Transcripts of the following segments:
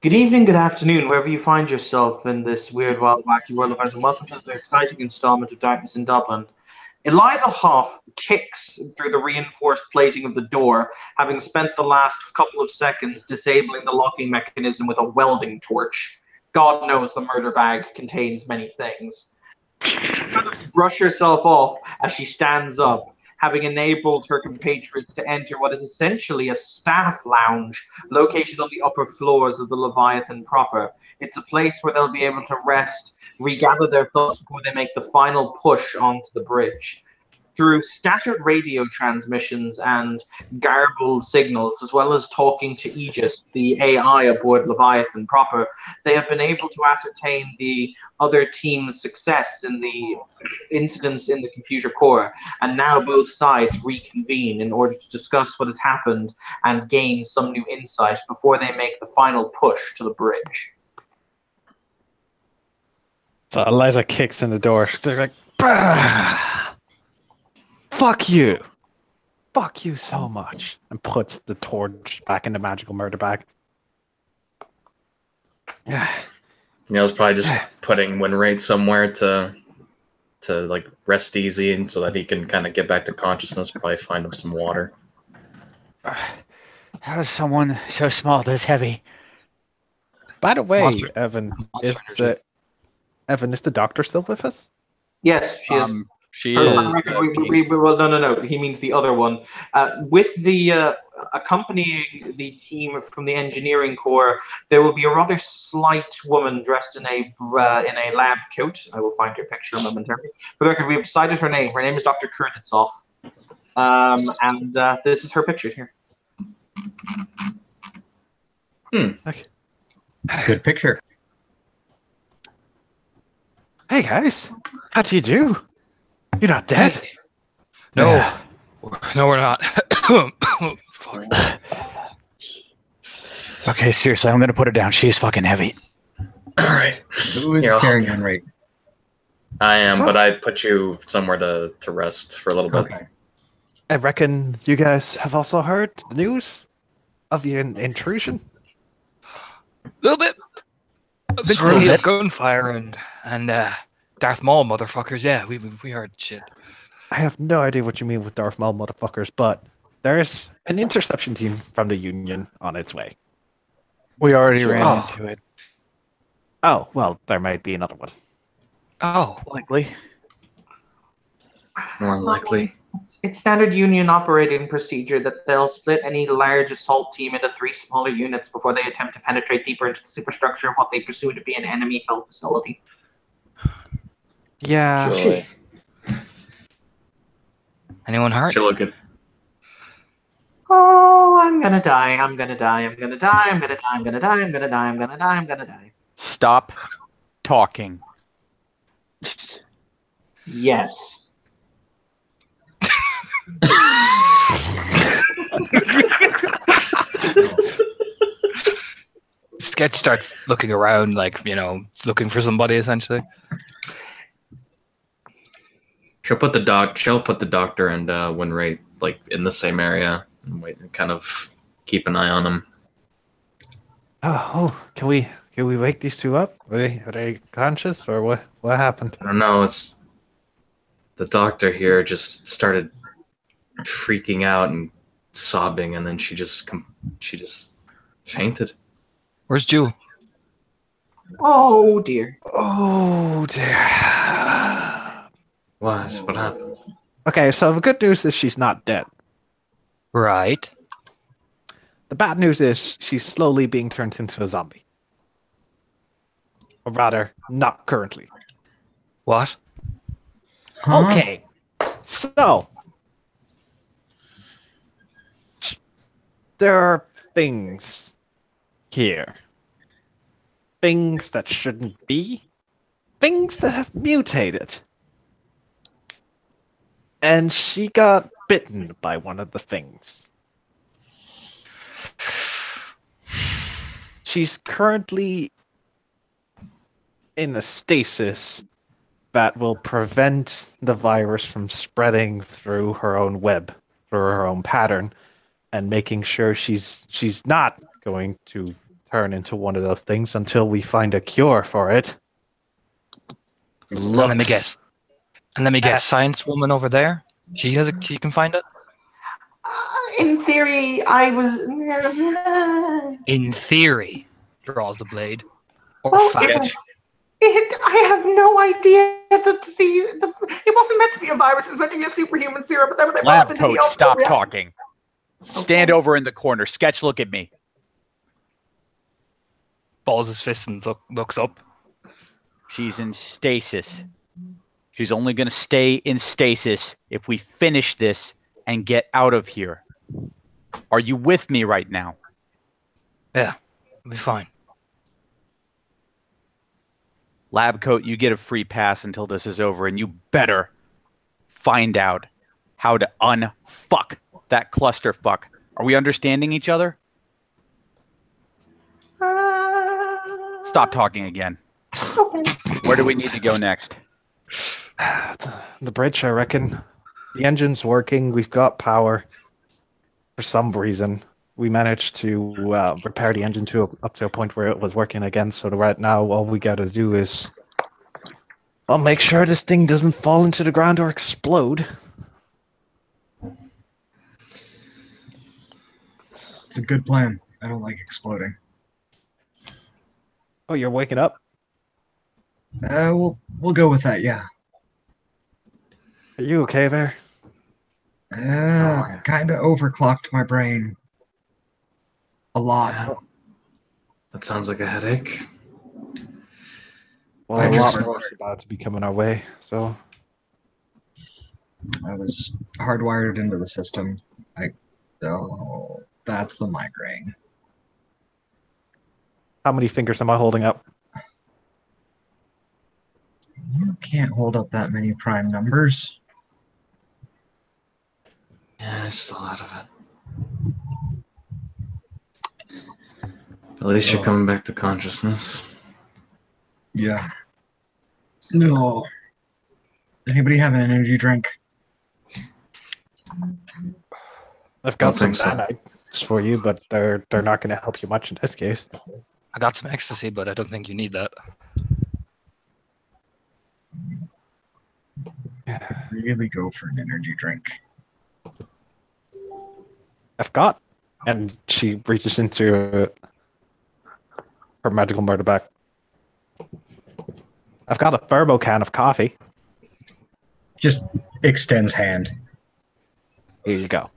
Good evening, good afternoon, wherever you find yourself in this weird, wild, wacky world of ours, and welcome to the exciting installment of Darkness in Dublin. Eliza Hoff kicks through the reinforced plating of the door, having spent the last couple of seconds disabling the locking mechanism with a welding torch. God knows the murder bag contains many things. Brush herself off as she stands up, having enabled her compatriots to enter what is essentially a staff lounge located on the upper floors of the Leviathan proper. It's a place where they'll be able to rest, regather their thoughts before they make the final push onto the bridge. Through scattered radio transmissions and garbled signals, as well as talking to Aegis, the AI aboard Leviathan proper, they have been able to ascertain the other team's success in the incidents in the computer core, and now both sides reconvene in order to discuss what has happened and gain some new insight before they make the final push to the bridge. So Eliza kicks in the door. She's like, bah! Fuck you. Fuck you so much. And puts the torch back in the magical murder bag. Neil's probably just putting Winrate somewhere to like rest easy, and so that he can kind of get back to consciousness. Probably find him some water. How is someone so small this heavy? By the way, Monster- Evan, Monster is energy. Evan, is the doctor still with us? Yes, she is. She For is. the record, well, no. He means the other one. With the accompanying the team from the engineering corps, there will be a rather slight woman dressed in a lab coat. I will find her picture momentarily. For the record, we have decided her name. Her name is Dr. Kurtitzoff, and this is her picture here. Okay. Good picture. Hey guys, how do you do? You're not dead. No. Yeah. No, we're not. Fuck. Okay, seriously, I'm gonna put her down. She's fucking heavy. All right, Who is Yeah. carrying Winrate? I am, So- but I put you somewhere to rest for a little bit. Okay. I reckon you guys have also heard the news of the intrusion. A little bit. A bit Sort of. of gunfire and Darth Maul motherfuckers. Yeah, we heard shit. I have no idea what you mean with Darth Maul motherfuckers, but there's an interception team from the Union on its way. We already Sure. ran Oh. into it. Oh, well, there might be another one. Oh, Likely. More than likely. It's standard Union operating procedure that they'll split any large assault team into 3 smaller units before they attempt to penetrate deeper into the superstructure of what they pursue to be an enemy held facility. Yeah. Joy. anyone hurt? She look good. Oh, I'm gonna die, I'm gonna die, I'm gonna die, I'm gonna die, I'm gonna die, I'm gonna die, I'm gonna die, I'm gonna die. Stop talking. Yes. Sketch starts looking around, like looking for somebody. Essentially, She'll put the doctor and Winrate like in the same area and wait and kind of keep an eye on them. Oh, can we wake these two up? Are they conscious or what? What happened? I don't know. It's the doctor here just started freaking out and sobbing, and then she just fainted. where's Jewel? Oh dear. Oh dear. What happened? Okay, so the good news is she's not dead. Right. The bad news is she's slowly being turned into a zombie. Or rather, not currently. What? Huh? Okay, so there are things here. Things that shouldn't be. Things that have mutated. And she got bitten by one of the things. She's currently in a stasis that will prevent the virus from spreading through her own web, through her own pattern, and making sure she's not going to turn into one of those things until we find a cure for it. And let me guess. Science woman over there. She can find it. In theory, I was. In theory, draws the blade. Or Well, fact. I have no idea that it wasn't meant to be a virus. It was meant to be a superhuman serum. But then when they brought Lab us into the coat, stop reactor- talking. Stand over in the corner. Sketch, look at me. Balls his fist and looks up. She's in stasis. She's only going to stay in stasis if we finish this and get out of here. Are you with me right now? Yeah, it'll be fine. Lab coat, you get a free pass until this is over, and you better find out how to unfuck that clusterfuck. Are we understanding each other? Stop talking again. Where do we need to go next? The bridge, I reckon. The engine's working. We've got power. For some reason, we managed to repair the engine up to a point where it was working again. So right now, all we got to do is, well, make sure this thing doesn't fall into the ground or explode. It's a good plan. I don't like exploding. Oh, you're waking up? We'll go with that. Yeah. Are you okay there? Kind of overclocked my brain. A lot. Yeah. That sounds like a headache. Well, I a lot just- more is about to be coming our way. So I was hardwired into the system. Oh, that's the migraine. how many fingers am I holding up? You can't hold up that many prime numbers. Yeah, it's a lot of it. At least you're coming back to consciousness. Yeah. No. Anybody have an energy drink? I've got Don't some think so. nanites for you, but they're not going to help you much in this case. I got some ecstasy, but I don't think you need that. Really go for an energy drink. I've got, and she reaches into her medical murder bag. I've got a thermo can of coffee. Just extends hand. Here you go.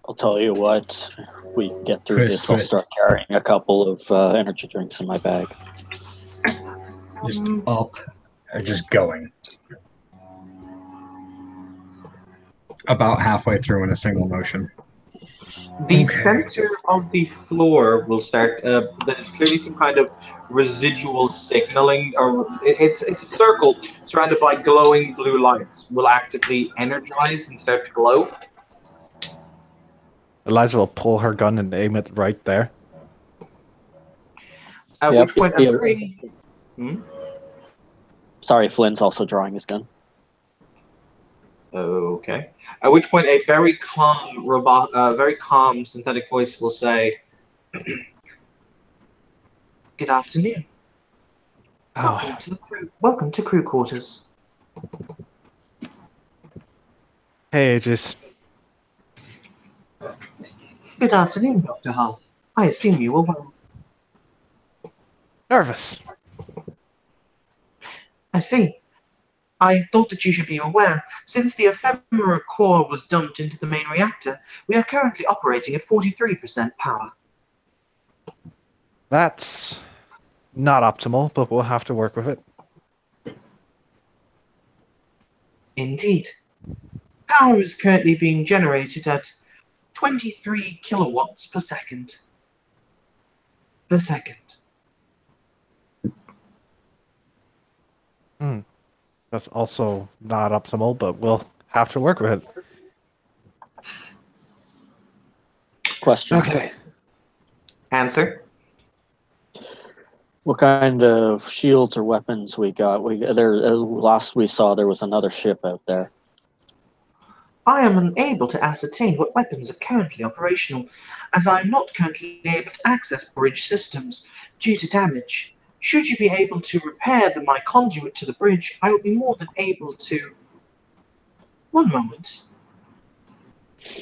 I'll tell you what, we get through Chris, this, I'll Chris. start carrying a couple of energy drinks in my bag. Just up and just going. About halfway through in a single motion. The Okay. center of the floor will start. There's clearly some kind of residual signaling, or it's a circle surrounded by glowing blue lights. Will actively energize and start to glow. Eliza will pull her gun and aim it right there. At Yep, which point, yeah. Sorry, Flynn's also drawing his gun. Okay. At which point, a very calm synthetic voice will say, "Good afternoon. Oh, Welcome to crew quarters." hey, just Good afternoon, Dr. Hull. I assume you were well. nervous. I see. I thought that you should be aware. Since the ephemera core was dumped into the main reactor, we are currently operating at 43% power. That's not optimal, but we'll have to work with it. Indeed. Power is currently being generated at 23 kilowatts per second. That's also not optimal, but we'll have to work with it. Question. Okay. Answer. What kind of shields or weapons we got? Last we saw there was another ship out there. I am unable to ascertain what weapons are currently operational, as I am not currently able to access bridge systems due to damage. Should you be able to repair my conduit to the bridge, I will be more than able to... One moment.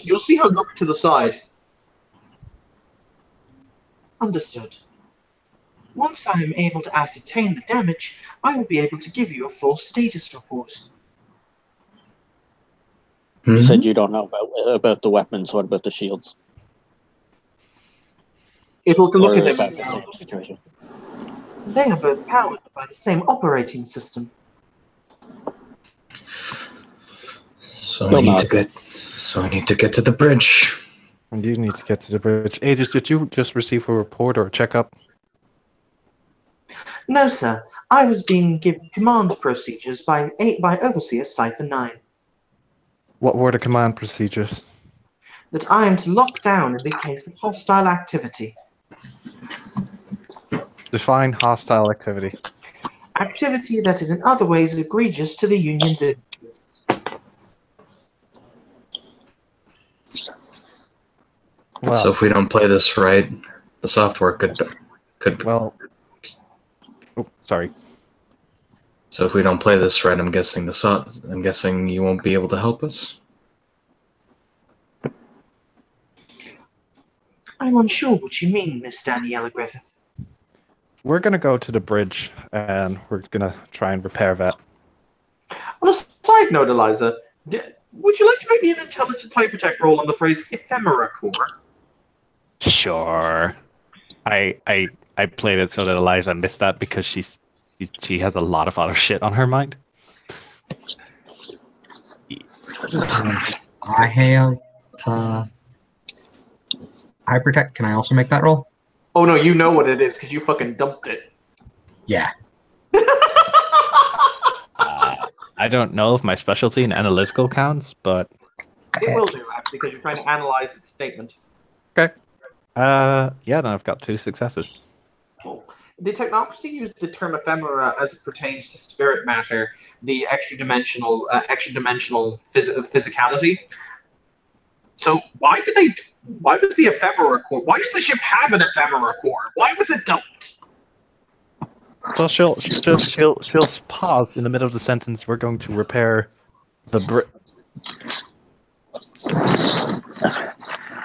You'll see her look to the side. Understood. Once I am able to ascertain the damage, I will be able to give you a full status report. You said you don't know about the weapons. What about the shields? It'll look Or at is him. that the same situation? They are both powered by the same operating system. So we need to get to the bridge. And you need to get to the bridge. Aegis, did you just receive a report or a checkup? No, sir. I was being given command procedures by Overseer Cypher 9. What were the command procedures? That I am to lock down in the case of hostile activity. Define hostile activity. Activity that is in other ways egregious to the Union's interests. Well, So if we don't play this right, the software could. well. Oh, sorry. So if we don't play this right, I'm guessing you won't be able to help us. I'm unsure what you mean, Miss Daniela Griffith. We're gonna go to the bridge and we're gonna try and repair that. On a side note, Eliza, would you like to make me an intelligence hypertech roll on the phrase ephemera core? Sure. I played it so that Eliza missed that because she has a lot of other shit on her mind. I have hypertech. Can I also make that roll? Oh no, you know what it is because you fucking dumped it. Yeah. I don't know if my specialty in analytical counts, but It will do, actually, because you're trying to analyze its statement. Okay. yeah, then I've got 2 successes. Cool. The technocracy used the term ephemera as it pertains to spirit matter, the extra-dimensional physicality. So why was the ephemera core? Why does the ship have an ephemera core? Why was it dumped? So she'll pause in the middle of the sentence. We're going to repair the bridge.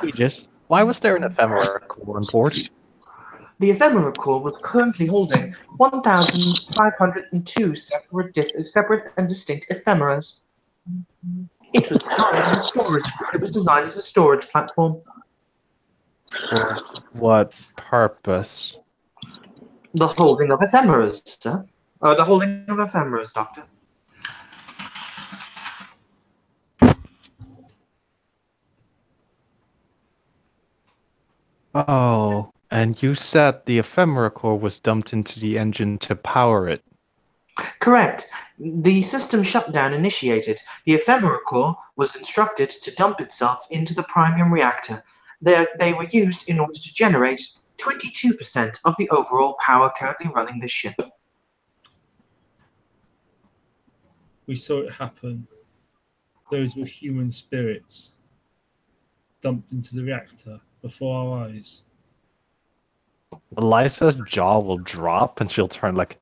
Aegis, why was there an ephemera core on board? The ephemera core was currently holding 1,502 separate and distinct ephemeras. It was designed as a storage platform. For what purpose? The holding of ephemeras, sir. The holding of ephemeras, Doctor. Oh, and you said the ephemera core was dumped into the engine to power it. Correct. The system shutdown initiated. The ephemera core was instructed to dump itself into the Primium reactor. They were used in order to generate 22% of the overall power currently running the ship. We saw it happen. Those were human spirits dumped into the reactor before our eyes. Eliza's jaw will drop and she'll turn like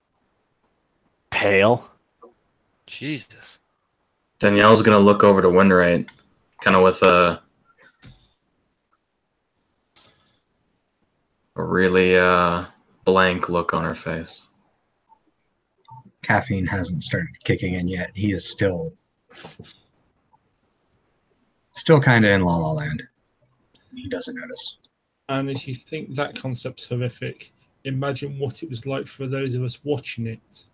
pale. Jesus. Danielle's gonna look over to Windrate, kind of with a really blank look on her face. Caffeine hasn't started kicking in yet. He is still kind of in La La Land. He doesn't notice. And if you think that concept's horrific, imagine what it was like for those of us watching it.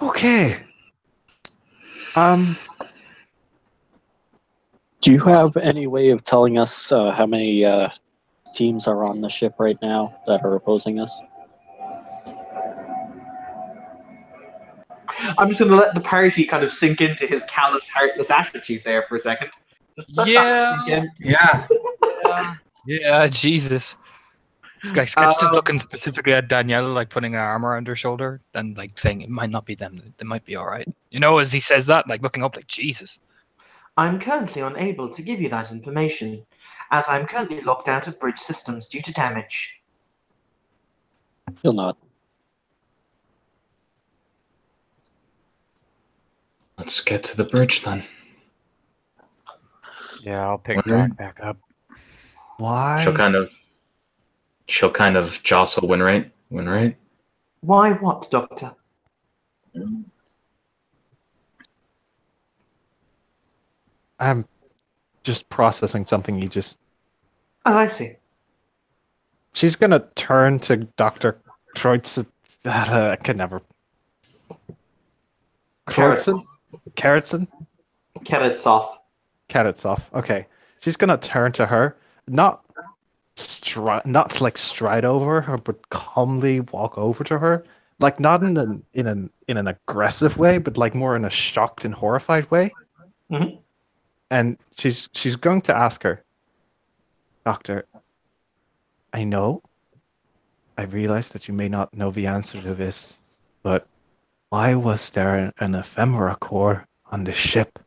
Okay. Do you have any way of telling us how many teams are on the ship right now that are opposing us? I'm just going to let the party kind of sink into his callous, heartless attitude there for a second. Just let that sink in. Yeah. Yeah, Jesus. Sketch just looking specifically at Danielle, like putting an arm around her shoulder, and like saying it might not be them. They might be all right. You know, as he says that, like looking up, like Jesus. I'm currently unable to give you that information, as I'm currently locked out of bridge systems due to damage. He'll nod. Let's get to the bridge then. Yeah, I'll pick Winry? Doc back up. Why? She'll kind of jostle Winright. Winright? Why what, Doctor? I'm just processing something you just. Oh, I see. She's gonna turn to Dr. Kreutz. I can never. Kreutz? Karatson? Keretsov. Karatsoff. Okay. She's gonna turn to her, not like stride over her, but calmly walk over to her, like not in an aggressive way, but like more in a shocked and horrified way. Mhm. And she's going to ask her, Doctor, I realize that you may not know the answer to this, but why was there an ephemera core on the ship?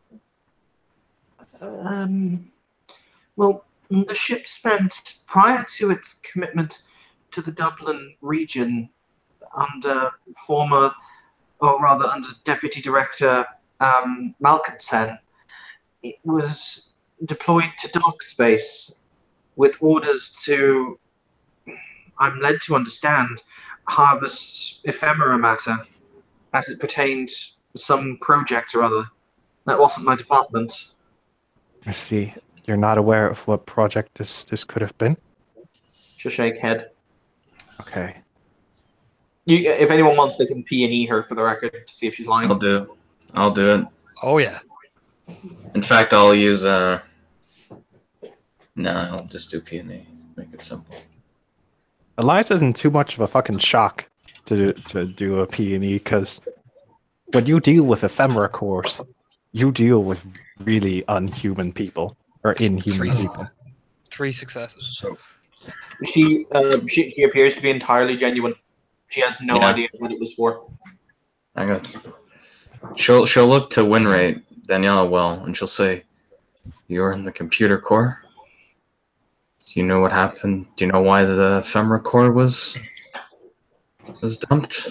Well, the ship spent, prior to its commitment to the Dublin region, under Deputy Director Malkinson, it was deployed to dark space with orders to, I'm led to understand, harvest ephemera matter as it pertained to some project or other. That wasn't my department. I see. You're not aware of what project this could have been? She'll shake head. Okay. If anyone wants, they can P&E her for the record to see if she's lying. I'll do it. Oh yeah. In fact, I'll use No, I'll just do P&E. Make it simple. Elias isn't too much of a fucking shock to do a P&E, because when you deal with ephemera cores, you deal with really unhuman people or inhuman people. 3 successes. So She appears to be entirely genuine. She has no idea what it was for. I got you. She'll look to Winright, Daniela well, and she'll say, "You're in the computer core? Do you know what happened? Do you know why the ephemera core was dumped?"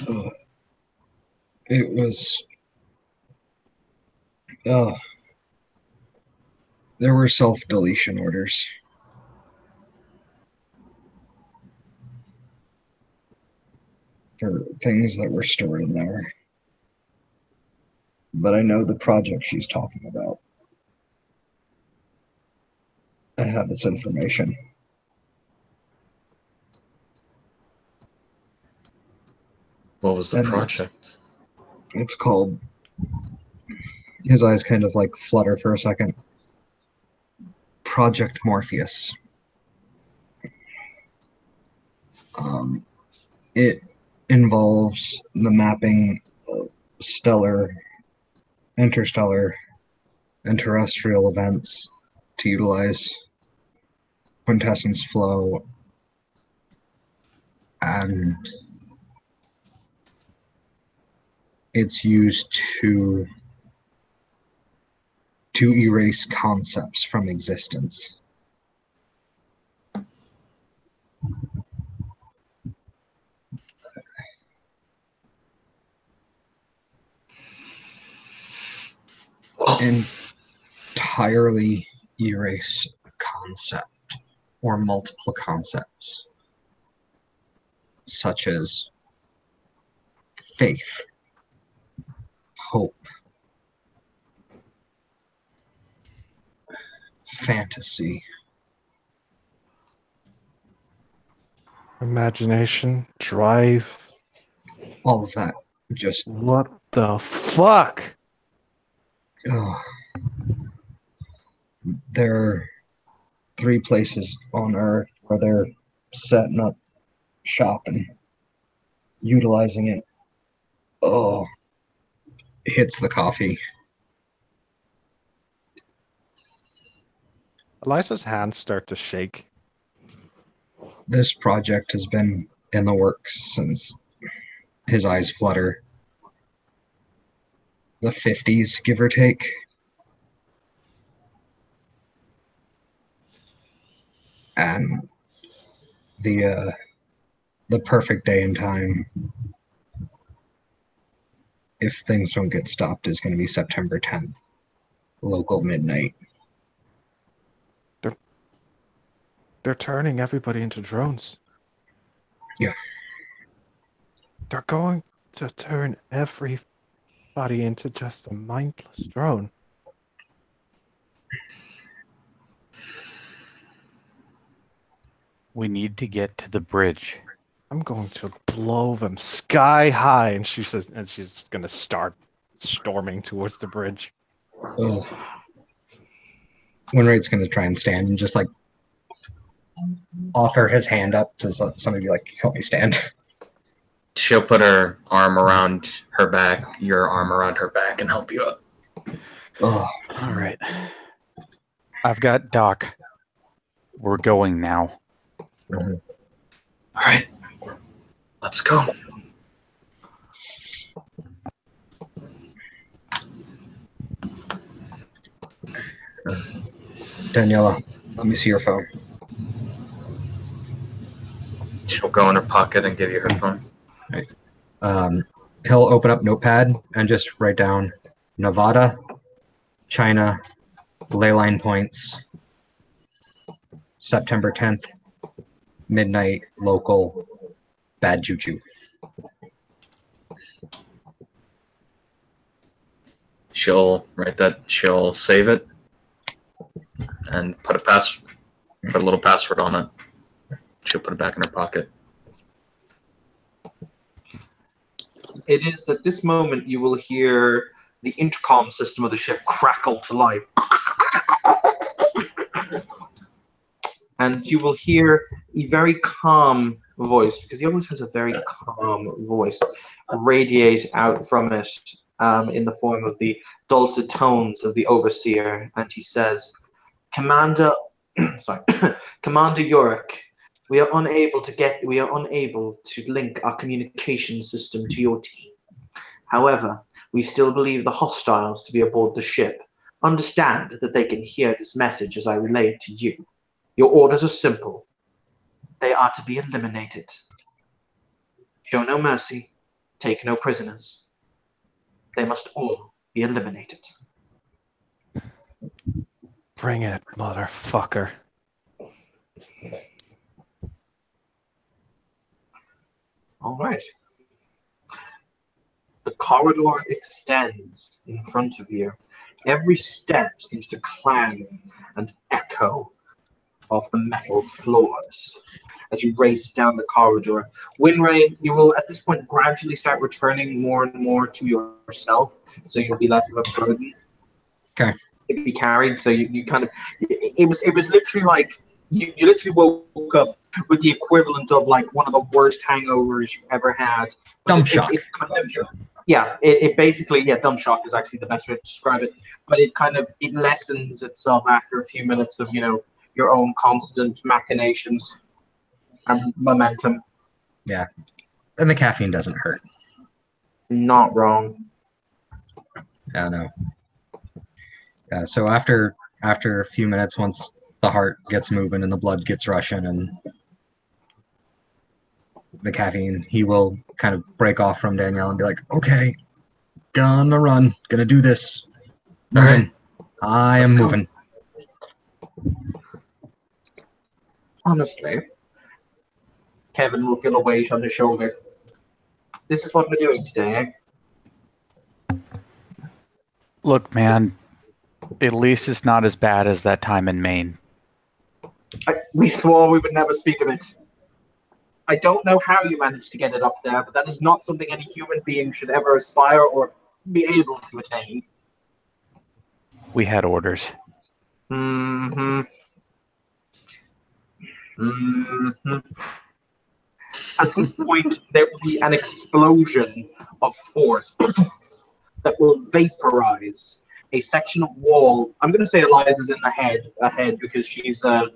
it was. There were self-deletion orders. For things that were stored in there. But I know the project she's talking about. I have its information. What was the project? It's called. His eyes kind of like flutter for a second. Project Morpheus. It involves the mapping of stellar, interstellar, and terrestrial events to utilize quintessence flow and it's used to erase concepts from existence. Entirely erase a concept or multiple concepts, such as faith, hope, fantasy, Imagination, drive. all of that. Just What the fuck? there are 3 places on Earth where they're setting up shop and utilizing it. Hits the coffee. Eliza's hands start to shake. This project has been in the works since his eyes flutter. The 50s, give or take. And the perfect day and time, if things don't get stopped, is going to be September 10th, local midnight. They're turning everybody into drones. Yeah. They're going to turn everybody into just a mindless drone. We need to get to the bridge. I'm going to blow them sky high, and she says, and she's going to start storming towards the bridge. Oh. Winrate's going to try and stand and just like offer his hand up to somebody, like, help me stand. She'll put her arm around her back, your arm around her back, and help you up. Oh. All right. I've got Doc. We're going now. Mhm. All right. Let's go. Daniela, let me see your phone. She'll go in her pocket and give you her phone. He'll open up Notepad and just write down Nevada, China, ley line points, September 10th, midnight, local, bad juju. She'll write that. She'll save it and put a little password on it. She'll put it back in her pocket. It is at this moment you will hear the intercom system of the ship crackle to life. And you will hear a very calm voice, because he always has a very calm voice, radiate out from it in the form of the dulcet tones of the overseer. And he says, Commander Yorick, we are unable to link our communication system to your team. However, we still believe the hostiles to be aboard the ship. Understand that they can hear this message as I relay it to you. Your orders are simple. They are to be eliminated. Show no mercy. Take no prisoners. They must all be eliminated. Bring it, motherfucker. All right. The corridor extends in front of you. Every step seems to clang and echo off the metal floors as you race down the corridor. Winray, you will at this point gradually start returning more and more to yourself, so you'll be less of a burden. Okay. To be carried. So you kind of, it was literally like you literally woke up with the equivalent of like one of the worst hangovers you've ever had. Dumb shock. It basically, dumb shock is actually the best way to describe it. But it lessens itself after a few minutes of, your own constant machinations and momentum. Yeah. And the caffeine doesn't hurt. Not wrong. Yeah, no. Yeah, so after a few minutes, once the heart gets moving and the blood gets rushing and the caffeine, he will kind of break off from Danielle and be like, okay, gonna run, gonna do this. All right. I am moving. Honestly, Kevin will feel a weight on his shoulder. This is what we're doing today, eh? Look, man, at least it's not as bad as that time in Maine. We swore we would never speak of it. I don't know how you managed to get it up there, but that is not something any human being should ever aspire or be able to attain. We had orders. Mm-hmm. Mm-hmm. At this point, there will be an explosion of force that will vaporize a section of wall. I'm going to say Eliza's in the ahead because she's the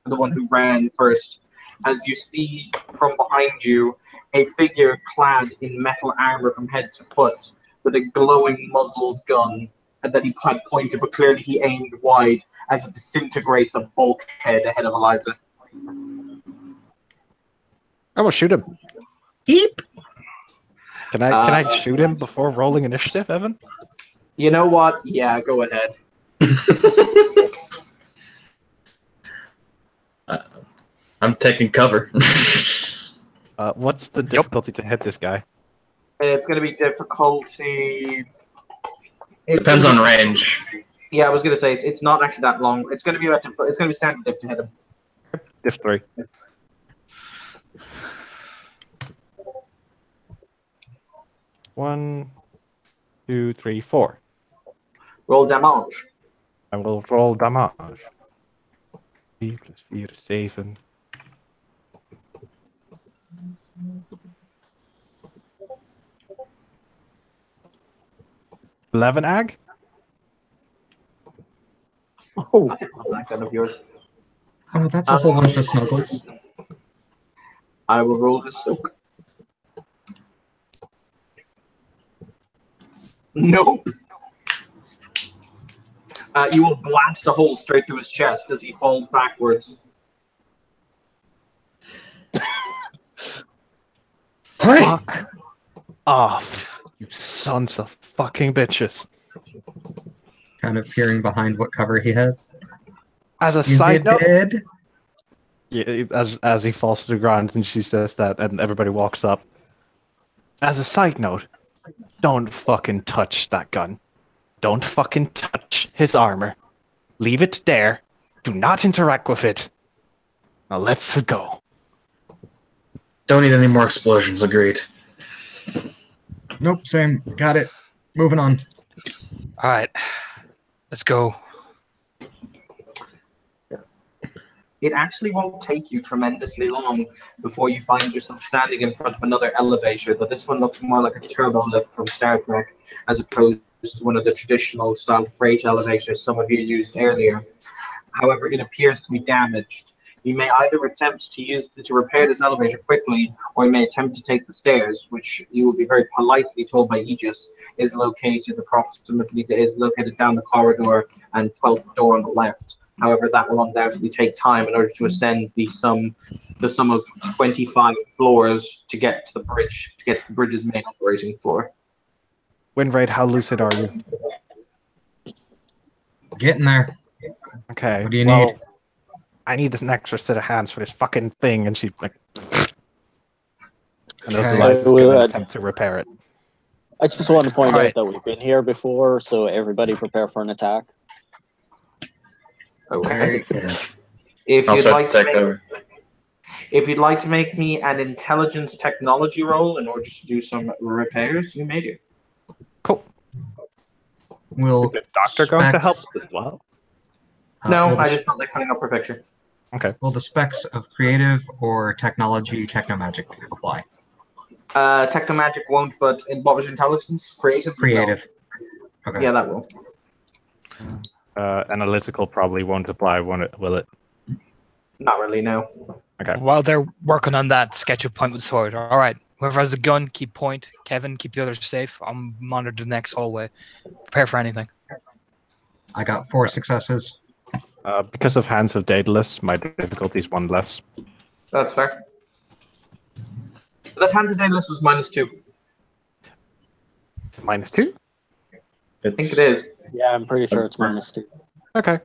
one who ran first. as you see from behind you a figure clad in metal armor from head to foot with a glowing muzzled gun that he had pointed, but clearly he aimed wide as it disintegrates a bulkhead ahead of Eliza. I'm gonna shoot him. Eep. Can I shoot him before rolling initiative, Evan? You know what? Yeah, go ahead. I'm taking cover. What's the difficulty to hit this guy? It's going to be difficulty. Depends on range. Yeah, I was going to say it's not actually that long. It's going to be about difficult. It's going to be standard diff to hit him. Diff 3. One, 2, 3, 4. Roll damage. I will roll damage. 3 plus 4 is 7. $11 ag? Oh, That gun of yours. Oh, that's a whole bunch of snuggles. I will roll the soak. Nope. You will blast a hole straight through his chest as he falls backwards. Fuck off, you sons of fucking bitches. Kind of peering behind what cover he had. As a Is side it note, dead? yeah, as he falls to the ground and she says that, and everybody walks up. As a side note, don't fucking touch that gun. Don't fucking touch his armor. Leave it there. Do not interact with it. Now let's go. Don't need any more explosions, agreed. Nope, same. Got it. Moving on. All right, let's go. It actually won't take you tremendously long before you find yourself standing in front of another elevator, but this one looks more like a turbo lift from Star Trek as opposed to one of the traditional style freight elevators some of you used earlier. However, it appears to be damaged. You may either attempt to repair this elevator quickly, or you may attempt to take the stairs, which you will be very politely told by Aegis is located down the corridor and 12th door on the left. However, that will undoubtedly take time in order to ascend the sum of 25 floors to get to the bridge, to get to the bridge's main operating floor. Windraid, how lucid are you? Getting there. Okay. What do you need? I need an extra set of hands for this fucking thing, and she like. And as Okay. Eliza's gonna attempt to repair it. I just want to point Alright. out that we've been here before, so everybody prepare for an attack. Okay. If I'll you'd start like to to take make, over. if you'd like to make me an intelligence technology roll in order to do some repairs, you may do. Cool. Will Is the doctor going to help specs- as well? No, will I the- just felt like putting up a picture. Will the specs of creative or technology, technomagic apply? Technomagic won't, but in what was your intelligence? Creative? Creative. No. Okay. Yeah, that will. Analytical probably won't apply, won't it? Will it? Not really, no. Okay. While they're working on that, sketch a point with sword. All right, whoever has a gun, keep point. Kevin, keep the others safe. I'll monitor the next hallway. Prepare for anything. I got 4 successes. Because of Hands of Daedalus, my difficulty is 1 less. That's fair. That Hands of Daedalus was -2. It's -2? I think it is. Yeah, I'm pretty sure it's -2. Okay.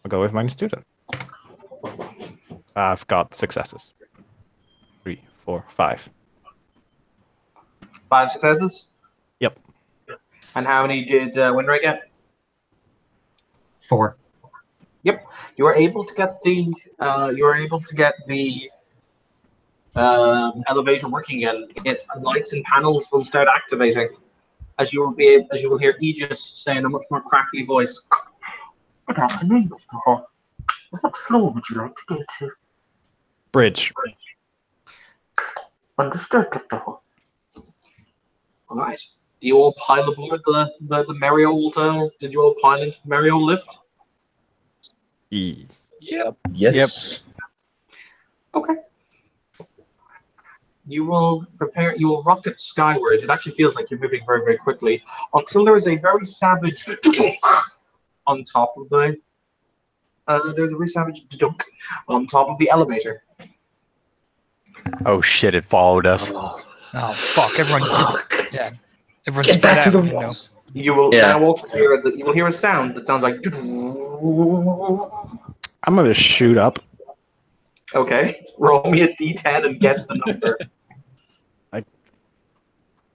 I'll go with -2 then. I've got successes. 3, 4, 5. 5 successes? Yep. And how many did Winray get? 4. Yep. You are able to get the elevator working again. Lights and panels will start activating. As you will hear Aegis say in a much more crackly voice. Good afternoon, Dr. Hall. What floor would you like to go to? Bridge. Understood, Dr. Hall. All right. Do you all pile aboard the merry old? Did you all pile into the merry old lift? E. Yes. Okay. You will rocket skyward. It actually feels like you're moving very, very quickly until there is a very savage on top of the. There's a very savage dunk on top of the elevator. Oh shit! It followed us. Oh fuck! Everyone, yeah, everyone Get spread back to out, the you know. walls. You will Yeah. now also hear you will hear a sound that sounds like. I'm gonna shoot up. Okay, roll me a d10 and guess the number.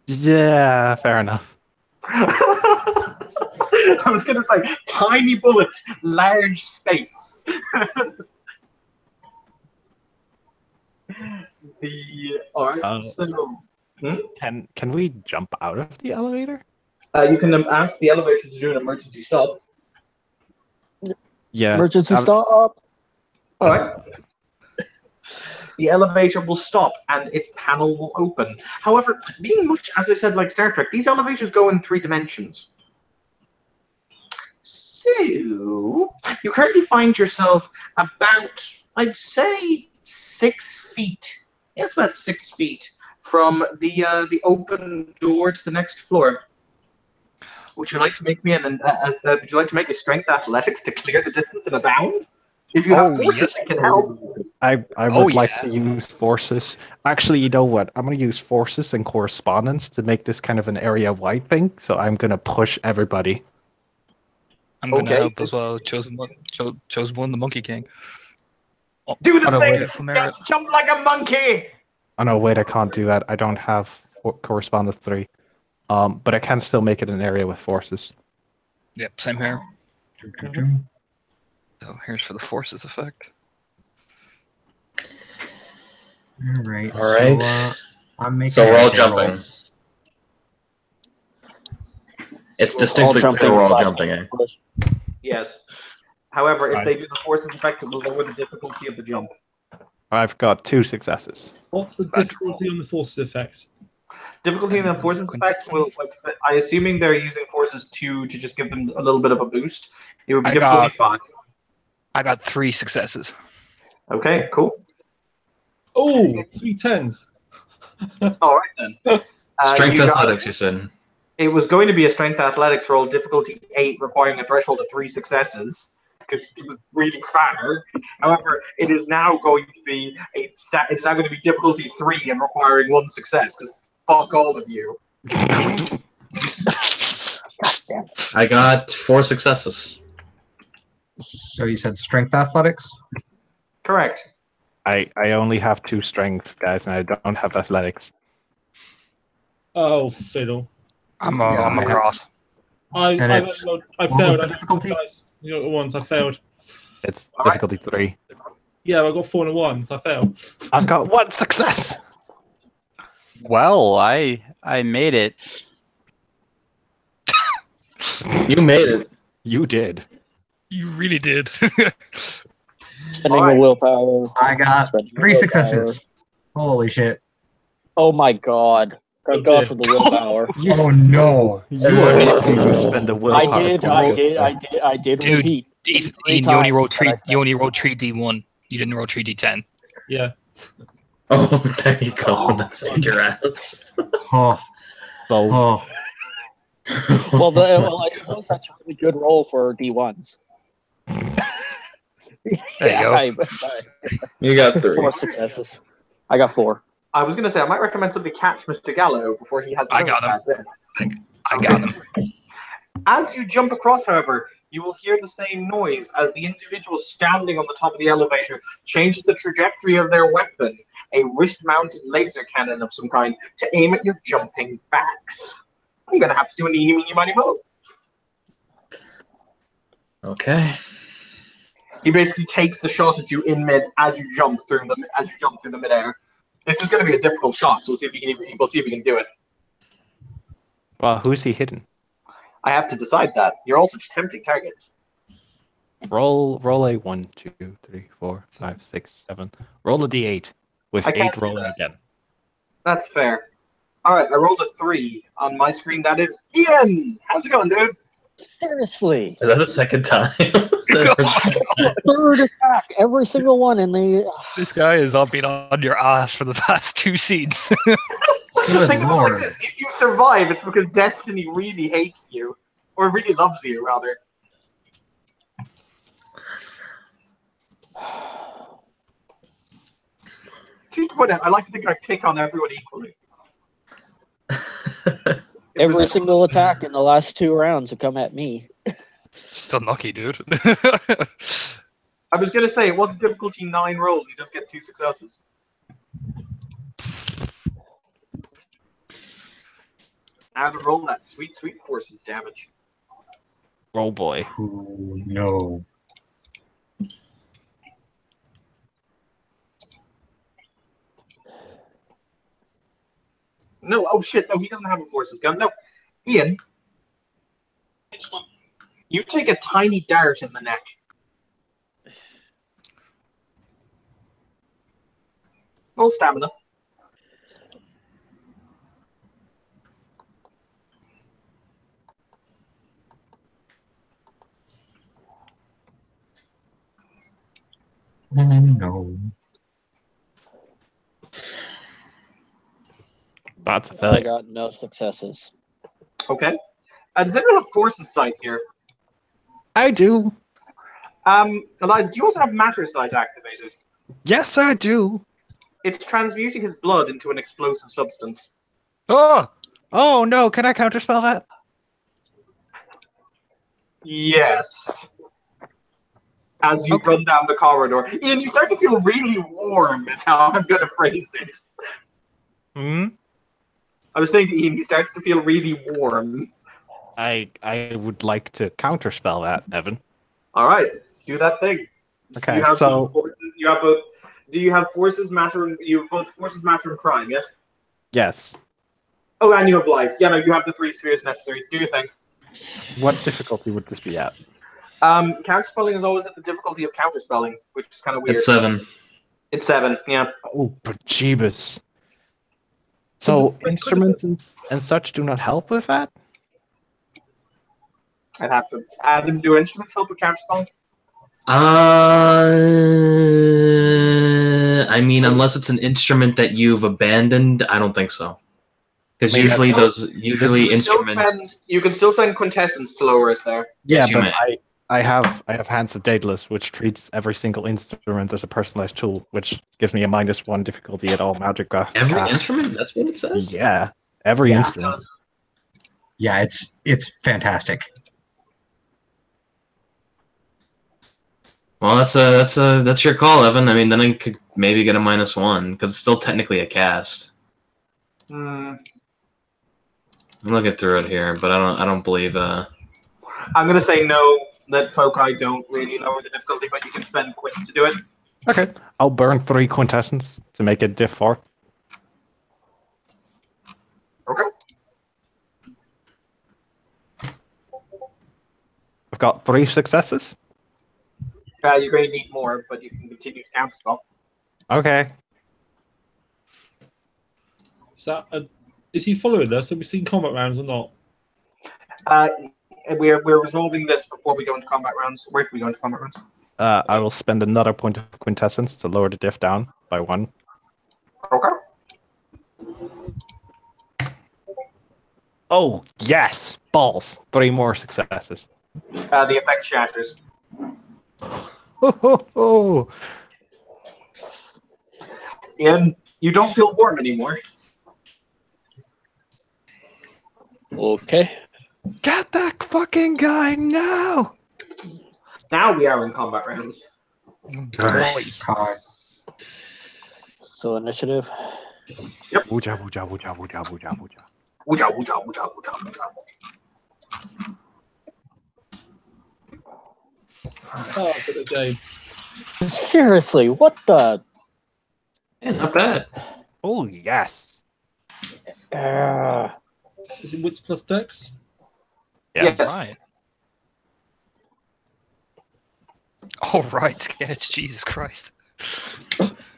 Yeah, fair enough. I was gonna say tiny bullets, large space. Alright, so Can we jump out of the elevator? you can ask the elevator to do an emergency stop. Yeah. Emergency I'm- stop. Alright. The elevator will stop and its panel will open. However, being much, as I said, like Star Trek, these elevators go in 3 dimensions. So, you currently find yourself about, I'd say, 6 feet. Yeah, it's about 6 feet from the open door to the next floor. Would you like to make me would you like to make a strength athletics to clear the distance in a bound? If you have forces, yes. it can help. I Oh, would like yeah. to use forces. Actually, you know what? I'm going to use forces and correspondence to make this kind of an area-wide thing. So I'm going to push everybody. I'm gonna Okay. help as well. Chosen one, the Monkey King. Oh, Do the Oh, no, thing! wait. beautiful merit. Just jump like a monkey! Oh no, wait, I can't do that. I don't have correspondence 3. But I can still make it an area with forces. Yep, same here. So here's for the forces effect. Alright. All right. So, I'm making So we're all hit jumping. rolls. It's All distinctly clear jumping we're all fast. jumping. Eh? Yes. However, if Right. they do the forces effect, it will lower the difficulty of the jump. I've got 2 successes. What's the Bad difficulty on the forces effect? Difficulty in the forces effect will, I assuming they're using forces to just give them a little bit of a boost. It would be I difficulty got- 5. I got 3 successes. Okay, cool. Oh, 3 10s. All right then. Strength you got- athletics, you said. It was going to be a strength athletics roll, difficulty 8, requiring a threshold of 3 successes, because it was really far. However, it is now going to be it's now going to be difficulty 3 and requiring 1 success, because fuck all of you. I got 4 successes. So you said strength athletics? Correct. I only have 2 strength, guys, and I don't have athletics. Oh, fiddle. I'm Yeah, across. I And failed. it's- I what was failed. the difficulty? Guys, you know, the ones I failed. It's All right. difficulty 3. Yeah, I got 4 and a 1. So I failed. I've got 1 success! Well, I made it. You made it. You did. You really did. Spending Alright. the willpower. I got Spending 3 willpower. successes. Holy shit. Oh my god. Thank Oh, God dear. for the willpower. Oh no. You are lucky you spend a willpower. I did Dude, repeat. Ethan, Three you only times rolled that 3. I said. You only rolled 3d1. You didn't roll 3d10. Yeah. Oh, there you go. That saved your ass. Oh, So, oh. Well, I suppose that's a really good roll for D1s. There you go. I You got 3. 4 successes. I got 4. I was going to say, I might recommend somebody catch Mr. Gallo before he has I got him. stats in. I got him. As you jump across, however, you will hear the same noise as the individual standing on the top of the elevator changes the trajectory of their weapon, a wrist-mounted laser cannon of some kind, to aim at your jumping backs. I'm going to have to do an eeny, meeny, miny, mo. Okay. He basically takes the shot at you in mid as you jump through the midair. This is going to be a difficult shot, so we'll see if you can do it. well, who's he hitting? I have to decide that. You're all such tempting targets. Roll a 1, 2, 3, 4, 5, 6, 7. Roll a d8 with I can't 8 do rolling that. again. That's fair. All right, I rolled a 3 on my screen. That is Ian. How's it going, dude? Seriously. Is that the second time? Third attack, every single one, and they. This guy has all been on your ass for the past 2 scenes. Good Think about it like lord. this: if you survive, it's because Destiny really hates you, or really loves you, rather. To put it, I like to think I pick on everyone equally. Every single attack in the last 2 rounds have come at me. Still lucky, dude. I was gonna say it was a difficulty 9 roll. You just get 2 successes. And roll that sweet forces damage. Roll boy. Oh, no. No, oh shit, no, he doesn't have a forces gun. No, Ian, you take a tiny dart in the neck. Full stamina. Oh, no. That's a I failure. got no successes. Okay. Does anyone have forces sight here? I do. Eliza, do you also have matter sight activated? Yes, I do. It's transmuting his blood into an explosive substance. Oh! Oh no, can I counterspell that? Yes. As you run down the corridor. Ian, you start to feel really warm, is how I'm going to phrase it. Hmm? I was saying to Ian, he starts to feel really warm. I would like to counterspell that, Evan. All right, do that thing. Okay, You have so- both forces, you have both. Do you have forces, matter, and you have both forces, matter, and crime? Yes. Yes. Oh, and you have life. Yeah, no, you have the 3 spheres necessary. Do your thing. What difficulty would this be at? Counterspelling is always at the difficulty of counterspelling, which is kind of weird. It's 7. It's 7. Yeah. Oh, bejeebus. So instruments and such do not help with that? I'd have to. Adam, do instruments help with counterspelling? I mean, unless it's an instrument that you've abandoned, I don't think so. Because Maybe usually You can still instruments. you can still spend quintessence to lower it there. Yeah, Yes, you but may. I have Hands of Daedalus, which treats every single instrument as a personalized tool, which gives me a -1 difficulty at all magic craft. Every instrument? That's what it says? Yeah, every Yeah. instrument. Yeah, it's fantastic. Well, that's your call, Evan. I mean, then I could maybe get a -1 because it's still technically a cast. Hmm. I'm looking through it here, but I don't believe. I'm gonna say no. That foci don't really lower the difficulty, but you can spend quint to do it. Okay, I'll burn 3 quintessence to make it diff 4. Okay. I've got 3 successes. You're going to need more, but you can continue to counterspell. Okay. Is he following us? Have we seen combat rounds or not? We're resolving this before we go into combat rounds. Where if we go into combat rounds? I will spend another point of quintessence to lower the diff down by 1. Okay. Oh, yes! Balls! 3 more successes. The effect shatters. Oh, Ian, you don't feel warm anymore. Okay. get that fucking guy now! Now we are in combat rounds. God. So initiative. Wooja, wooja, wooja, wooja, wooja, wooja. Wooja, wooja, wooja, wooja, wooja. Oh, for the game. Seriously, what the? Yeah, not bad. Oh, yes. Is it wits plus dex? Yes. Right. Oh, right. Yes, Jesus Christ.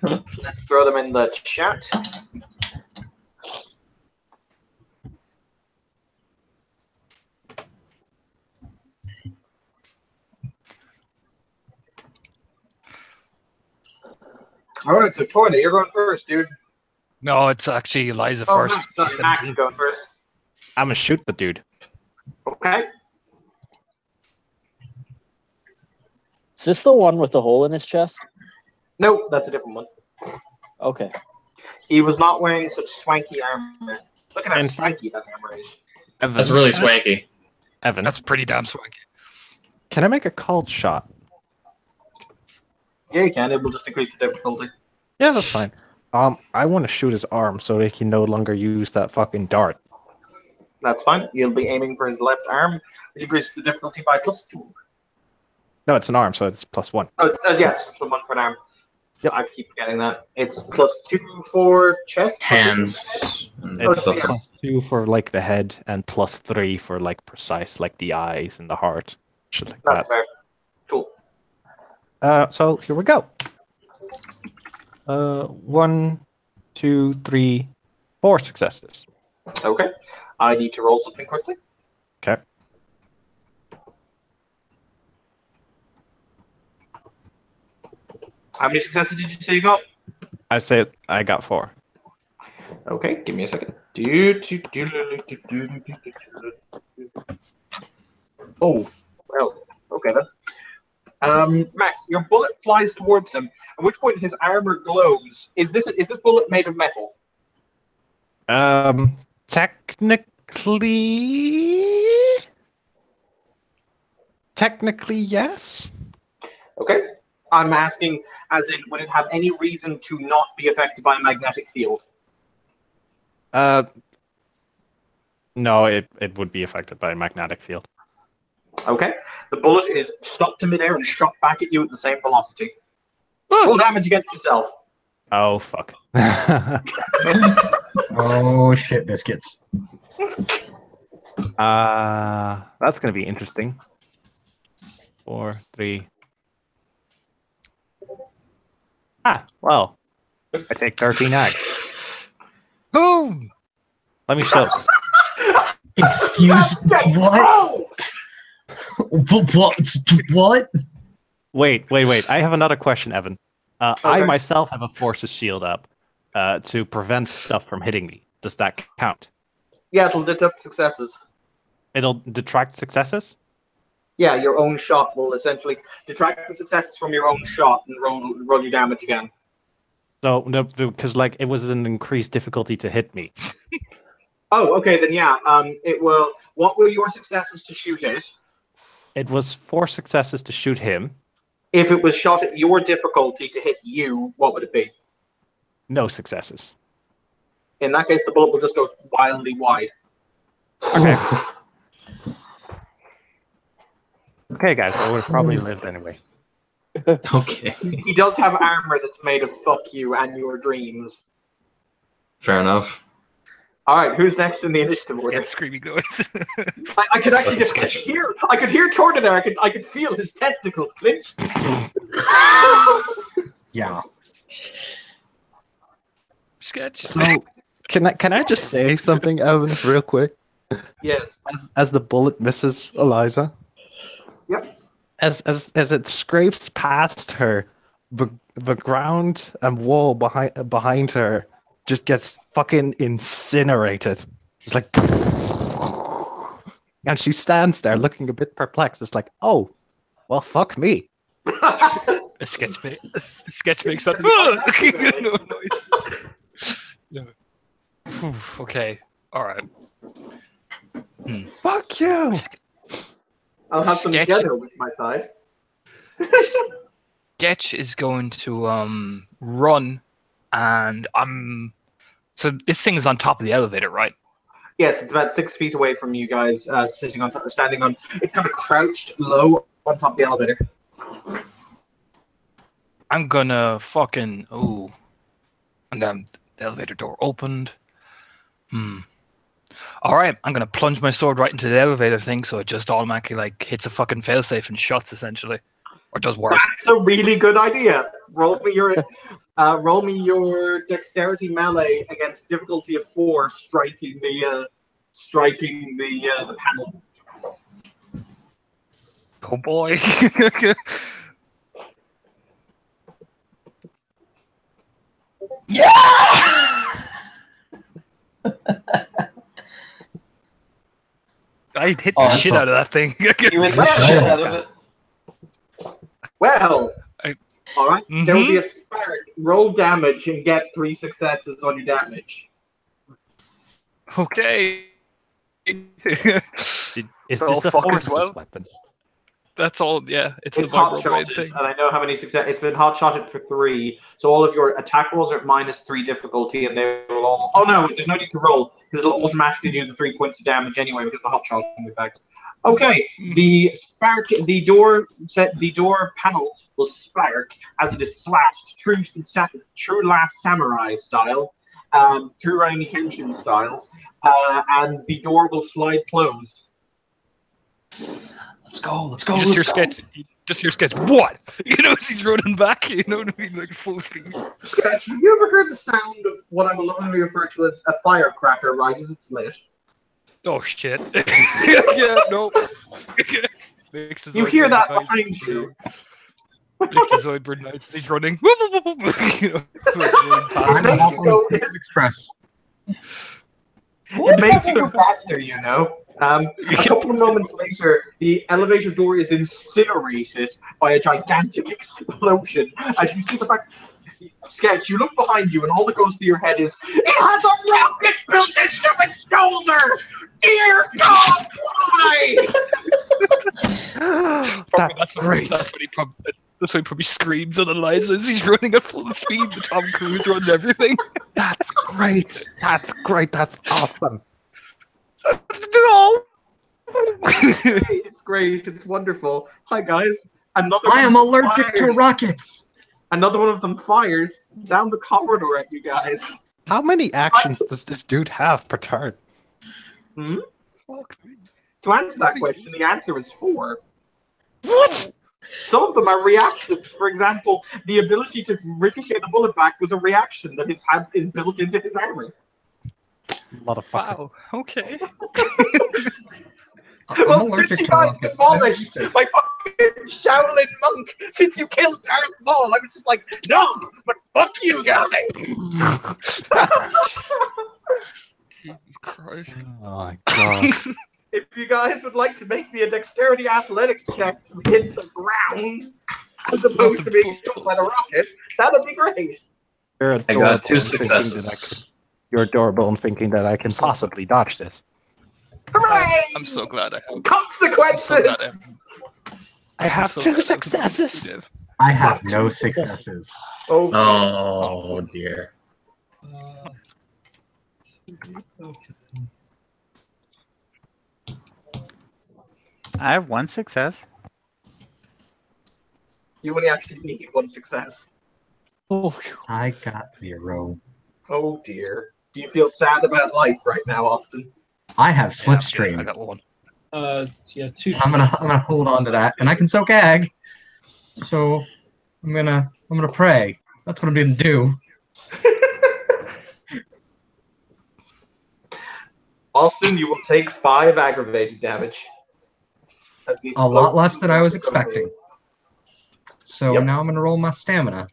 Let's throw them in the chat. All right, so Torna, you're going first, dude. No, it's actually Eliza Oh, first. Max, sorry, Max is going first. I'm gonna shoot the dude. Okay. Is this the one with the hole in his chest? No, that's a different one. Okay. He was not wearing such swanky armor. Look at how And- swanky that armor is. Evan, That's really swanky. Evan, That's pretty damn swanky. can I make a called shot? Yeah, you can. It will just increase the difficulty. Yeah, that's fine. I want to shoot his arm so he can no longer use that fucking dart. That's fine. You'll be aiming for his left arm, which increases the difficulty by +2. No, it's an arm, so it's +1. Oh, yes, +1 for an arm. Yep. I keep forgetting that. It's +2 for chest. Hands. And It's stuff. yeah. +2 for like the head and +3 for like precise, like the eyes and the heart, shit like That's that. fair. Cool. So here we go. 1, 2, 3, 4 successes. Okay. I need to roll something quickly. Okay. How many successes did you say you got? I say I got 4. Okay, give me a second. Oh, well, okay then. Max, your bullet flies towards him, at which point his armor glows. Is this bullet made of metal? Technically, yes. Okay. I'm asking, as in, would it have any reason to not be affected by a magnetic field? No, it would be affected by a magnetic field. Okay. The bullet is stopped in midair and shot back at you at the same velocity. Roll damage against yourself. Oh fuck. Oh shit, biscuits. That's gonna be interesting. 4, 3. Well, I take 13 ags. Boom! Let me show. Excuse me, what? What? Wait. I have another question, Evan. I Okay. myself have a forces shield up to prevent stuff from hitting me. Does that count? Yeah, it'll deduct successes. It'll detract successes? Yeah, your own shot will essentially detract the successes from your own shot and roll your damage again. So, no, because like it was an increased difficulty to hit me. Oh, okay, then yeah. It will. What were your successes to shoot it? It was 4 successes to shoot him. If it was shot at your difficulty to hit you, what would it be? No successes. In that case, the bullet will just go wildly wide. Okay. Okay, guys, I would have probably lived anyway. Okay. He does have armor that's made of fuck you and your dreams. Fair enough. All right, who's next in the initiative order? Get screaming noise. I could actually Let's just sketch. hear. I could hear Torna there. I could feel his testicles flinch. Yeah. Sketch. So, can I just say something, Evan, real quick? Yes. As the bullet misses Eliza. Yep. As it scrapes past her, the ground and wall behind her just gets fucking incinerated. It's like, and she stands there looking a bit perplexed. It's like, oh, well, fuck me. A sketch makes that no. Phew, okay. All right. Fuck you. I'll have some Sketch. together with my side. Sketch is going to run, and so this thing is on top of the elevator, right? Yes, it's about 6 feet away from you guys, standing on. It's kind of crouched low on top of the elevator. I'm gonna fucking and then the elevator door opened. All right, I'm gonna plunge my sword right into the elevator thing, so it just automatically like hits a fucking failsafe and shuts essentially, or does worse. That's a really good idea. Roll me your dexterity melee against difficulty of 4, striking the panel. Oh boy. I'd hit Oh, the that's shit not- out of that thing. You hit the Well, shit out of it. Well, I- all right. There will be Mhm. a spark. Roll damage and get 3 successes on your damage. Okay. Is All this a fuck as forces well? weapon? That's all. Yeah, it's It's the hot vibroblade shotted, thing. and I know how many success. It's been hot shotted for 3, so all of your attack rolls are at -3 difficulty, and they will all. Oh no, there's no need to roll because it'll automatically do the 3 points of damage anyway because of the hot shotting effect. Okay, the spark, the door panel will spark as it is slashed, true Last Samurai style, true Raimi Kenshin style, and the door will slide closed. Let's go. Let's go. You just hear Let's go. sketch. You just hear sketch. What? You know, as he's running back. You know what I mean? Like full speed. Sketch, have you ever heard the sound of what I will lovingly refer to as a firecracker rises its lit? Oh shit. Yeah. No. You hear that behind you. Makes the Zoidberg nice. He's running. You know, running past I'm makes us. you go- Express. It makes you go faster, you know. A couple of moments later, the elevator door is incinerated by a gigantic explosion. As you see the fact, Sketch, you look behind you, and all that goes through your head is, "It has a rocket built into its shoulder! Dear God, why?" That's great. That's what he probably screams on Eliza as he's running at full speed. The Tom Cruise runs everything. That's great. That's great. That's awesome. No. It's great. It's wonderful. Hi guys. Another. I am one allergic to fires. rockets. Another one of them fires down the corridor at you guys. How many actions does this dude have per turn? Hmm? Fuck me. To answer that question, the answer is 4. What? Some of them are reactions. For example, the ability to ricochet the bullet back was a reaction that is built into his armor. Motherfucker. Wow. Okay. I'm Well, since allergic you to guys rockets. demolished my fucking Shaolin monk, since you killed Darth Maul, I was just like, no, but fuck you guys. Christ. Oh my god. If you guys would like to make me a dexterity athletics check to hit the ground, as opposed to being struck by the rocket, that'd be great. You're I got adorable 2 in thinking that successes. You're adorable in thinking that I can possibly dodge this. Hooray! I'm so glad I have. Consequences! I'm so glad I have. I have So 2 glad I have successes. Steve. I have no successes. Oh, Oh dear. Okay. I have 1 success. you only actually need 1 success. Oh, I got 0. Oh dear. Do you feel sad about life right now, Austin? I have Yeah, I'm good. slipstream. I got 1. Yeah, 2. I'm gonna hold on to that, and I can soak ag. So I'm gonna pray. That's what I'm gonna do. Austin, you will take 5 aggravated damage. As the A lot explosion less than I was goes over expecting. you. So Yep. now I'm gonna roll my stamina.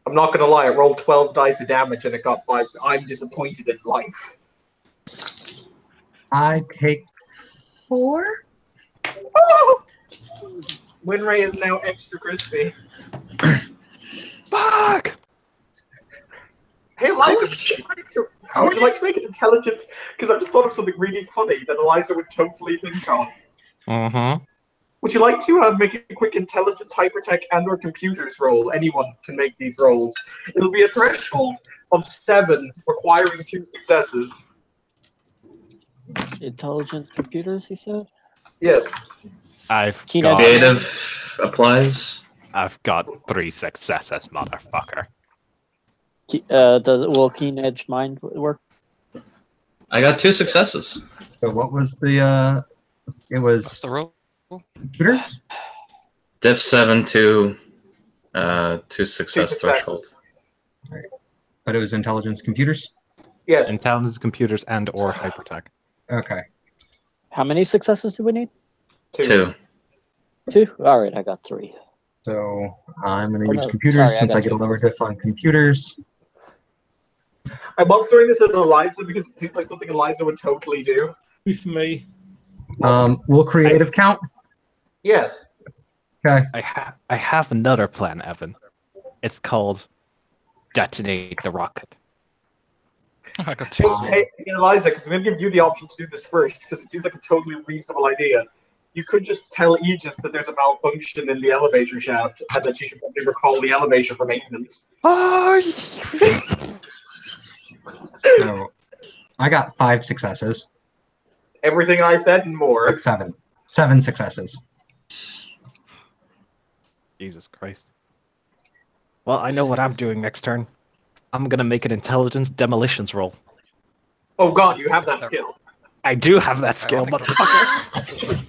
I'm not gonna lie, I rolled 12 dice of damage and it got 5, so I'm disappointed in life. I take 4. Oh! Winray is now extra crispy. fuck! Hey, Eliza, would you like to make it intelligent? Because I've just thought of something really funny that Eliza would totally think of. Mm-hmm. Would you like to make a quick intelligence, hypertech, and/or computers roll? Anyone can make these rolls. It'll be a threshold of 7, requiring 2 successes. Intelligence computers, he said? Yes. I've Keynote. got, Creative applies. I've got 3 successes, motherfucker. Will Keen Edge Mind work? I got 2 successes. So what was the? It What's was the roll? computers. Diff 7 to 2 success threshold. But it was intelligence computers. Yes. intelligence computers and or hypertech. Okay. How many successes do we need? 2. 2? Alright, I got 3. So I'm gonna Oh, use no, computers sorry, I since got I get a 2. lower diff on computers. I was throwing this at Eliza because it seems like something Eliza would totally do. Two for me. Will creative count? Yes. Okay. I have another plan, Evan. It's called detonate the rocket. I got two. Hey, Eliza, because I'm going to give you the option to do this first, because it seems like a totally reasonable idea. You could just tell Aegis that there's a malfunction in the elevator shaft, and that she should probably recall the elevator for maintenance. So, I got 5 successes. Everything I said and more. 6, 7. 7 successes. Jesus Christ. Well, I know what I'm doing next turn. I'm gonna make an intelligence demolitions roll. Oh god, you have that skill. I do have that skill, motherfucker.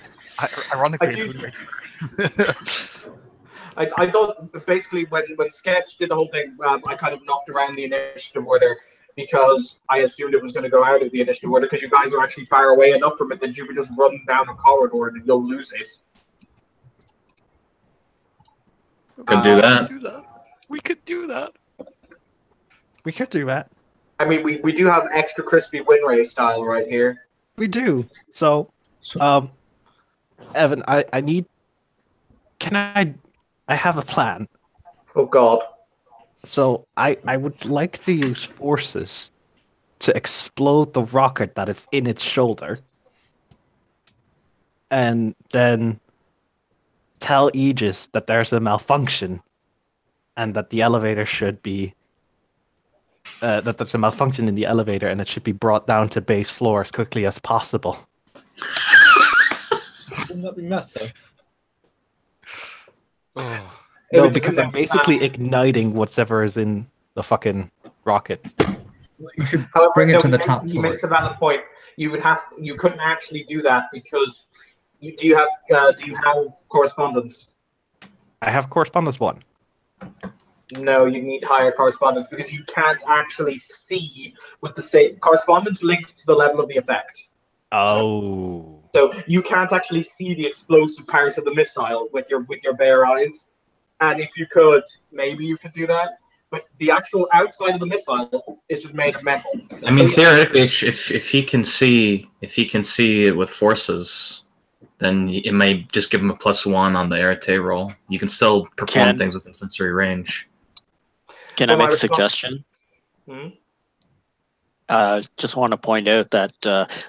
Ironically, I it's do- weird. I thought basically when Sketch did the whole thing, I kind of knocked around the initiative order because I assumed it was going to go out of the initiative order because you guys are actually far away enough from it that you could just run down a corridor and you'll lose it. Could do that. We could do that. We could do that. I mean, we do have extra crispy Winray style right here. We do. So, Evan, I need. Can I have a plan. Oh god. So I would like to use forces to explode the rocket that is in its shoulder, and then tell Aegis that there's a malfunction, and that the elevator should be that there's a malfunction in the elevator, and it should be brought down to base floor as quickly as possible. Wouldn't that be meta? Oh. No, because I'm basically igniting whatever is in the fucking rocket. You should However, bring it to he the makes- top He floor. makes a valid point. You couldn't actually do that because do you have correspondence? I have correspondence 1. No, you need higher correspondence because you can't actually see with the same correspondence linked to the level of the effect. Oh. So you can't actually see the explosive parts of the missile with your bare eyes. And if you could, maybe you could do that. But the actual outside of the missile is just made of metal. I mean, theoretically, if he can see it with forces, then it may just give him a +1 on the Arete roll. You can still perform things within sensory range. Can Well, I make my a suggestion? Hmm? Just want to point out that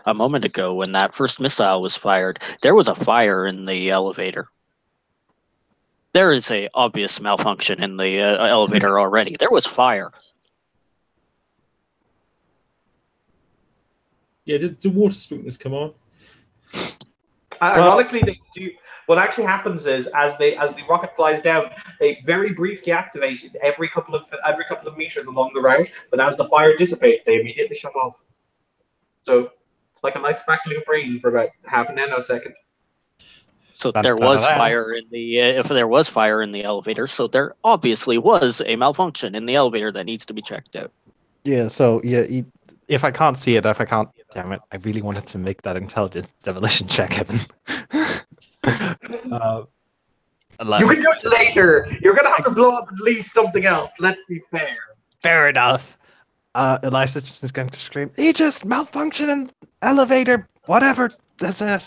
a moment ago, when that first missile was fired, there was a fire in the elevator. There is a obvious malfunction in the elevator already. There was fire. Yeah, did the water sprinklers come on? Ironically, they do. What actually happens is, as the rocket flies down, they very briefly activate it every couple of meters along the route. But as the fire dissipates, they immediately shut off. So it's like a light spackling of rain for about half a nanosecond. So there was fire in the if there was fire in the elevator, so there obviously was a malfunction in the elevator that needs to be checked out. Yeah, so yeah, if I can't see it, damn it, I really wanted to make that intelligence demolition check, Evan. You can do it later. You're gonna have to blow up at least something else. Let's be fair. Fair enough. Eliza is going to scream, Aegis, malfunction in elevator, whatever. There's a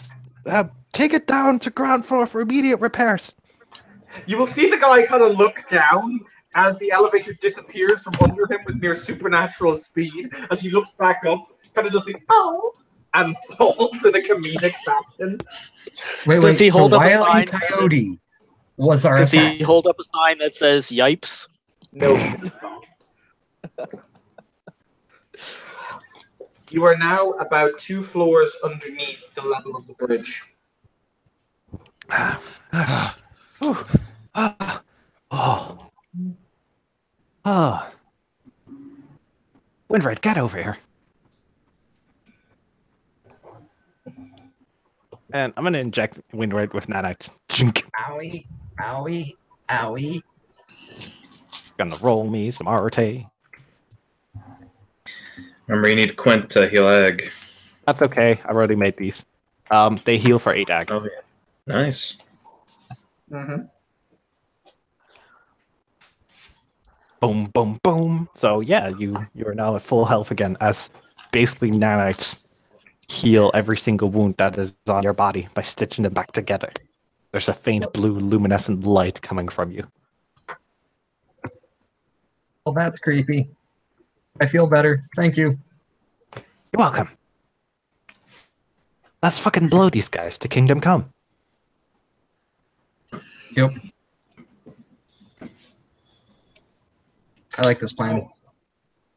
take it down to ground floor for immediate repairs. You will see the guy kind of look down as the elevator disappears from under him with near supernatural speed. As he looks back up, kind of just think, oh, and falls in a comedic fashion. Wait, Does he hold up a Wile E. sign? Coyote was our Does he assassin. hold up a sign that says "Yipes"? No. You are now about 2 floors underneath the level of the bridge. Windred, get over here. And I'm gonna inject Windred with nanites. Owie, owie, owie. Gonna roll me some RT. Remember, you need Quint to heal Egg. That's okay. I've already made these. They heal for 8 ag. Oh, yeah. Nice. Mm-hmm. Boom, boom, boom. So yeah, you are now at full health again as basically nanites heal every single wound that is on your body by stitching them back together. There's a faint blue luminescent light coming from you. Well, that's creepy. I feel better. Thank you. You're welcome. Let's fucking blow these guys to Kingdom Come. Yep. I like this plan.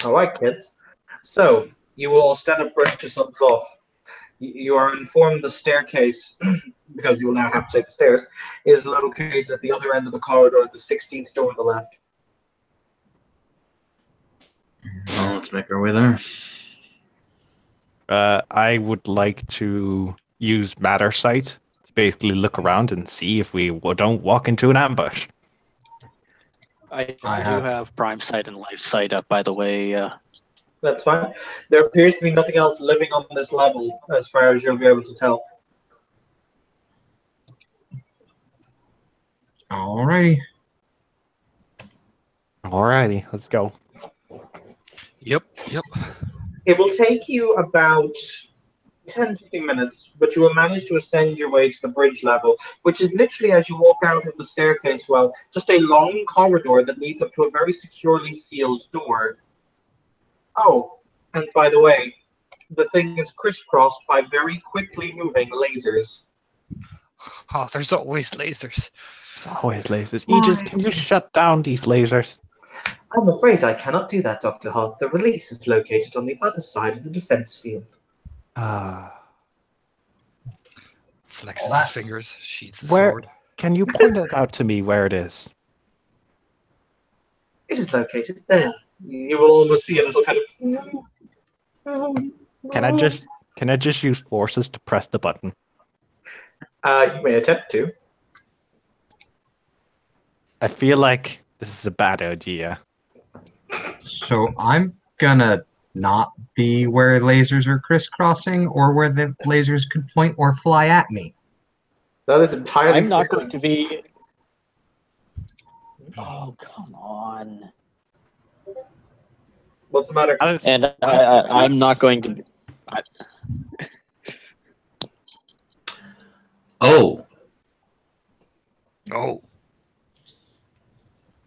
All right, kids. So you will all stand up, brush yourselves off. You are informed the staircase, because you will now have to take the stairs, is located at the other end of the corridor at the 16th door on the left. Well, let's make our way there. I would like to use Matter Sight to basically look around and see if we don't walk into an ambush. I do have- have Prime Sight and Life Sight up, by the way. That's fine. There appears to be nothing else living on this level, as far as you'll be able to tell. Alrighty. Alrighty, let's go. Yep. It will take you about 10-15 minutes, but you will manage to ascend your way to the bridge level, which is literally, as you walk out of the staircase, well, just a long corridor that leads up to a very securely sealed door. Oh, and by the way, the thing is crisscrossed by very quickly moving lasers. Oh, there's always lasers. It's always lasers. Aegis, can you shut down these lasers? I'm afraid I cannot do that, Dr. Hart. The release is located on the other side of the defense field. Uh, Flexes Well, his that's- fingers, sheathes his Where- sword. can you point it out to me where it is? It is located there. You will almost see a little kind of... Can I just use forces to press the button? You may attempt to. I feel like this is a bad idea. So I'm gonna not be where lasers are crisscrossing or where the lasers could point or fly at me. That is entirely I'm not fair. going to be. Oh, come on. What's the matter? And I'm not going to. Oh, Oh,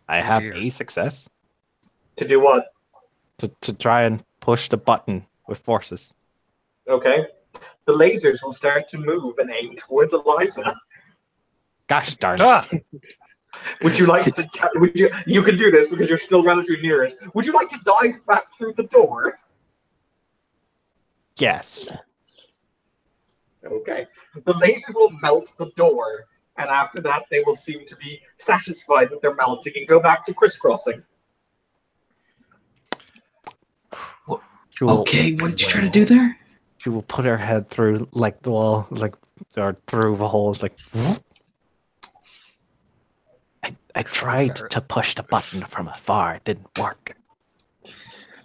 I have dear. a success To do what? to try and push the button with forces. Okay. The lasers will start to move and aim towards Eliza. Gosh darn it. ah, Would you like to? You can do this because you're still relatively near it. Would you like to dive back through the door? Yes. Okay. The lasers will melt the door, and after that, they will seem to be satisfied with their melting and go back to crisscrossing. She will, okay. What did you try to do there? she will put her head through like the wall, like or through the holes, like. I tried Ferret. to push the button from afar. It didn't work.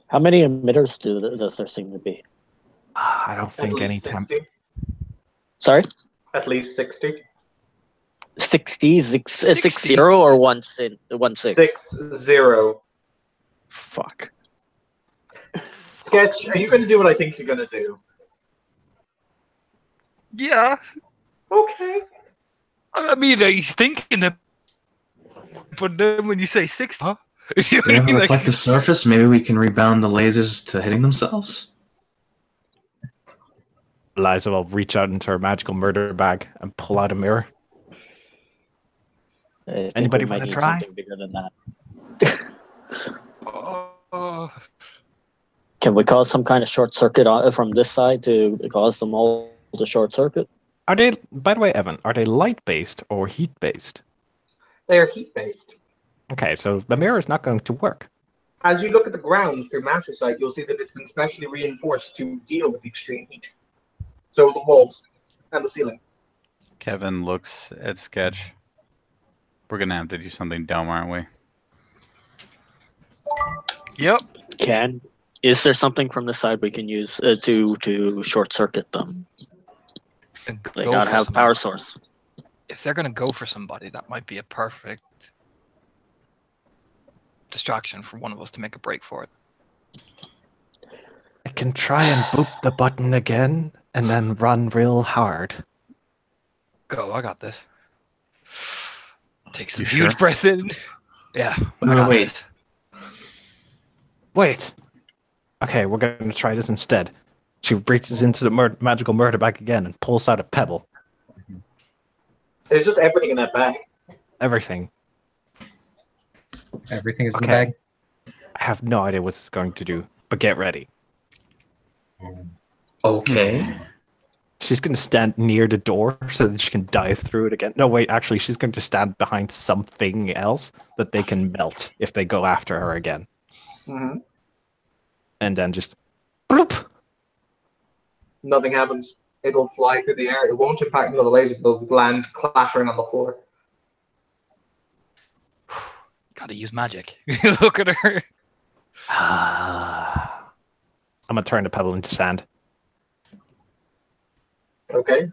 How many emitters does there seem to be? I don't At think any least time. 60. Sorry? At least 60. 60? 60. 60 or 16? 6-0. Fuck. Sketch, are you going to do what I think you're going to do? yeah. Okay. I mean, he's thinking it, but then when you say 6, huh? You know We what I have a mean? Like, reflective surface. Maybe we can rebound the lasers to hitting themselves. Eliza will reach out into her magical murder bag and pull out a mirror. I think Anybody we might wanna need try? something bigger than that. oh, Can we cause some kind of short circuit from this side to cause them all to short circuit? Are they, by the way, Evan, are they light based or heat based? They are heat-based. Okay, so the mirror is not going to work. As you look at the ground through Matter Sight, you'll see that it's been specially reinforced to deal with the extreme heat. So the walls and the ceiling. Kevin looks at Sketch. We're gonna have to do something dumb, aren't we? yep. Is there something from this side we can use to short circuit them? And They go gotta for have somebody. power source. If they're gonna go for somebody, that might be a perfect distraction for one of us to make a break for it. I can try and boop the button again and then run real hard. Go, I got this. Take some You huge sure? breath in. Yeah, I Wait, got wait. this. Wait. Okay, we're going to try this instead. She reaches into the magical murder bag again and pulls out a pebble. There's just everything in that bag. Everything. Everything is in the Okay. bag. I have no idea what it's going to do, but get ready. Okay. She's going to stand near the door so that she can dive through it again. No, wait, actually, she's going to stand behind something else that they can melt if they go after her again. Mm-hmm. And then just bloop. Nothing happens. It'll fly through the air. It won't impact the laser. It'll land clattering on the floor. Gotta use magic. Look at her. I'm going to turn the pebble into sand. Okay.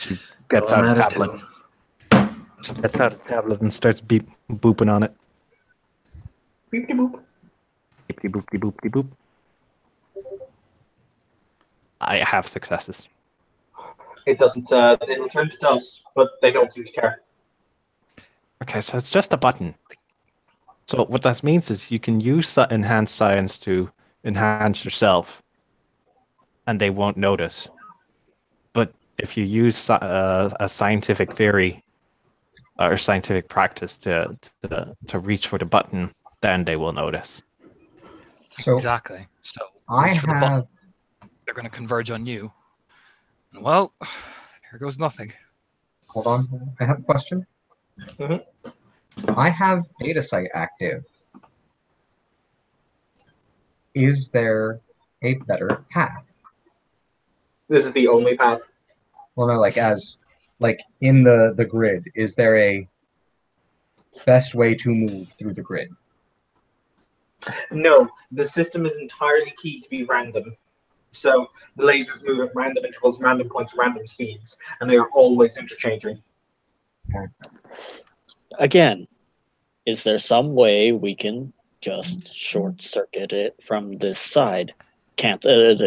She gets out a Automatic tablet. She gets out a tablet and starts booping on it. Beep boop. Beepty boopty boopty boop. I have successes. It doesn't. It'll turn to dust, but they don't seem to care. Okay, so it's just a button. So what that means is you can use enhanced science to enhance yourself, and they won't notice. But if you use a scientific theory or scientific practice to reach for the button, then they will notice. So Exactly. So I reach for the button. have They're going to converge on you. Well, here goes nothing. hold on. I have a question. Mhm. I have data site active. Is there a better path? This is the only path. Well, no, like in the grid, is there a best way to move through the grid? No, the system is entirely key to be random. So the lasers move at random intervals, random points, random speeds, and they are always interchanging. Again, is there some way we can just short circuit it from this side? Can't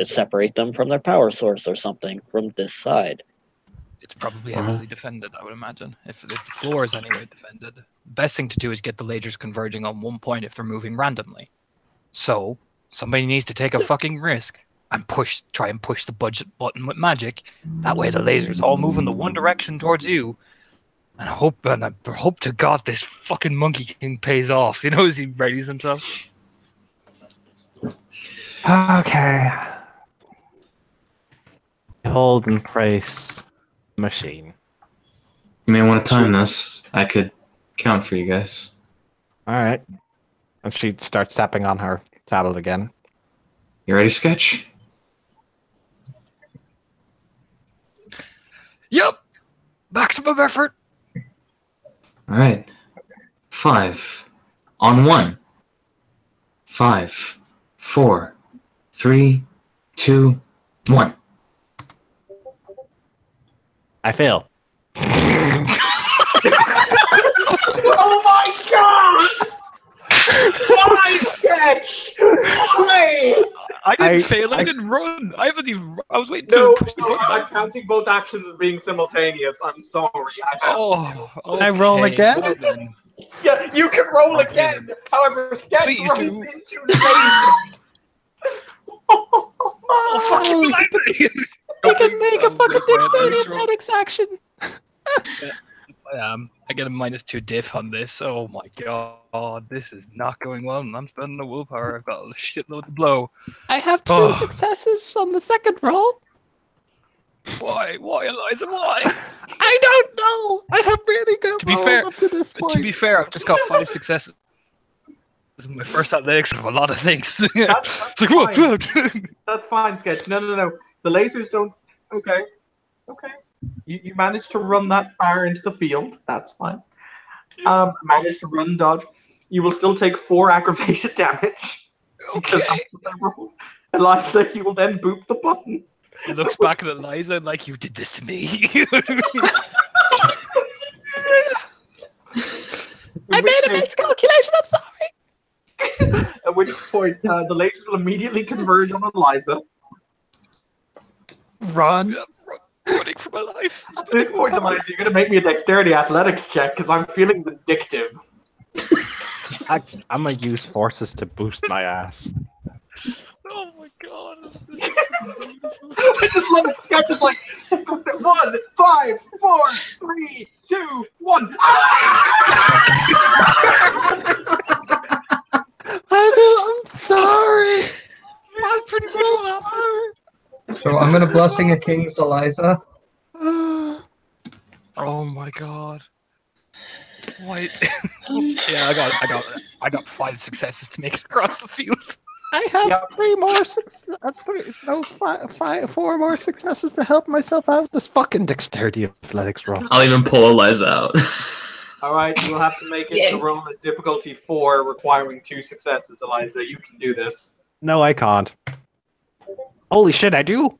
separate them from their power source or something from this side? It's probably heavily defended, I would imagine. If the floor is anyway defended, the best thing to do is get the lasers converging on one point if they're moving randomly. So somebody needs to take a fucking risk and try and push the budget button with magic. That way the lasers all move in the one direction towards you. And I hope to God this fucking Monkey King pays off. You know, as he readies himself. Okay. Hold and press machine. You may want to time this. I could count for you guys. All right. And she starts tapping on her tablet again. You ready, Sketch? Yep. Maximum effort. All right. 5 on 1. 5, 4, 3, 2, 1. I fail. Oh my god! Why, Sketch? Why? I didn't I- fail. I I- didn't run. I was waiting No, to push the no, button. I'm counting both actions as being simultaneous. I'm sorry. Oh, okay. I roll again? Well then. Yeah, you can roll Okay, again. then. However, Sketch Please runs do. into the laser. Oh, fuck you, Landry! You can make a fucking dexterity athletics action. I get a -2 diff on this. Oh my god, this is not going well. And I'm spending the willpower. I've got a shitload to blow. I have 2 Oh. successes on the second roll. Why, Eliza? Why? I don't know. I have really good To be rolls fair- up to this point. To be fair, I've just got 5 successes. This is my first athletics of a lot of things. That's It's like, whoa, fine. whoa. That's fine, Sketch. No. The lasers don't. Okay. You managed to run that far into the field. That's fine. Managed to run dodge. You will still take 4 aggravated damage. Because Okay. that's what they rolled. Eliza, you will then boop the button. He looks back at Eliza like, you did this to me. I made a miscalculation. I'm sorry. At which point, the lasers will immediately converge on Eliza. Run! Running for my life. At this point, Eliza, you're going to make me a dexterity athletics check because I'm feeling vindictive. I'm gonna use forces to boost my ass. Oh my god. I just love it. Sketch is like 1, 5, 4, 3, 2, 1. I'm sorry. That's pretty much what happened. So I'm gonna blessing a king's Eliza. Oh my god. Wait. Yeah, I got 5 successes to make it across the field. I have 4 more successes to help myself out. This fucking dexterity athletics roll. I'll even pull Eliza out. Alright, you'll have to make it to roll at difficulty 4, requiring 2 successes, Eliza. You can do this. No, I can't. Holy shit, I do.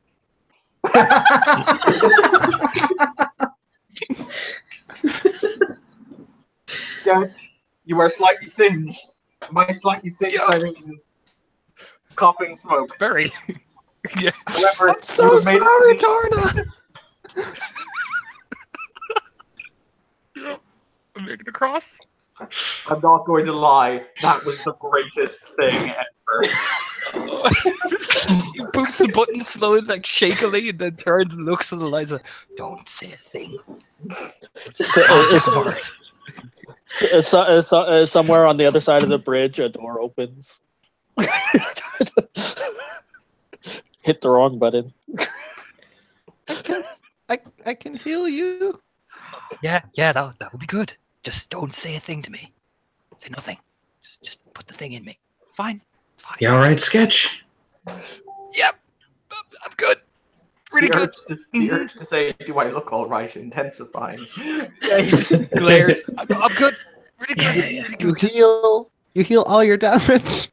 Sketch, you are slightly singed. By slightly singed, I mean coughing smoke. Very. Yeah. However, I'm so you have made sorry, it Torna. Yeah. I'm making it across. I'm not going to lie. That was the greatest thing ever. He boops the button slowly, like shakily, and then turns and looks at Eliza. Don't say a thing. Somewhere on the other side of the bridge, a door opens. Hit the wrong button. I can heal you. Yeah, that would be good. Just don't say a thing to me. Say nothing. Just put the thing in me. Fine. It's fine. You alright, Sketch? Yep. I'm good. Really good. The urge to say, do I look alright, intensifying. Yeah, he just glares. I'm good. Really good. Really good. You heal all your damage.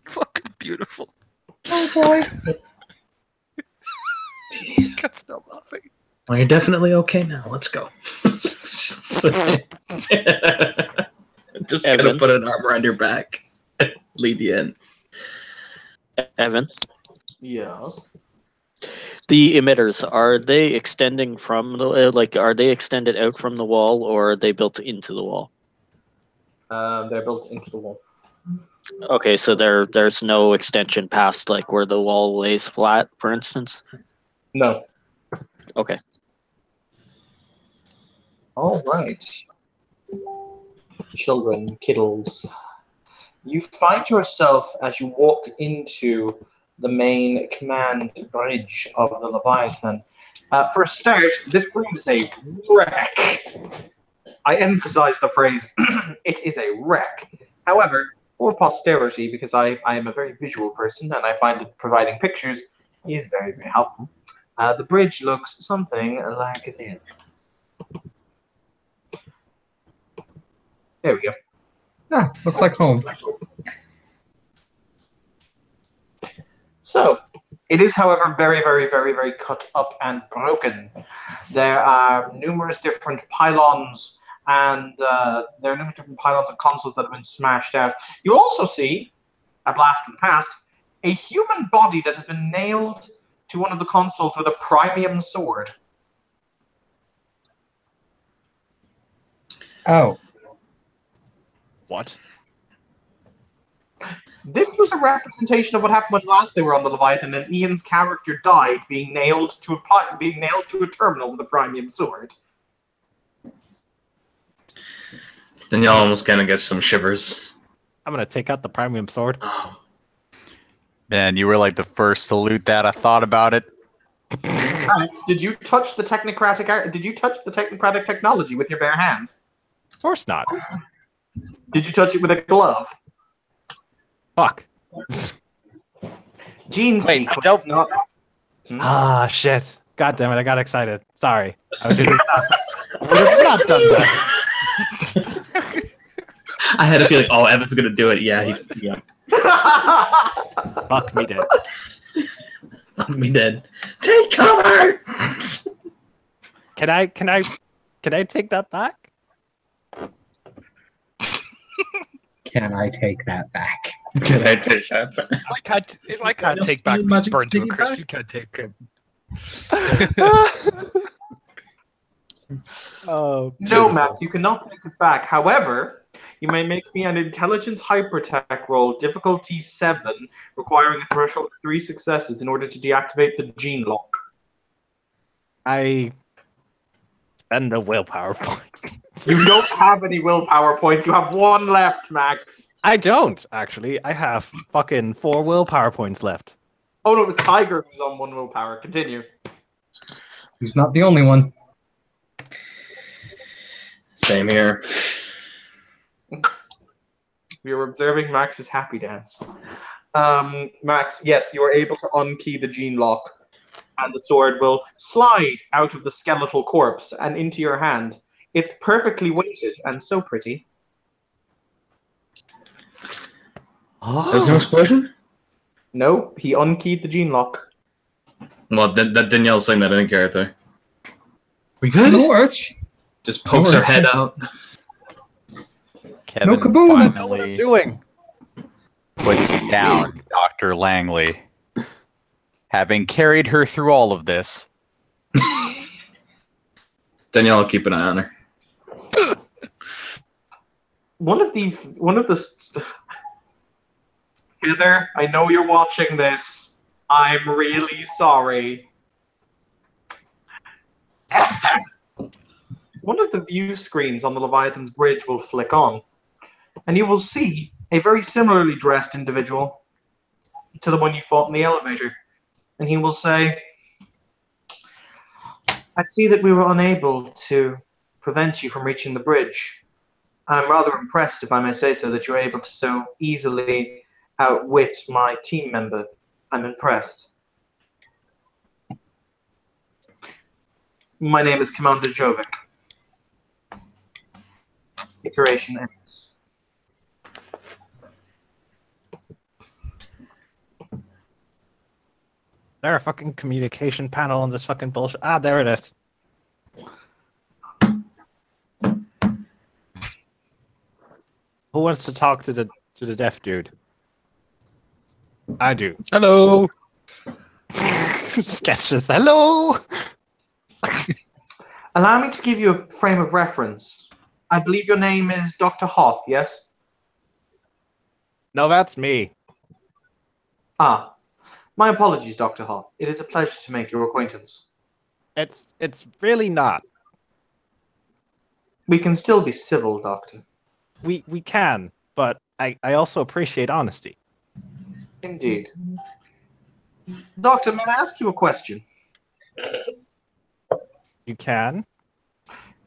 Fucking beautiful. Oh boy. Jeez. Can't stop laughing. Well, you're definitely okay now. Let's go. Just Evan. gonna put an arm around your back. Lead you in. Evan, Yes. the emitters, are they extending from the are they extended out from the wall, or are they built into the wall? They're built into the wall. Okay, so there's no extension past like where the wall lays flat, for instance. No. Okay. All right. Children, kiddles. You find yourself as you walk into the main command bridge of the Leviathan. For a start, this room is a wreck. I emphasize the phrase, it is a wreck. However, for posterity, because I am a very visual person and I find that providing pictures is very, very helpful, the bridge looks something like this. There we go. Ah, looks like home. So, it is, however, very, very, very, very cut up and broken. There are numerous different pylons and consoles that have been smashed out. You also see, a blast from the past, a human body that has been nailed to one of the consoles with a premium sword. Oh. What? This was a representation of what happened when last they were on the Leviathan, and Ian's character died being nailed to a terminal with a premium sword. Then y'all almost kind of get some shivers. I'm gonna take out the premium sword. Oh. Man, you were like the first to loot that. I thought about it. Did you touch the technocratic? Did you touch the technocratic technology with your bare hands? Of course not. Did you touch it with a glove? Fuck. Gene Wait, sequence, nope. not. Ah, shit. God damn it, I got excited. Sorry. I would have not done that. I had a feeling, oh, Evan's gonna do it. Yeah, yeah. Fuck me dead. Fuck me dead. Take cover! Can I take that back? Can I take that back? Can I take that? If I can't enough take to back do means magic burned to a piggyback? crisp, you can't take it. Oh, No, Max, you cannot take it back. However, you may make me an intelligence hypertech roll, difficulty 7, requiring a threshold of 3 successes in order to deactivate the gene lock. I spend a willpower point. You don't have any willpower points. You have 1 left, Max. I don't, actually. I have fucking 4 willpower points left. Oh no, it was Tiger who's on 1 willpower. Continue. He's not the only one. Same here. We are observing Max's happy dance. Max, yes, you are able to unkey the gene lock, and the sword will slide out of the skeletal corpse and into your hand. It's perfectly weighted and so pretty. There's no explosion? No, he unkeyed the gene lock. Well, that Danielle's saying that in character. We good? No Arch. Just pokes her head out. Kevin kaboom! I know what I'm finally doing. puts down Dr. Langley. Having carried her through all of this, Danielle will keep an eye on her. One of the Heather, I know you're watching this. I'm really sorry. One of the view screens on the Leviathan's bridge will flick on, and you will see a very similarly dressed individual to the one you fought in the elevator. And he will say, I see that we were unable to prevent you from reaching the bridge. I'm rather impressed, if I may say so, that you're able to so easily outwit my team member. I'm impressed. My name is Commander Jovic. Iteration ends. There a fucking communication panel on this fucking bullshit. Ah, there it is. Who wants to talk to the deaf dude? I do. Hello. Sketch says hello. Allow me to give you a frame of reference. I believe your name is Dr. Hoth, yes? No, that's me. Ah, my apologies, Dr. Hoth. It is a pleasure to make your acquaintance. It's really not. We can still be civil, Doctor. We can, but I also appreciate honesty. Indeed. Doctor, may I ask you a question? You can?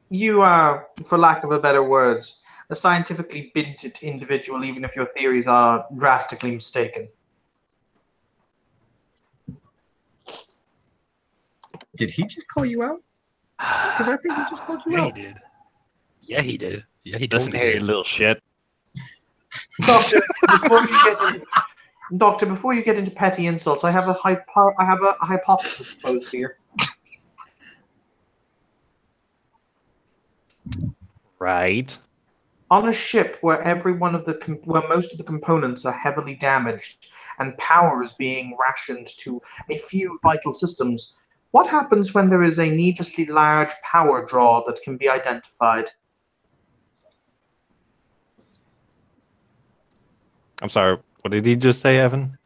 You are, for lack of a better word, a scientifically bitten individual, even if your theories are drastically mistaken. Did he just call you out? Because I think he just called you Yeah, he out. did. Yeah, he did. Yeah, he Listen totally here, you did. little shit. Doctor, before you get into petty insults, I have a hypothesis posed here. Right. On a ship where where most of the components are heavily damaged and power is being rationed to a few vital systems, what happens when there is a needlessly large power draw that can be identified? I'm sorry. What did he just say, Evan?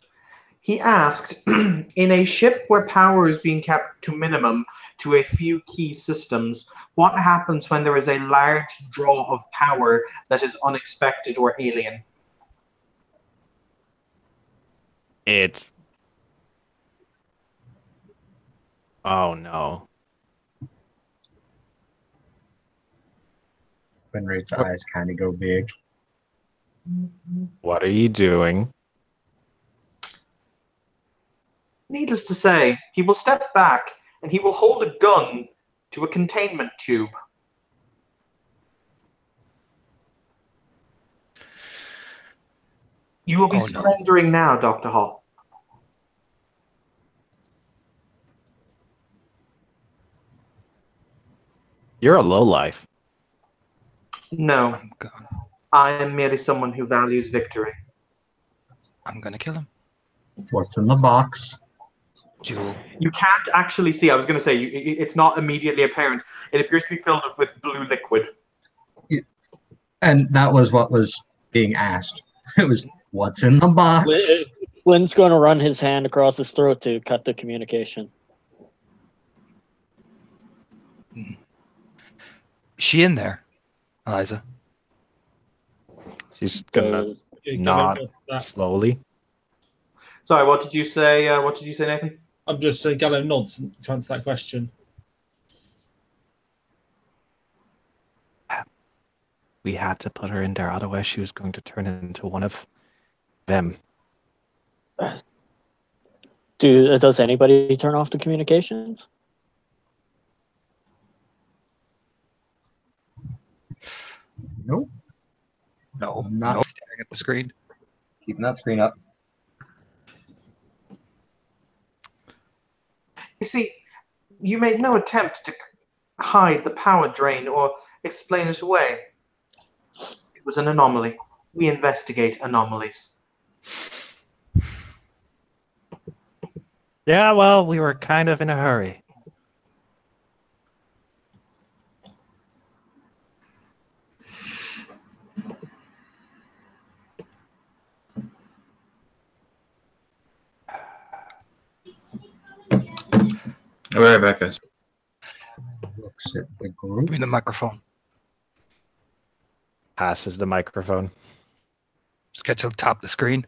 He asked, in a ship where power is being kept to minimum to a few key systems, what happens when there is a large draw of power that is unexpected or alien? It's. Oh no. Winrate's eyes kind of go big. What are you doing? Needless to say, he will step back and he will hold a gun to a containment tube. You will be Oh, no. surrendering now, Dr. Hall. You're a lowlife. No, I'm gone. I am merely someone who values victory. I'm gonna kill him. What's in the box? Jewel. You can't actually see. I was going to say, it's not immediately apparent. It appears to be filled with blue liquid. And that was what was being asked. It was, what's in the box? Flynn's going to run his hand across his throat to cut the communication. Is she in there, Eliza? She's gonna nod slowly. Sorry, what did you say? Nathan? I'm just saying Gallo nods to answer that question. We had to put her in there, otherwise she was going to turn into one of them. Does anybody turn off the communications? Nope. No, I'm not. no, staring at the screen. Keeping that screen up. You see, you made no attempt to hide the power drain or explain it away. It was an anomaly. We investigate anomalies. Yeah, well, we were kind of in a hurry. I'll be right back, guys. Looks at the group. Give me the microphone. Passes the microphone. Just get to the top of the screen.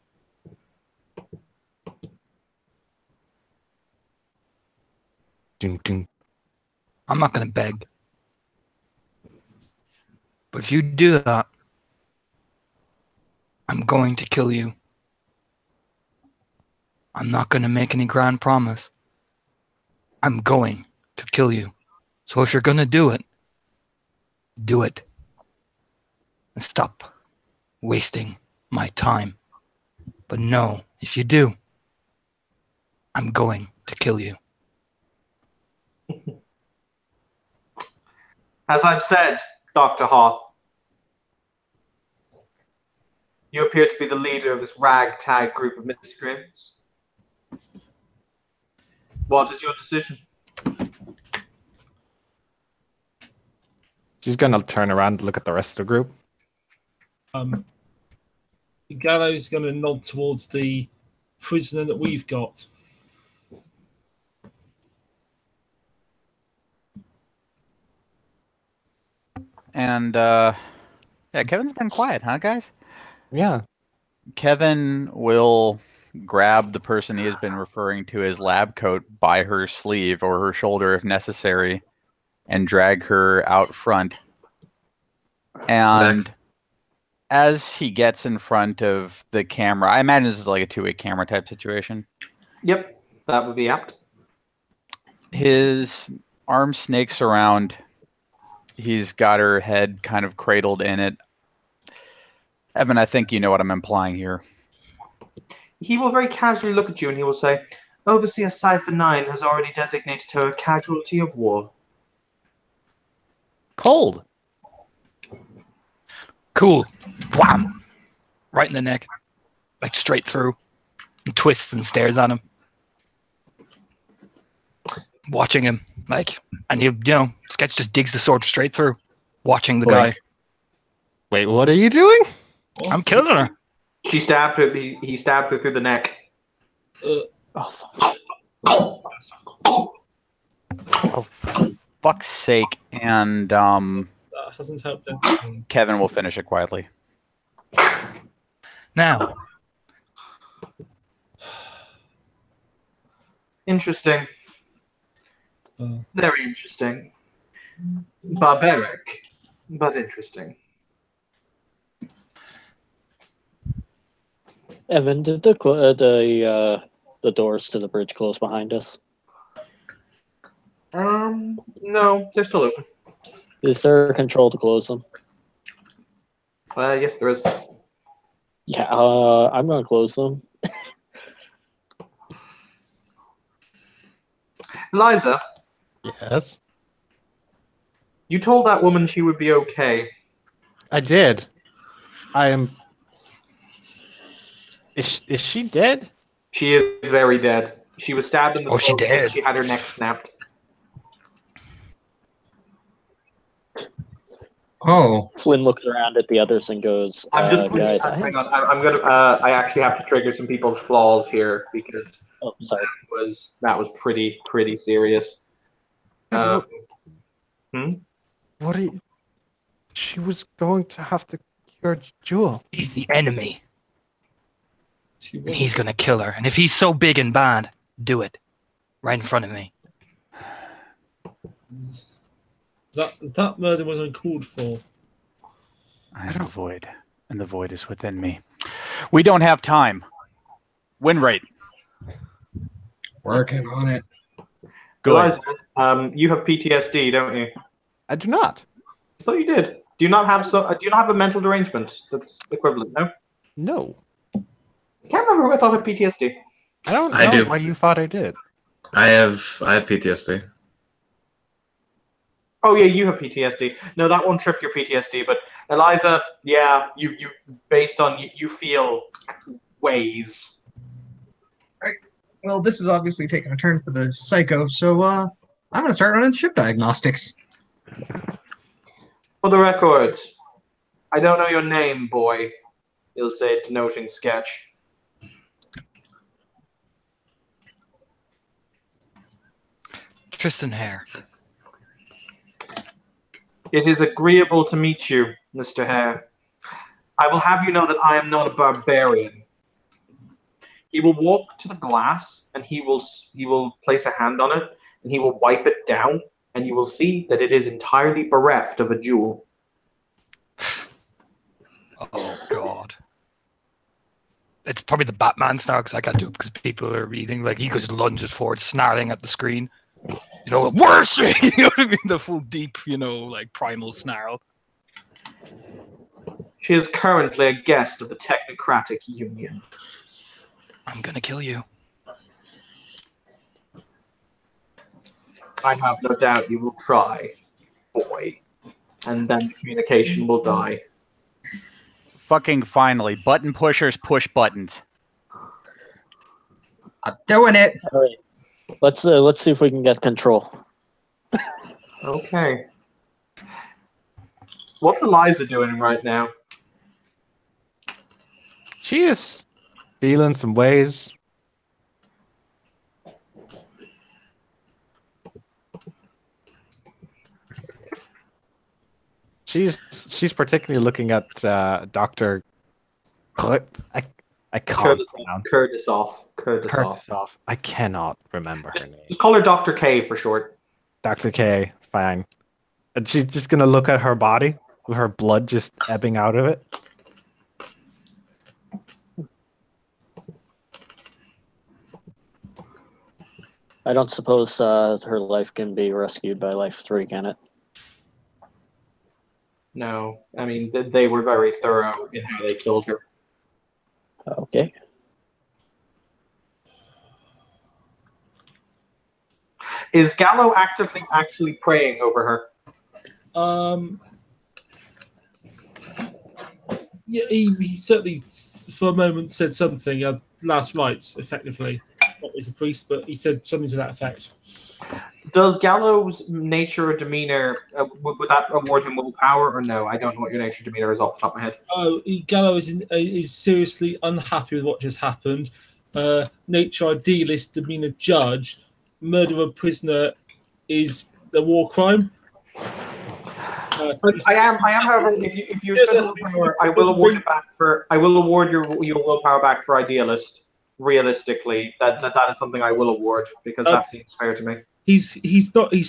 Ding, ding. I'm not going to beg. But if you do that, I'm going to kill you. I'm not going to make any grand promise. I'm going to kill you. So if you're going to do it, do it. And stop wasting my time. But no, if you do, I'm going to kill you. As I've said, Dr. Haw, you appear to be the leader of this ragtag group of miscreants. What is your decision? She's gonna turn around and look at the rest of the group. Gallo's going to nod towards the prisoner that we've got. And yeah, Kevin's been quiet, huh, guys? Yeah. Kevin will grab the person he has been referring to as lab coat by her sleeve or her shoulder if necessary and drag her out front. And as he gets in front of the camera, I imagine this is like a two-way camera type situation. Yep, that would be apt. His arm snakes around. He's got her head kind of cradled in it. Evan, I think you know what I'm implying here. He will very casually look at you and he will say, Overseer Cypher 9 has already designated her a casualty of war. Cold. Cool. Wham! Right in the neck. Like straight through. And twists and stares at him. Watching him. Like, and Sketch just digs the sword straight through. Watching the guy. Wait, what are you doing? I'm killing her. She stabbed her. He stabbed her through the neck. Oh, for fuck's sake. And That hasn't helped anything. Kevin will finish it quietly. Now. Interesting. Very interesting. Barbaric, but interesting. Evan, did the doors to the bridge close behind us? No, they're still open. Is there a control to close them? Yes, there is. Yeah, I'm gonna close them. Liza, Yes. you told that woman she would be okay. I did. I am. Is she dead? She is very dead. She was stabbed in the Oh, she throat and dead. she had her neck snapped. Oh, Flynn looks around at the others and goes, I'm just guys, hang on. I'm gonna. I actually have to trigger some people's flaws here because oh, sorry. that was pretty serious. Yeah, Hmm? What are you? She was going to have to cure Jewel. He's the enemy, She and was- he's gonna kill her. And if he's so big and bad, do it. Right in front of me. that murder was uncalled for. I am the void, and the void is within me. We don't have time. Win rate. working on it. Good. Eliza, you have PTSD, don't you? I do not. I thought you did. Do you not have a mental derangement that's equivalent? No. No. I can't remember who I thought had PTSD. I don't know I do. why you thought I did. I have PTSD. Oh yeah, you have PTSD. No, that won't trip your PTSD. But Eliza, yeah, you based on you feel ways. Well, this is obviously taking a turn for the psycho, so I'm gonna start running ship diagnostics. For the record, I don't know your name, boy. He'll say, denoting sketch. Tristan Hare. It is agreeable to meet you, Mr. Hare. I will have you know that I am not a barbarian. He will walk to the glass and he will place a hand on it and he will wipe it down and you will see that it is entirely bereft of a jewel. Oh God. It's probably the Batman snarl because I can't do it because people are reading. Like he just lunges forward, snarling at the screen. You know, worse. You know what I mean? The full deep, like primal snarl. She is currently a guest of the Technocratic Union. I'm gonna kill you. I have no doubt you will try, boy. And then the communication will die. Fucking finally. Button pushers push buttons. I'm doing it. All right. Let's see if we can get control. Okay. What's Eliza doing right now? She is feeling some ways. She's particularly looking at Dr. I can't pronounce Kurtisov. I cannot remember her name. Just call her Dr. K for short. Dr. K, fine. And she's just gonna look at her body with her blood just ebbing out of it. I don't suppose her life can be rescued by Life 3, can it? No, I mean, they were very thorough in how they killed her. Okay. Is Gallo actually praying over her? Yeah, he certainly, for a moment, said something. Last rites, effectively. Not as a priest, but he said something to that effect. Does Gallo's nature or demeanor, would that award him willpower or no? I don't know what your nature or demeanor is off the top of my head. Oh, Gallo is seriously unhappy with what just happened. Nature idealist, demeanor judge, murder of a prisoner is a war crime. I am. However, if you spend willpower, I will award it back for. I will award your willpower back for idealist. Realistically, that is something I will award because that seems fair to me. He's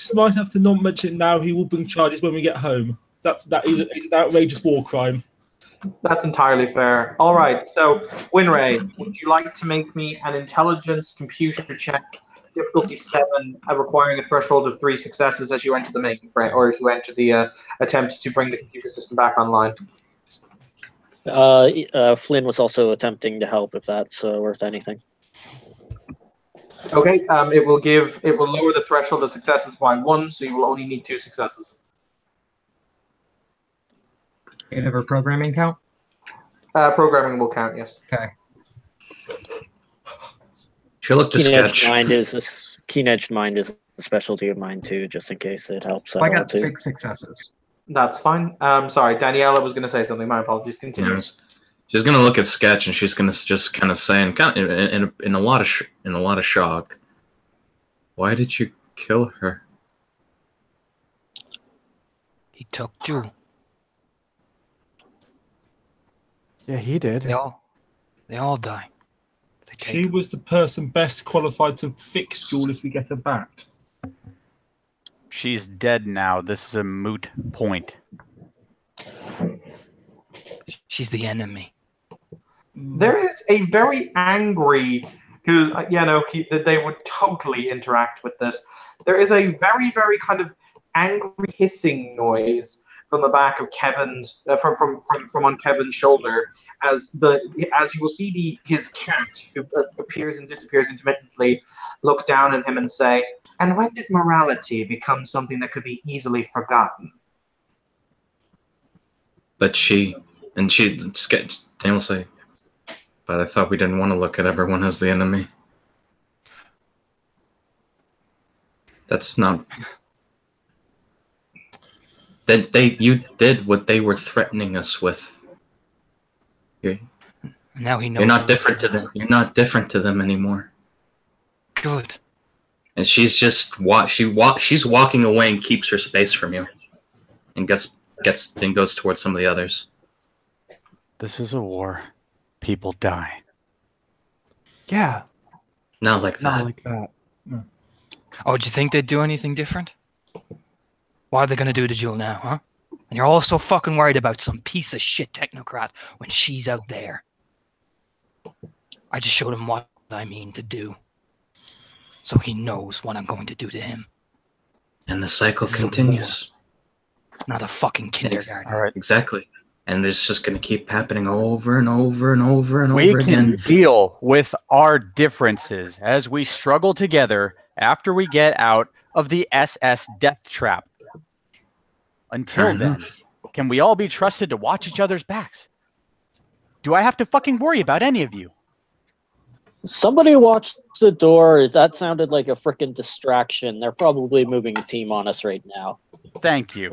smart enough to not mention it now. He will bring charges when we get home. That is an outrageous war crime. That's entirely fair. All right, so Winray, would you like to make me an intelligence computer check, difficulty 7, requiring a threshold of 3 successes as you enter the making frame, or as you enter the attempt to bring the computer system back online? Flynn was also attempting to help if that's worth anything. Okay, it will lower the threshold of successes by 1, so you will only need 2 successes. Eight of her programming count? Programming will count, yes. Okay. She'll look to sketch. Keen-edged mind is a specialty of mine too, just in case it helps So out I got too. 6 successes. That's fine. Sorry, Daniela was going to say something. My apologies. Continue. Yes. She's gonna look at sketch and she's gonna just kind of say, and kind of in a lot of shock, "Why did you kill her?" He took Ju. Yeah, he did. They all die. They take She was the person best qualified to fix Jewel if we get her back. She's dead now. This is a moot point. She's the enemy. There is a very angry, who they would totally interact with this. There is a very, very kind of angry hissing noise from the back of Kevin's, from on Kevin's shoulder, as you will see his cat, who appears and disappears intermittently, look down at him and say, "And when did morality become something that could be easily forgotten?" But Daniel will say, "But I thought we didn't want to look at everyone as the enemy." That's not. You did what they were threatening us with. Now he knows. You're not different to them. You're not different to them anymore. Good. And she's just she's walking away and keeps her space from you, and then goes towards some of the others. This is a war. People die. Yeah. Not like that. Not like that. Oh, do you think they'd do anything different? What are they gonna do to Jewel now, huh? And you're all so fucking worried about some piece of shit technocrat when she's out there. I just showed him what I mean to do. So he knows what I'm going to do to him. And the cycle continues. Not a fucking kindergarten. All right. Exactly. And it's just going to keep happening over and over and over and We over can again. deal with our differences as we struggle together after we get out of the SS death trap. Until Fair then, enough. can we all be trusted to watch each other's backs? Do I have to fucking worry about any of you? Somebody watched the door. That sounded like a freaking distraction. They're probably moving a team on us right now. Thank you.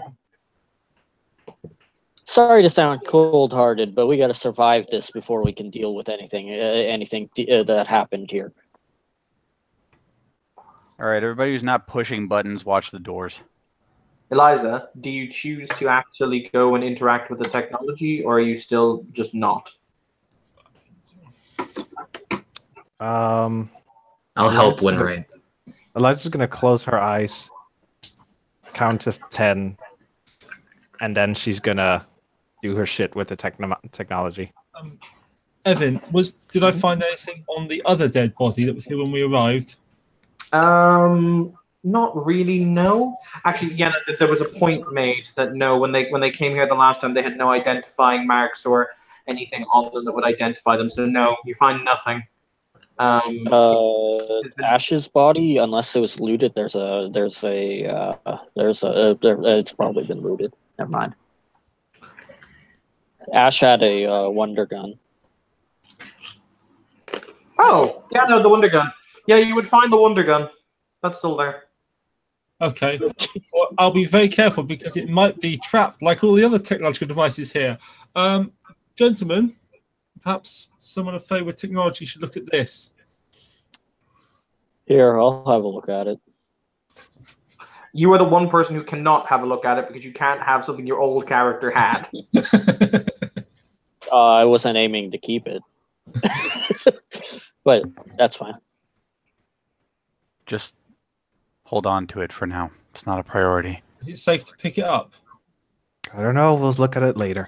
Sorry to sound cold-hearted, but we got to survive this before we can deal with anything that happened here. All right, everybody who's not pushing buttons, watch the doors. Eliza, do you choose to actually go and interact with the technology, or are you still just not? I'll help Winray. Eliza's gonna close her eyes, count to 10, and then she's gonna do her shit with the technology. Evan, did I find anything on the other dead body that was here when we arrived? Not really, no. Actually, yeah, there was a point made that no, when they came here the last time, they had no identifying marks or anything on them that would identify them. So no, you find nothing. Ash's body, unless it was looted, it's probably been looted. Never mind. Ash had a wonder gun. Oh, yeah, no, the wonder gun. Yeah, you would find the wonder gun. That's still there. Okay. Well, I'll be very careful because it might be trapped like all the other technological devices here. Gentlemen, perhaps someone of favor technology should look at this. Here, I'll have a look at it. You are the one person who cannot have a look at it because you can't have something your old character had. I wasn't aiming to keep it. But that's fine. Just hold on to it for now. It's not a priority. Is it safe to pick it up? I don't know. We'll look at it later.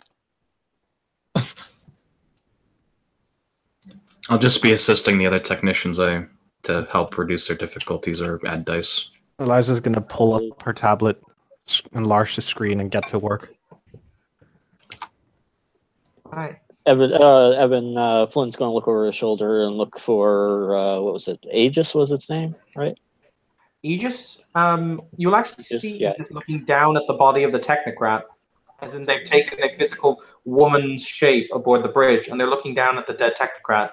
I'll just be assisting the other technicians to help reduce their difficulties or add dice. Eliza's gonna pull up her tablet, enlarge the screen, and get to work. Right. Evan Flynn's going to look over his shoulder and look for what was it? Aegis was its name, right? Aegis, you'll actually Aegis, see yeah. Aegis looking down at the body of the technocrat. As in, they've taken a physical woman's shape aboard the bridge, and they're looking down at the dead technocrat.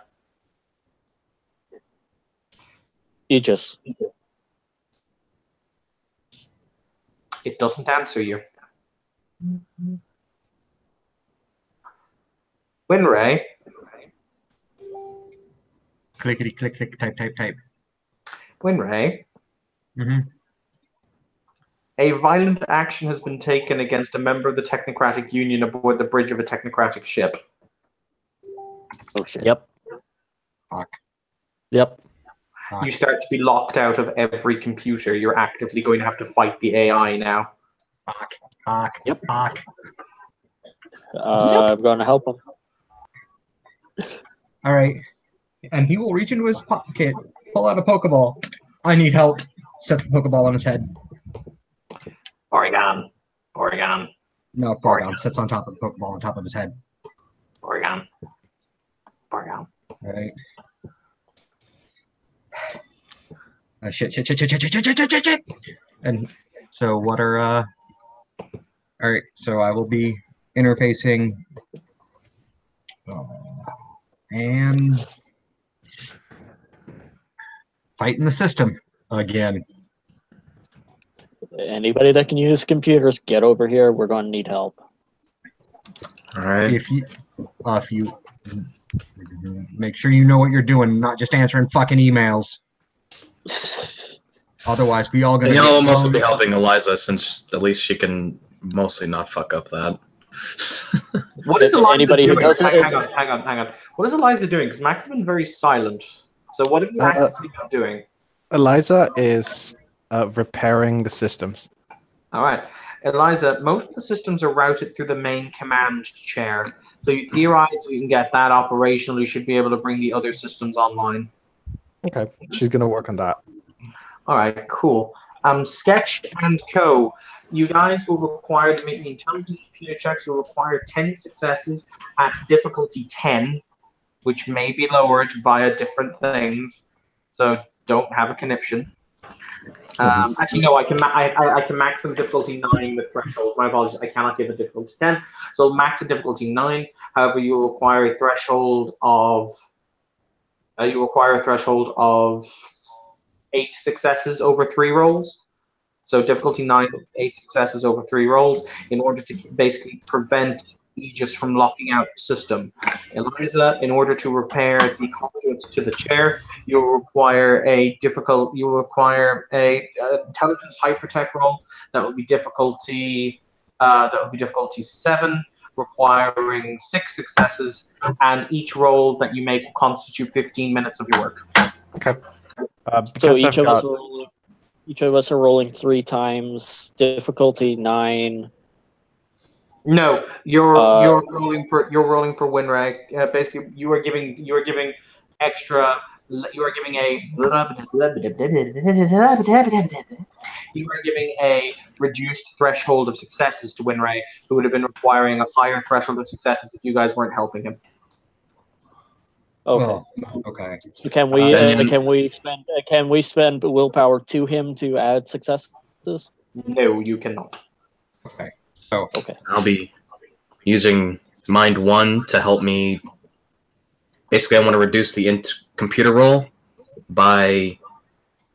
Aegis. It doesn't answer you. Winray, Clickety click click type type type. Winray, Mm-hmm. a violent action has been taken against a member of the Technocratic Union aboard the bridge of a Technocratic ship. Oh shit. Yep. Fuck. Yep. You start to be locked out of every computer. You're actively going to have to fight the AI now. Fuck. Fuck. Yep. Fuck. I'm going to help him. All right. And he will reach into his pocket, pull out a Pokeball. I need help. Sets the Pokeball on his head. Oregon. Oregon. No, Porygon sits on top of the Pokeball on top of his head. Oregon. Oregon. All right. Shit. And so what are all right, so I will be interfacing and fighting the system again. Anybody that can use computers, get over here. We're going to need help. All right. If you make sure you know what you're doing, not just answering fucking emails. Otherwise, we all gonna. Danielle will mostly be helping Eliza, since at least she can mostly not fuck up that. What is Eliza Anybody who doing? doesn't- Hang on. What is Eliza doing? Because Max has been very silent. So what have you actually been doing? Eliza is repairing the systems. All right. Eliza, most of the systems are routed through the main command chair. So you theorize if you can get that operational, you should be able to bring the other systems online. Okay, she's gonna work on that. All right, cool. Sketch and Co. You guys will require to make the intelligence computer checks. You'll require 10 successes at difficulty 10, which may be lowered via different things. So don't have a conniption. Actually, no. I can max the difficulty 9 with threshold. My apologies. I cannot give a difficulty 10. So max a difficulty 9. However, you require a threshold of 8 successes over 3 rolls. So difficulty 9, 8 successes over 3 rolls in order to basically prevent Aegis from locking out the system. Eliza, in order to repair the conduits to the chair, you'll require a intelligence hypertech roll. That will be difficulty 7, requiring 6 successes, and each roll that you make will constitute 15 minutes of your work. Okay. So Because each of us are rolling 3 times. Difficulty 9. No, you're rolling for Winrag. Basically, you are giving extra. You are giving a reduced threshold of successes to Winray, who would have been requiring a higher threshold of successes if you guys weren't helping him. Okay. Oh, okay. So can we spend willpower to him to add successes? No, you cannot. Okay. So I'll be using Mind 1 to help me. Basically, I want to reduce the computer roll by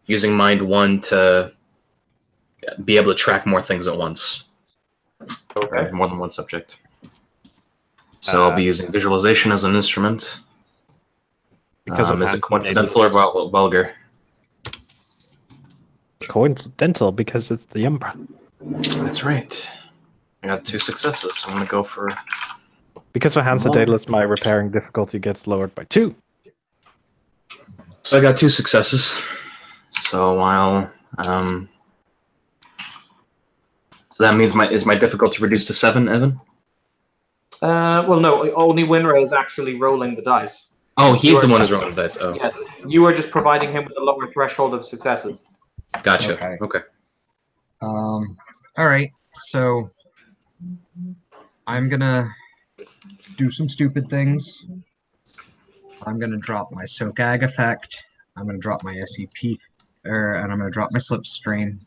using Mind 1 to be able to track more things at once. Okay. More than one subject. So I'll be using visualization as an instrument. because of is it coincidental or vulgar? Coincidental because it's the Umbra. That's right. I got 2 successes. I'm going to go for... Because of Hansa Daedalus, my repairing difficulty gets lowered by 2. So I got 2 successes. So I'll... that means is my difficulty reduced to 7, Evan? Well, no. Only Winray is actually rolling the dice. Oh, he's the one who's rolling the dice. Oh, Yes, you are just providing him with a lower threshold of successes. gotcha. Okay. Okay. all right. So I'm gonna do some stupid things. I'm gonna drop my SOCAG effect. I'm gonna drop my SCP, and I'm gonna drop my Slipstream.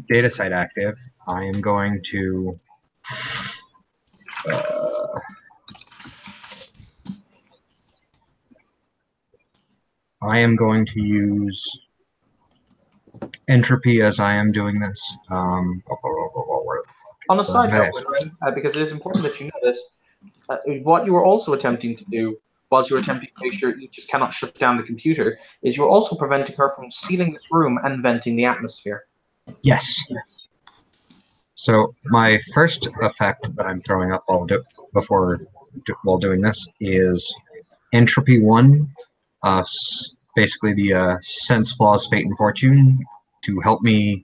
Data site active. I am going to use entropy as I am doing this. On a side note, because it is important that you know this, what you were also attempting to do, whilst you were attempting to make sure you just cannot shut down the computer, is you were also preventing her from sealing this room and venting the atmosphere. Yes. So my first effect that I'm throwing up while doing this is entropy 1, basically the sense, flaws, fate, and fortune to help me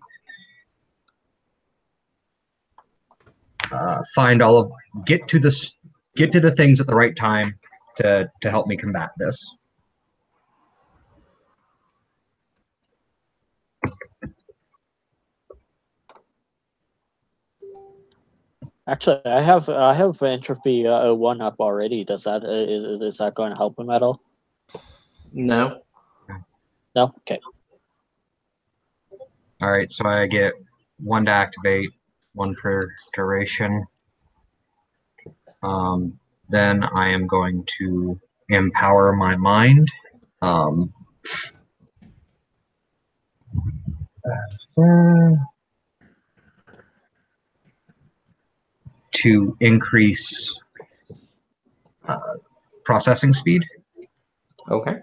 get to the things at the right time to help me combat this. Actually, I have entropy 1 up already. Is that going to help him at all? No. No. Okay. All right, so I get 1 to activate, 1 per duration. Then I am going to empower my mind. To increase processing speed. Okay.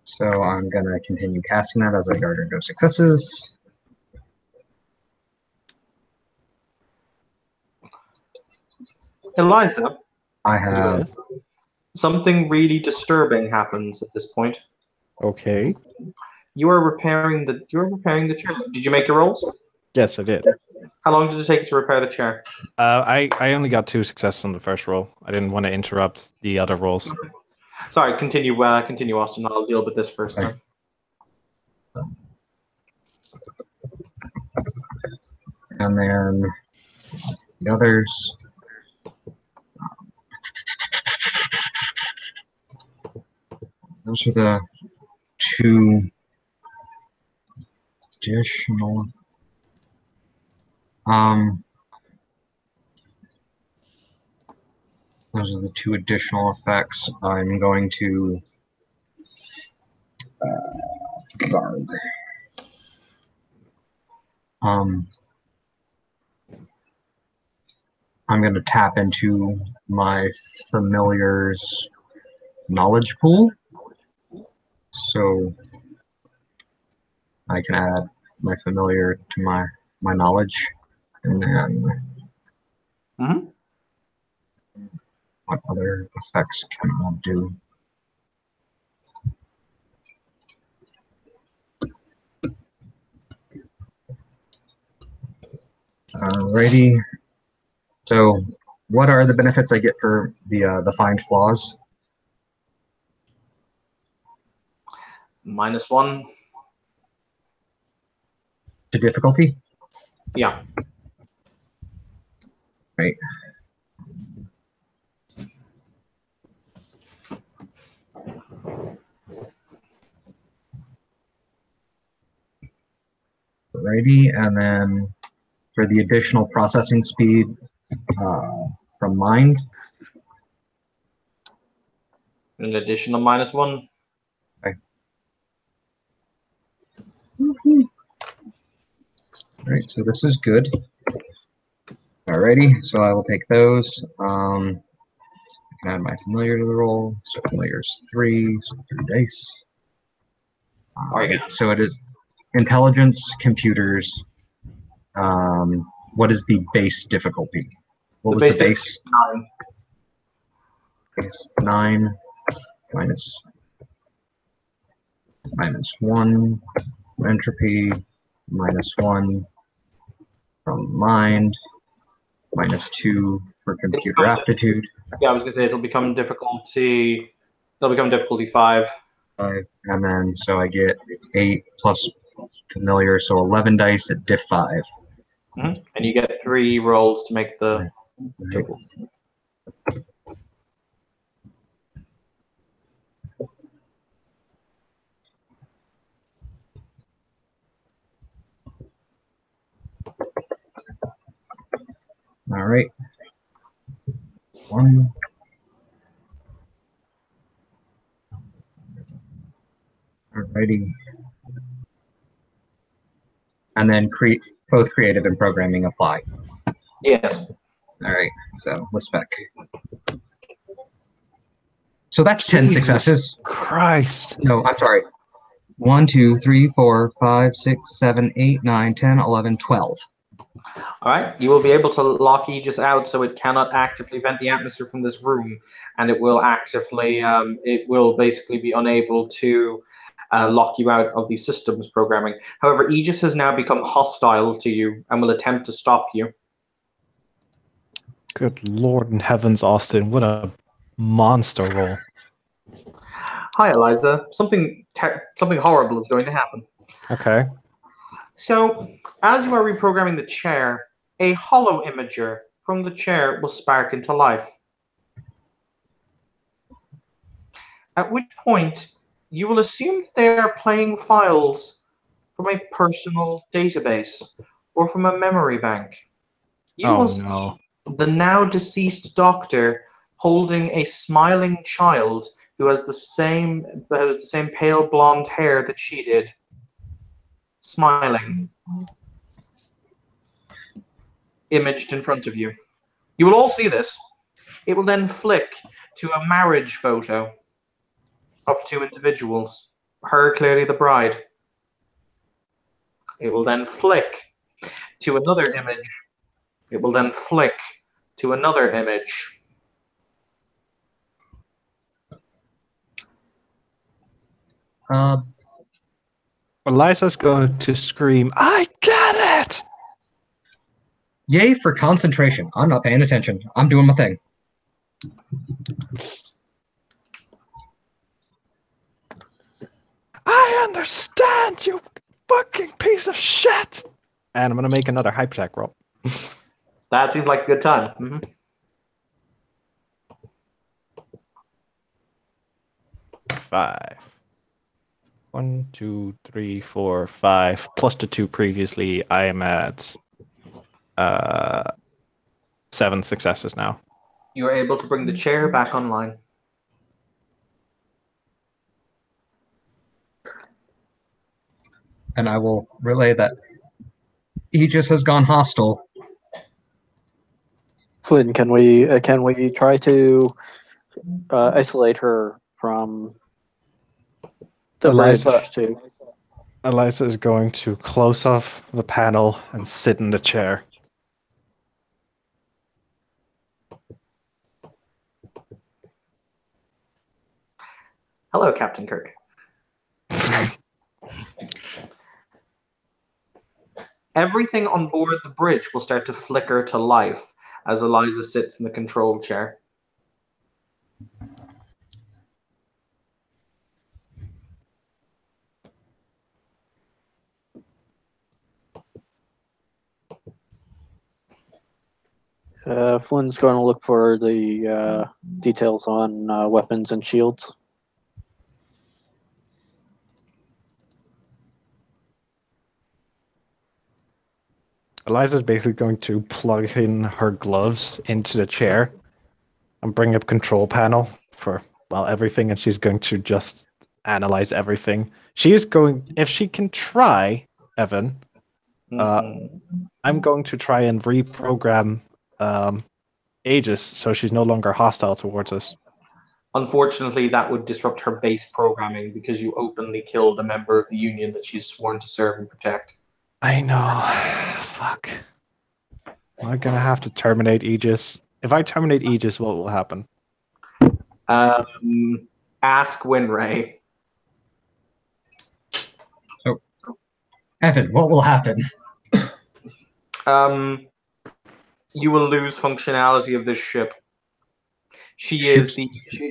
So I'm going to continue casting that as I garner no successes. Eliza, I have something really disturbing happens at this point. Okay. You are repairing the chair. Did you make your rolls? Yes, I did. How long did it take you to repair the chair? I only got 2 successes on the first roll. I didn't want to interrupt the other rolls. Sorry, continue, Austin. I'll deal with this first. Then. And then the others. Those are the 2 additional. Those are the 2 additional effects. I'm going to guard. I'm going to tap into my familiar's knowledge pool, so I can add my familiar to my knowledge, and then what other effects can I do? Alrighty. So, what are the benefits I get for the find flaws? -1. To difficulty? Yeah. Right. Alrighty, and then for the additional processing speed from mind. An additional -1. Okay. Alright, so this is good. Alrighty, so I will take those. I can add my familiar to the roll. So familiar is 3, so 3 dice. Alright, so it is intelligence, computers. What is the base difficulty? What was the base? 9. Base 9 -1 entropy, -1 from mind, -2 for computer aptitude. Yeah, I was gonna say it'll become difficulty. It'll become difficulty 5. 5, and then so I get 8 plus familiar, so 11 dice at diff 5. And you get 3 rolls to make the total. All right. 1. Alrighty. And then both creative and programming apply. Yes. All right. So let's spec. So that's 10 Jesus successes. Christ. No, I'm sorry. 1, 2, 3, 4, 5, 6, 7, 8, 9, 10, 11, 12. All right. You will be able to lock Aegis out so it cannot actively vent the atmosphere from this room, and it will actively, it will basically be unable to lock you out of the systems programming. However, Aegis has now become hostile to you and will attempt to stop you. Good Lord in heavens, Austin. What a monster roll. Hi, Eliza. Something horrible is going to happen. Okay. So, as you are reprogramming the chair, a hollow imager from the chair will spark into life. At which point, you will assume they are playing files from a personal database or from a memory bank. You Oh, will see no. the now deceased doctor holding a smiling child who has the same pale blonde hair that she did, smiling, imaged in front of you. You will all see this. It will then flick to a marriage photo of 2 individuals, her clearly the bride. It will then flick to another image. It will then flick to another image. Eliza's going to scream, I get it! Yay for concentration. I'm not paying attention. I'm doing my thing. I understand, you fucking piece of shit! And I'm going to make another hype check roll. That seems like a good time. Mm-hmm. 5. 1, 2, 3, 4, 5. Plus the 2 previously, I am at 7 successes now. You are able to bring the chair back online. And I will relay that Aegis has gone hostile. Flynn, can we try to isolate her from the Eliza. bridge too? Eliza is going to close off the panel and sit in the chair. Hello, Captain Kirk. Everything on board the bridge will start to flicker to life as Eliza sits in the control chair. Flynn's going to look for the details on weapons and shields. Eliza's basically going to plug in her gloves into the chair and bring up control panel for, well, everything, and she's going to just analyze everything. She is going, if she can try, Evan, I'm going to try and reprogram Aegis so she's no longer hostile towards us. Unfortunately, that would disrupt her base programming because you openly killed a member of the Union that she's sworn to serve and protect. I know. Fuck. Am I gonna have to terminate Aegis? If I terminate Aegis, what will happen? Ask Winray. So, Evan, what will happen? You will lose functionality of this ship. She is the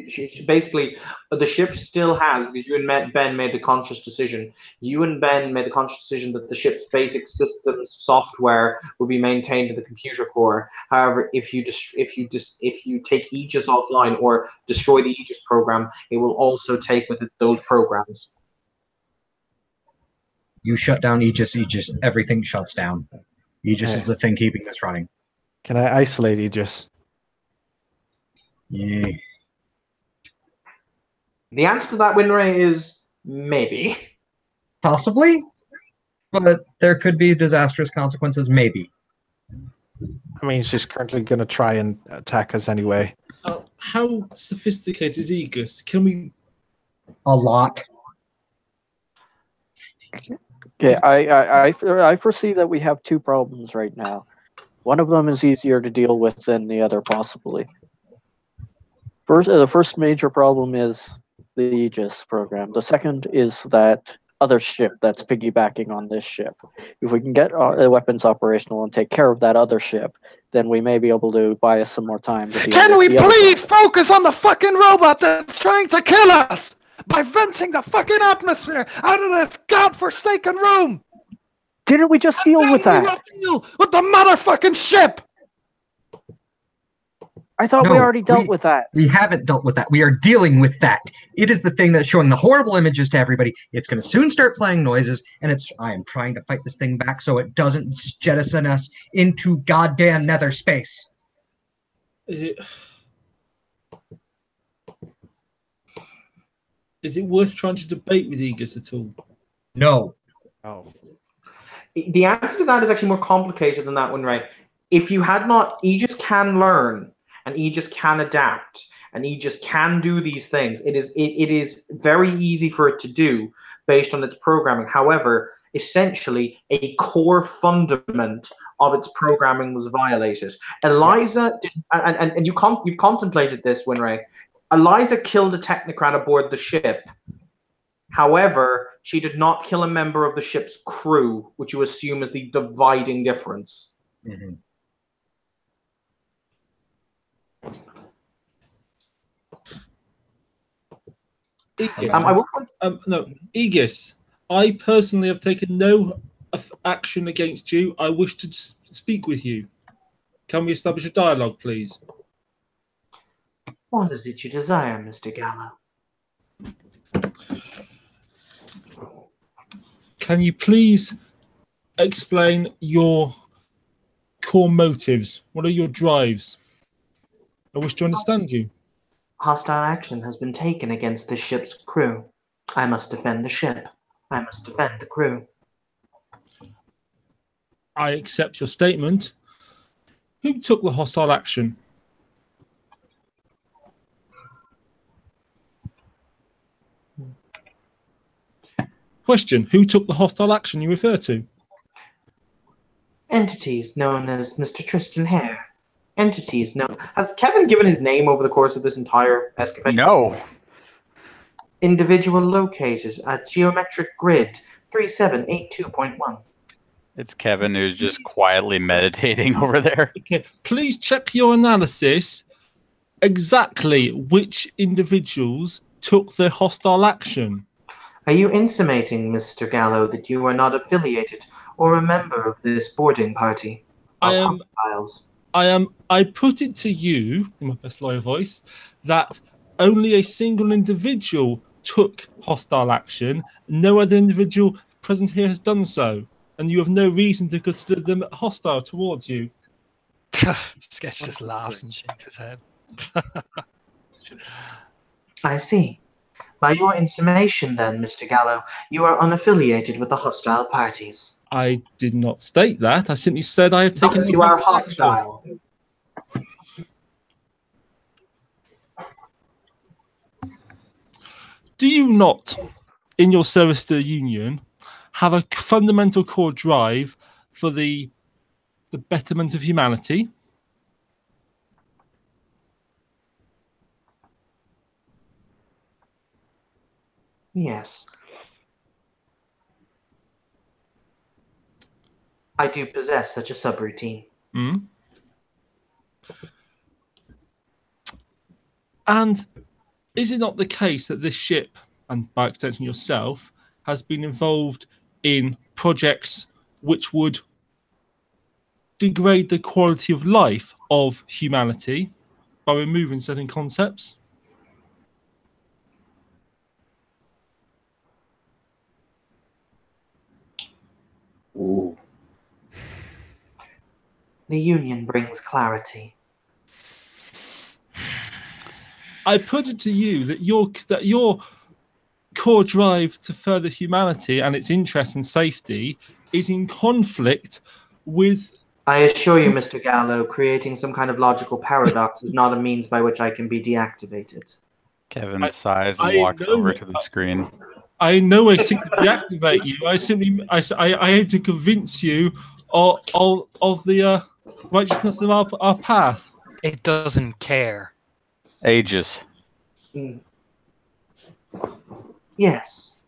she basically the ship still has, because you and Ben made the conscious decision. You and Ben made the conscious decision that the ship's basic systems software will be maintained in the computer core. However, if you take Aegis offline or destroy the Aegis program, it will also take with it those programs. You shut down Aegis, everything shuts down. Aegis Yeah. is the thing keeping this running. Can I isolate Aegis? Yeah. The answer to that, Winray, is maybe. Possibly, but there could be disastrous consequences. Maybe. I mean, she's currently going to try and attack us anyway. How sophisticated is Aegis? Can we? A lot. Okay, I foresee that we have two problems right now. One of them is easier to deal with than the other, possibly. The first major problem is the Aegis program. The second is that other ship that's piggybacking on this ship. If we can get our weapons operational and take care of that other ship, then we may be able to buy us some more time. To deal Can with we the other please problem. focus on the fucking robot that's trying to kill us by venting the fucking atmosphere out of this godforsaken room? Didn't we just deal with Then we that? will deal with the motherfucking ship. I thought we No, already dealt with that. We haven't dealt with that. We are dealing with that. It is the thing that's showing the horrible images to everybody. It's going to soon start playing noises, and I am trying to fight this thing back so it doesn't jettison us into goddamn nether space. Is it worth trying to debate with Aegis at all? No. Oh. The answer to that is actually more complicated than that one, right? If you had not, Aegis can learn, and Aegis can adapt, and Aegis can do these things. It is very easy for it to do based on its programming. However, essentially, a core fundament of its programming was violated. Eliza, you've contemplated this, Winray. Eliza killed a technocrat aboard the ship. However, she did not kill a member of the ship's crew, which you assume is the dividing difference. Mm-hmm. Aegis, I personally have taken no action against you. I wish to speak with you. Can we establish a dialogue, please? What is it you desire, Mr. Gallo? Can you please explain your core motives? What are your drives? I wish to understand you. Hostile action has been taken against this ship's crew. I must defend the ship. I must defend the crew. I accept your statement. Who took the hostile action? Question: who took the hostile action you refer to? Entities known as Mr. Tristan Hare. Entities known... Has Kevin given his name over the course of this entire escapade? No. Individual located at geometric grid 3782.1. It's Kevin who's just quietly meditating over there. Okay, please check your analysis. Exactly which individuals took the hostile action? Are you intimating, Mr. Gallo, that you are not affiliated or a member of this boarding party? I put it to you, in my best lawyer voice, that only a single individual took hostile action. No other individual present here has done so. And you have no reason to consider them hostile towards you. Sketch just laughs and shakes his head. I see. By your intimation, then, Mr. Gallo, you are unaffiliated with the hostile parties. I did not state that. I simply said I have taken... Thus you are hostile. Do you not, in your service to the Union, have a fundamental core drive for the betterment of humanity? Yes. I do possess such a subroutine. Mm. And is it not the case that this ship, and by extension yourself, has been involved in projects which would degrade the quality of life of humanity by removing certain concepts? Ooh. The Union brings clarity. I put it to you that your core drive to further humanity and its interest and safety is in conflict with. I assure you, Mr. Gallo, creating some kind of logical paradox is not a means by which I can be deactivated. Kevin sighs and I walks know- over to the screen. I know I seek to deactivate you. I aim to convince you of the righteousness of our path. It doesn't care. Aegis. Mm. Yes.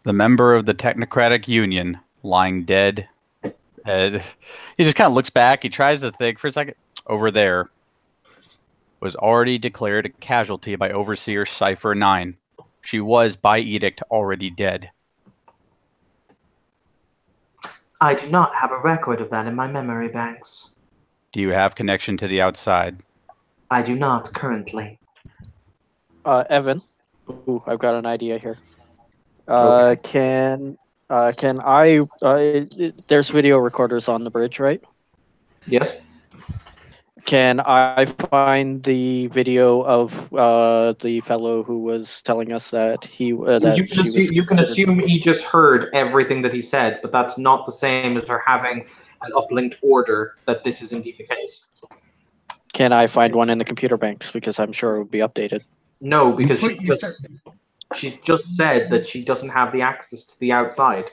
The member of the Technocratic Union lying dead. He just kind of looks back. He tries to think for a second. Over there was already declared a casualty by Overseer Cypher 9. She was, by edict, already dead. I do not have a record of that in my memory banks. Do you have connection to the outside? I do not currently. Evan. Ooh, I've got an idea here. Can I? There's video recorders on the bridge, right? Yes. Can I find the video of the fellow who was telling us that he You can assume he just heard everything that he said, but that's not the same as her having an uplinked order that this is indeed the case. Can I find one in the computer banks? Because I'm sure it would be updated. No, because she's just said that she doesn't have the access to the outside.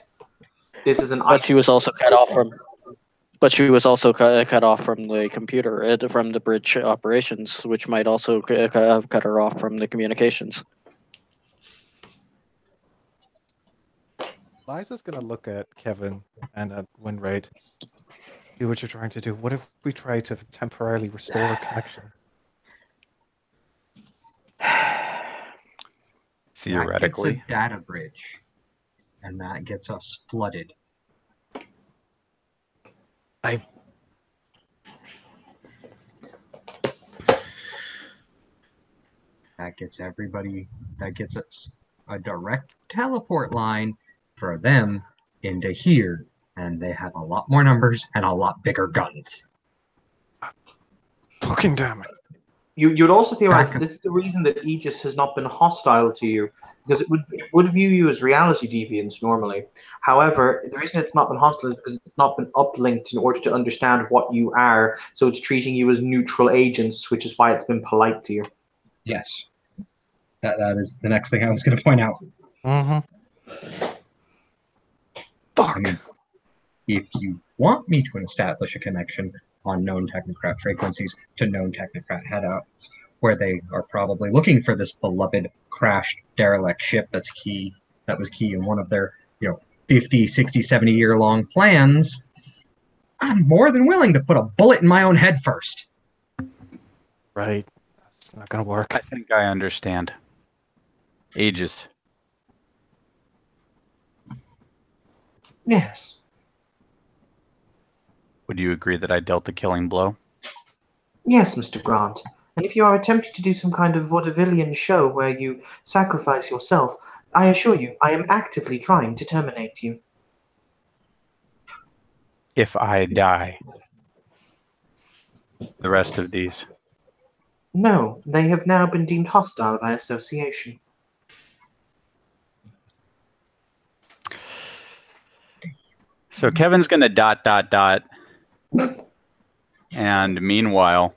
This is an. But she was also cut off from. But she was also cut off from the computer, from the bridge operations, which might also cut her off from the communications. Liza's gonna look at Kevin and at Winraid. See what you're trying to do. What if we try to temporarily restore a connection? Theoretically. That gets a data bridge, and that gets us flooded. That gets everybody. That gets us a direct teleport line for them into here, and they have a lot more numbers and a lot bigger guns. Fucking damn it. You'd also theorize that this is the reason that Aegis has not been hostile to you, because it would view you as reality deviants normally. However, the reason it's not been hostile is because it's not been uplinked in order to understand what you are, so it's treating you as neutral agents, which is why it's been polite to you. Yes, that is the next thing I was going to point out. Mm-hmm. Fuck. I mean, if you want me to establish a connection on known technocrat frequencies to known technocrat headouts, where they are probably looking for this beloved crashed derelict ship that was key in one of their 50, 60, 70 year long plans, I'm more than willing to put a bullet in my own head first. Right. That's not gonna work. I think I understand. Aegis. Yes. Would you agree that I dealt the killing blow? Yes, Mr. Grant. And if you are attempting to do some kind of vaudevillian show where you sacrifice yourself, I assure you, I am actively trying to terminate you. If I die. The rest of these. No, they have now been deemed hostile by association. So Kevin's gonna ... And meanwhile...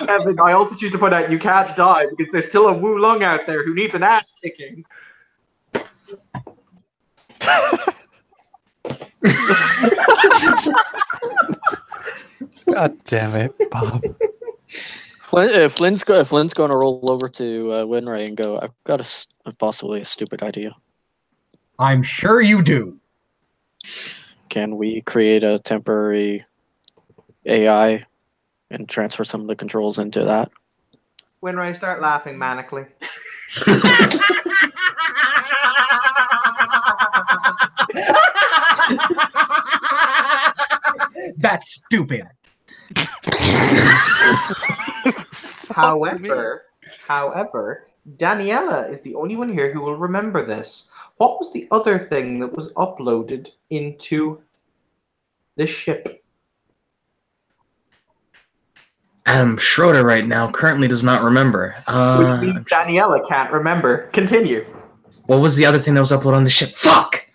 Kevin, I also choose to point out you can't die because there's still a Wu Lung out there who needs an ass kicking. God damn it, Bob. Flynn's going to roll over to Winray and go, I've got possibly a stupid idea. I'm sure you do. Can we create a temporary AI and transfer some of the controls into that. Winray, start laughing manically. That's stupid. However, Daniela is the only one here who will remember this. What was the other thing that was uploaded into the ship? Adam Schroeder right now currently does not remember. Which means Daniela can't remember. Continue. What was the other thing that was uploaded on the ship? Fuck!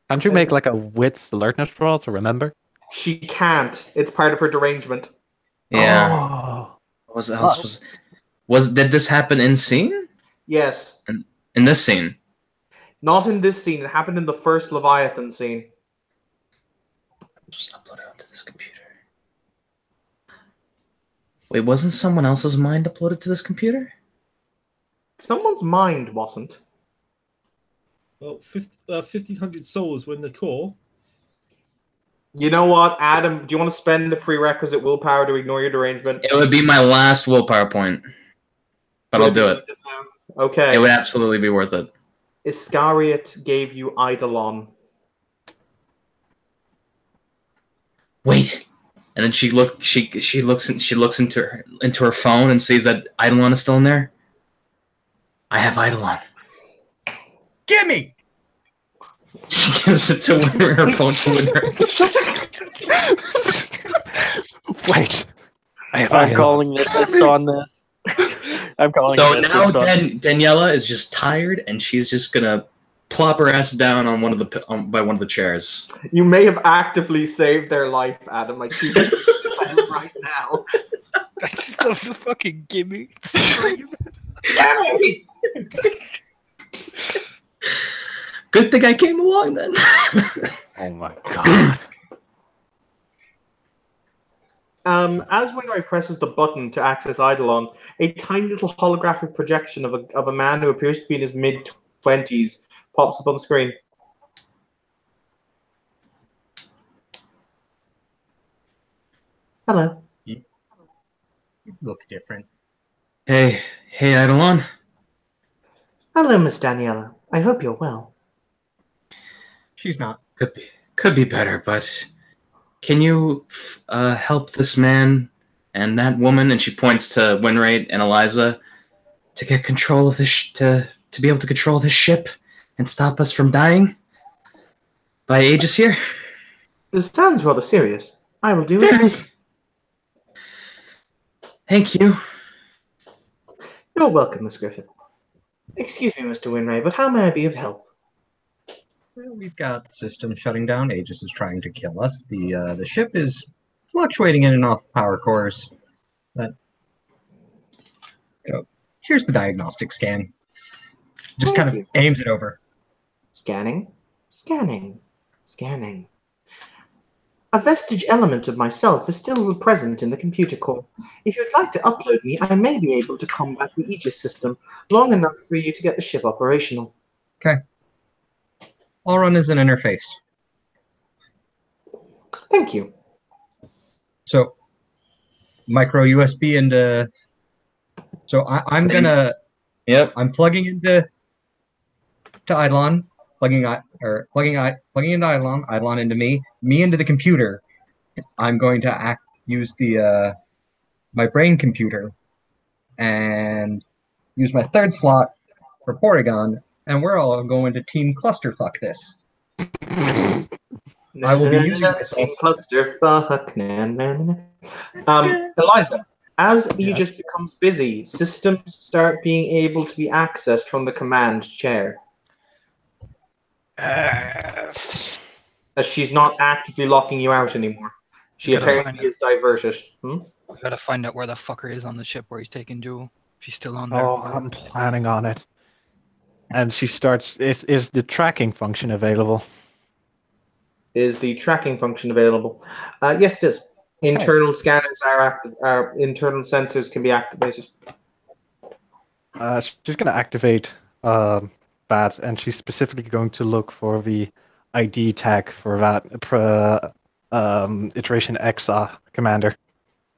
Can't you make like a wits alertness roll to remember? She can't. It's part of her derangement. Yeah. Oh. What was did this happen in scene? Yes. In this scene? Not in this scene. It happened in the first Leviathan scene. Just upload it onto this computer. Wait, wasn't someone else's mind uploaded to this computer? Someone's mind wasn't. Well, 1,500 souls were in the core. You know what, Adam? Do you want to spend the prerequisite willpower to ignore your derangement? It would be my last willpower point. But I'll do it. Okay. It would absolutely be worth it. Iscariot gave you Eidolon. Wait. And then she looks into her phone and sees that Eidolon is still in there. I have Eidolon. Gimme! She gives it to Winner, her phone to Winner. Wait. I'm calling this on this. I'm calling So this now on... Daniela is just tired, and she's just gonna plop her ass down on by one of the chairs. You may have actively saved their life, Adam. I choose to right now. I just love the fucking gimme. Good thing I came along then. Oh my god. As Winry presses the button to access Eidolon, a tiny little holographic projection of a man who appears to be in his mid-20s pops up on the screen. Hello. You look different. Hey, Eidolon. Hello, Miss Daniela. I hope you're well. She's not. Could be better, but can you help this man and that woman? And she points to Winrate and Eliza to get control of this, to be able to control this ship and stop us from dying by Aegis here. This sounds rather serious. I will do it. Thank you. You're welcome, Miss Griffith. Excuse me, Mr. Winray, but how may I be of help? Well, we've got systems shutting down. Aegis is trying to kill us. The ship is fluctuating in and off power cores. But here's the diagnostic scan. Just kind of aims it over. Scanning, scanning, scanning. A vestige element of myself is still present in the computer core. If you'd like to upload me, I may be able to combat the Aegis system long enough for you to get the ship operational. Okay. I'll run as an interface. Thank you. So, micro USB into... So I'm gonna... Yep. I'm plugging into Eidolon, plugging into Eidolon, Eidolon into me into the computer. I'm going to use the my brain computer and use my third slot for Porygon, and we're all going to team clusterfuck this. I will be using this. Team clusterfuck. Eliza, as Aegis becomes busy, systems start being able to be accessed from the command chair. As she's not actively locking you out anymore. She apparently is diverted. We gotta find out where the fucker is on the ship where he's taking Jewel. If he's still on there. Oh, I'm planning on it. And she starts. Is the tracking function available? Is the tracking function available? Yes, it is. Internal scanners internal sensors can be activated. She's going to activate that, and she's specifically going to look for the ID tag for that Iteration X commander.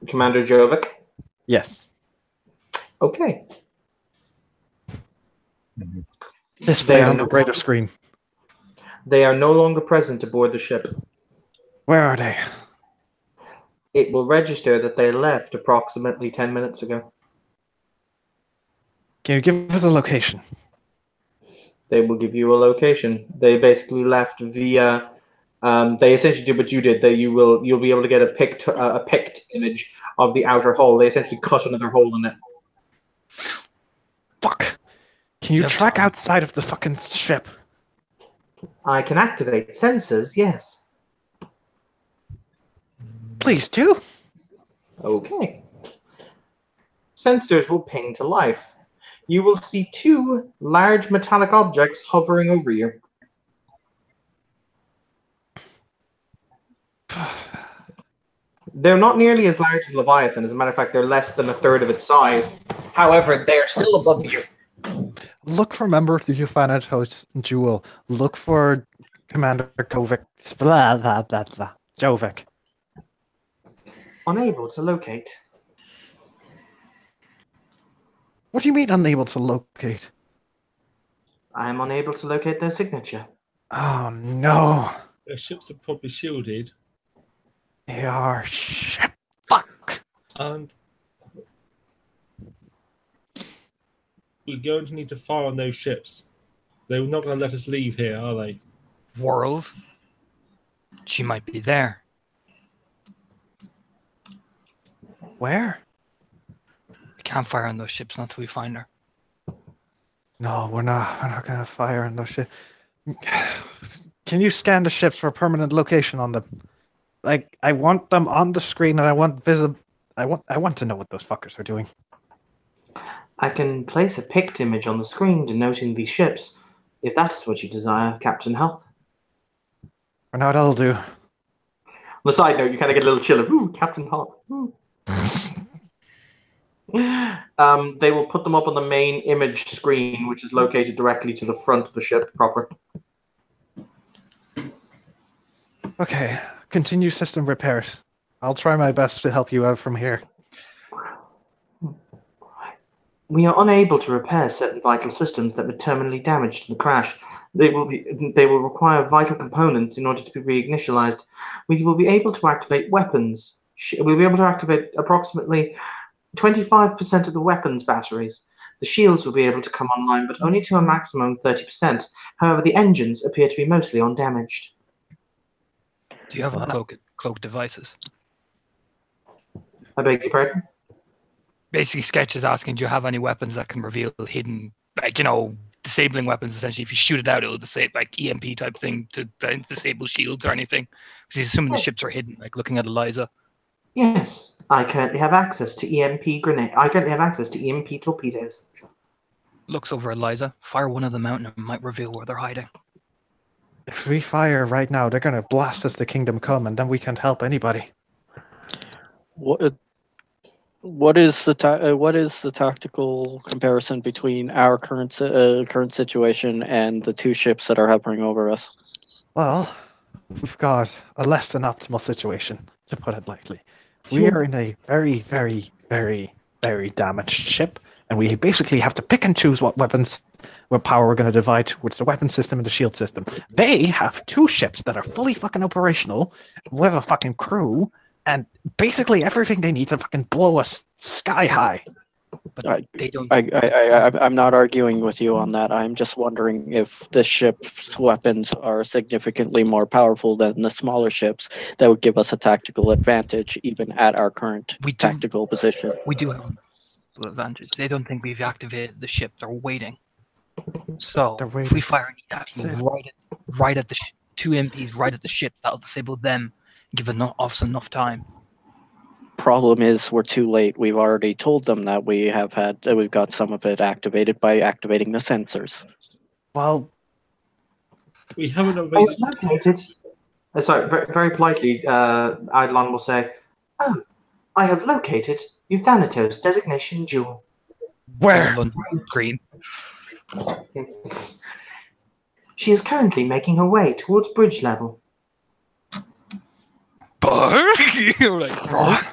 Commander Jovic? Yes. Okay. Displayed on the greater screen. They are no longer present aboard the ship. Where are they? It will register that they left approximately 10 minutes ago. Can you give us a location? They will give you a location. They basically left via. They essentially did what you did. You'll be able to get a picked image of the outer hull. They essentially cut another hole in it. Fuck. Can you track outside of the fucking ship? I can activate sensors. Yes. Please do. Okay. Sensors will ping to life. You will see 2 large metallic objects hovering over you. They're not nearly as large as Leviathan. As a matter of fact, they're less than a third of its size. However, they're still above you. Look for member of the Thanatos Jewel. Look for Commander Jovic. Blah, blah, blah, blah. Jovic. Unable to locate. What do you mean unable to locate? I am unable to locate their signature. Oh no. Their ships are probably shielded. They are shit. Fuck. And we're going to need to fire on those ships. They're not going to let us leave here, are they? World. She might be there. Where? We can't fire on those ships until we find her. No, we're not. We're not gonna fire on those ships. Can you scan the ships for a permanent location on them? Like, I want them on the screen, and I want visible. I want to know what those fuckers are doing. I can place a picked image on the screen denoting these ships, if that's what you desire, Captain Health. For now, that'll do. On the side note, you kind of get a little chill of, ooh, Captain Health. Ooh. They will put them up on the main image screen, which is located directly to the front of the ship proper. Okay, continue system repairs. I'll try my best to help you out from here. We are unable to repair certain vital systems that were terminally damaged in the crash. They will require vital components in order to be reinitialized. We will be able to activate weapons. We'll be able to activate approximately 25% of the weapons batteries. The shields will be able to come online, but only to a maximum of 30%. However, the engines appear to be mostly undamaged. Do you have cloak devices? I beg your pardon? Basically, Sketch is asking, do you have any weapons that can reveal hidden, like, disabling weapons, essentially? If you shoot it out, it'll disable, like, EMP type thing to disable shields or anything. Because he's assuming the ships are hidden, like looking at Eliza. Yes, I currently have access to EMP grenade. I currently have access to EMP torpedoes. Looks over at Eliza. Fire one of them out and it might reveal where they're hiding. If we fire right now, they're gonna blast us to Kingdom Come, and then we can't help anybody. What is the tactical comparison between our current situation and the 2 ships that are hovering over us? Well, we've got a less than optimal situation, to put it lightly. We are in a very, very, very, very damaged ship, and we basically have to pick and choose what power we're going to divide towards the weapon system and the shield system. They have 2 ships that are fully fucking operational, with a fucking crew, and basically everything they need to fucking blow us sky high. But they don't. I'm not arguing with you on that. I'm just wondering if the ship's weapons are significantly more powerful than the smaller ships that would give us a tactical advantage, even at our current tactical position. We do have an advantage. They don't think we've activated the ship. They're waiting. So if we fire an EMP right at the 2 MPs right at the ship, that'll disable them, give us enough time. Problem is, we're too late. We've already told them that we've got some of it activated by activating the sensors. Well, we haven't located. Sorry, very, very politely, Eidolon will say, Oh, I have located Euthanatos designation jewel. Where? London Green. She is currently making her way towards bridge level. You're like, What?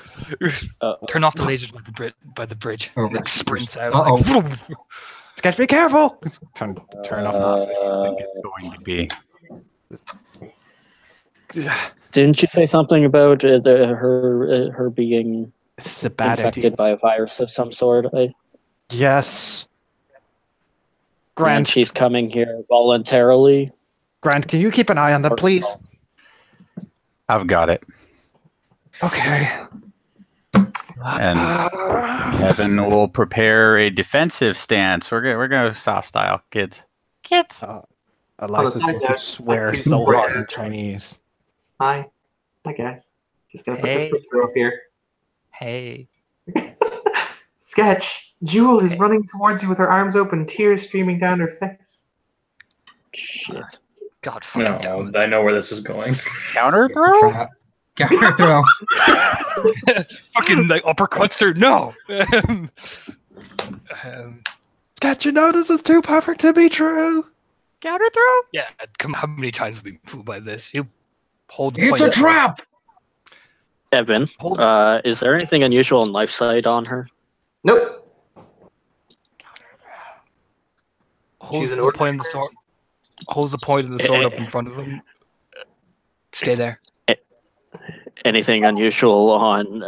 Uh-oh. turn off the lasers by the bridge. Oh, Like sprints out. Uh-oh. Like, Sketch, be careful! Turn off. Uh, It's going to be. Didn't you say something about her being This is a bad infected idea. by a virus of some sort? Yes. And Grant, she's coming here voluntarily. Grant, can you keep an eye on them, please? I've got it. Okay. And Kevin will prepare a defensive stance. We're going soft style, kids. Kids. I like the this side book note, to swear I think so we're- hard in Chinese. Hi. Hi, guys. Just gonna put Hey. this picture up here. hey. Sketch. Jewel is running towards you with her arms open, tears streaming down her face. Shit. God fucking damn it. I know where this is going. Counter throw? Trap. Counter throw. Fucking like uppercuts her. No. Sketch, you know this is too perfect to be true. Counter throw? Yeah. Come. How many times have we been fooled by this? You hold the It's point. a trap! Evan, Hold- is there anything unusual in life sight on her? Nope. Holds She's an the point ordinary of the sword. Holds the point of the sword up in front of him. Stay there. Anything unusual on the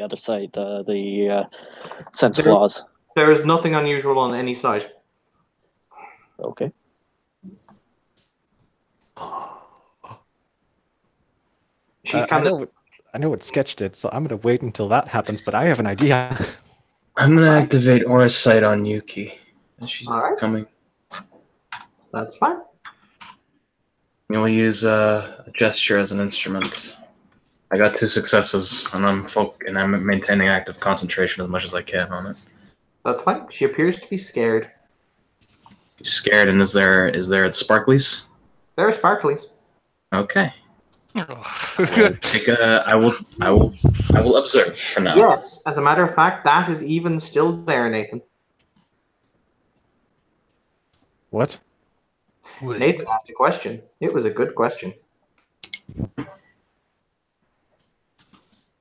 other side, the sense There's- flaws? There is nothing unusual on any side. Okay. She I kind of. know what Sketch did, so I'm gonna wait until that happens. But I have an idea. I'm gonna activate Aura Sight on Yuki. And she's Alright. coming. That's fine. We'll use a gesture as an instrument. I got 2 successes, and I'm maintaining active concentration as much as I can on it. That's fine. She appears to be scared. She's scared, and is there sparklies? There are sparklies. Okay. I will observe for now. Yes, as a matter of fact, that is even still there, Nathan. What? Nathan asked a question. It was a good question.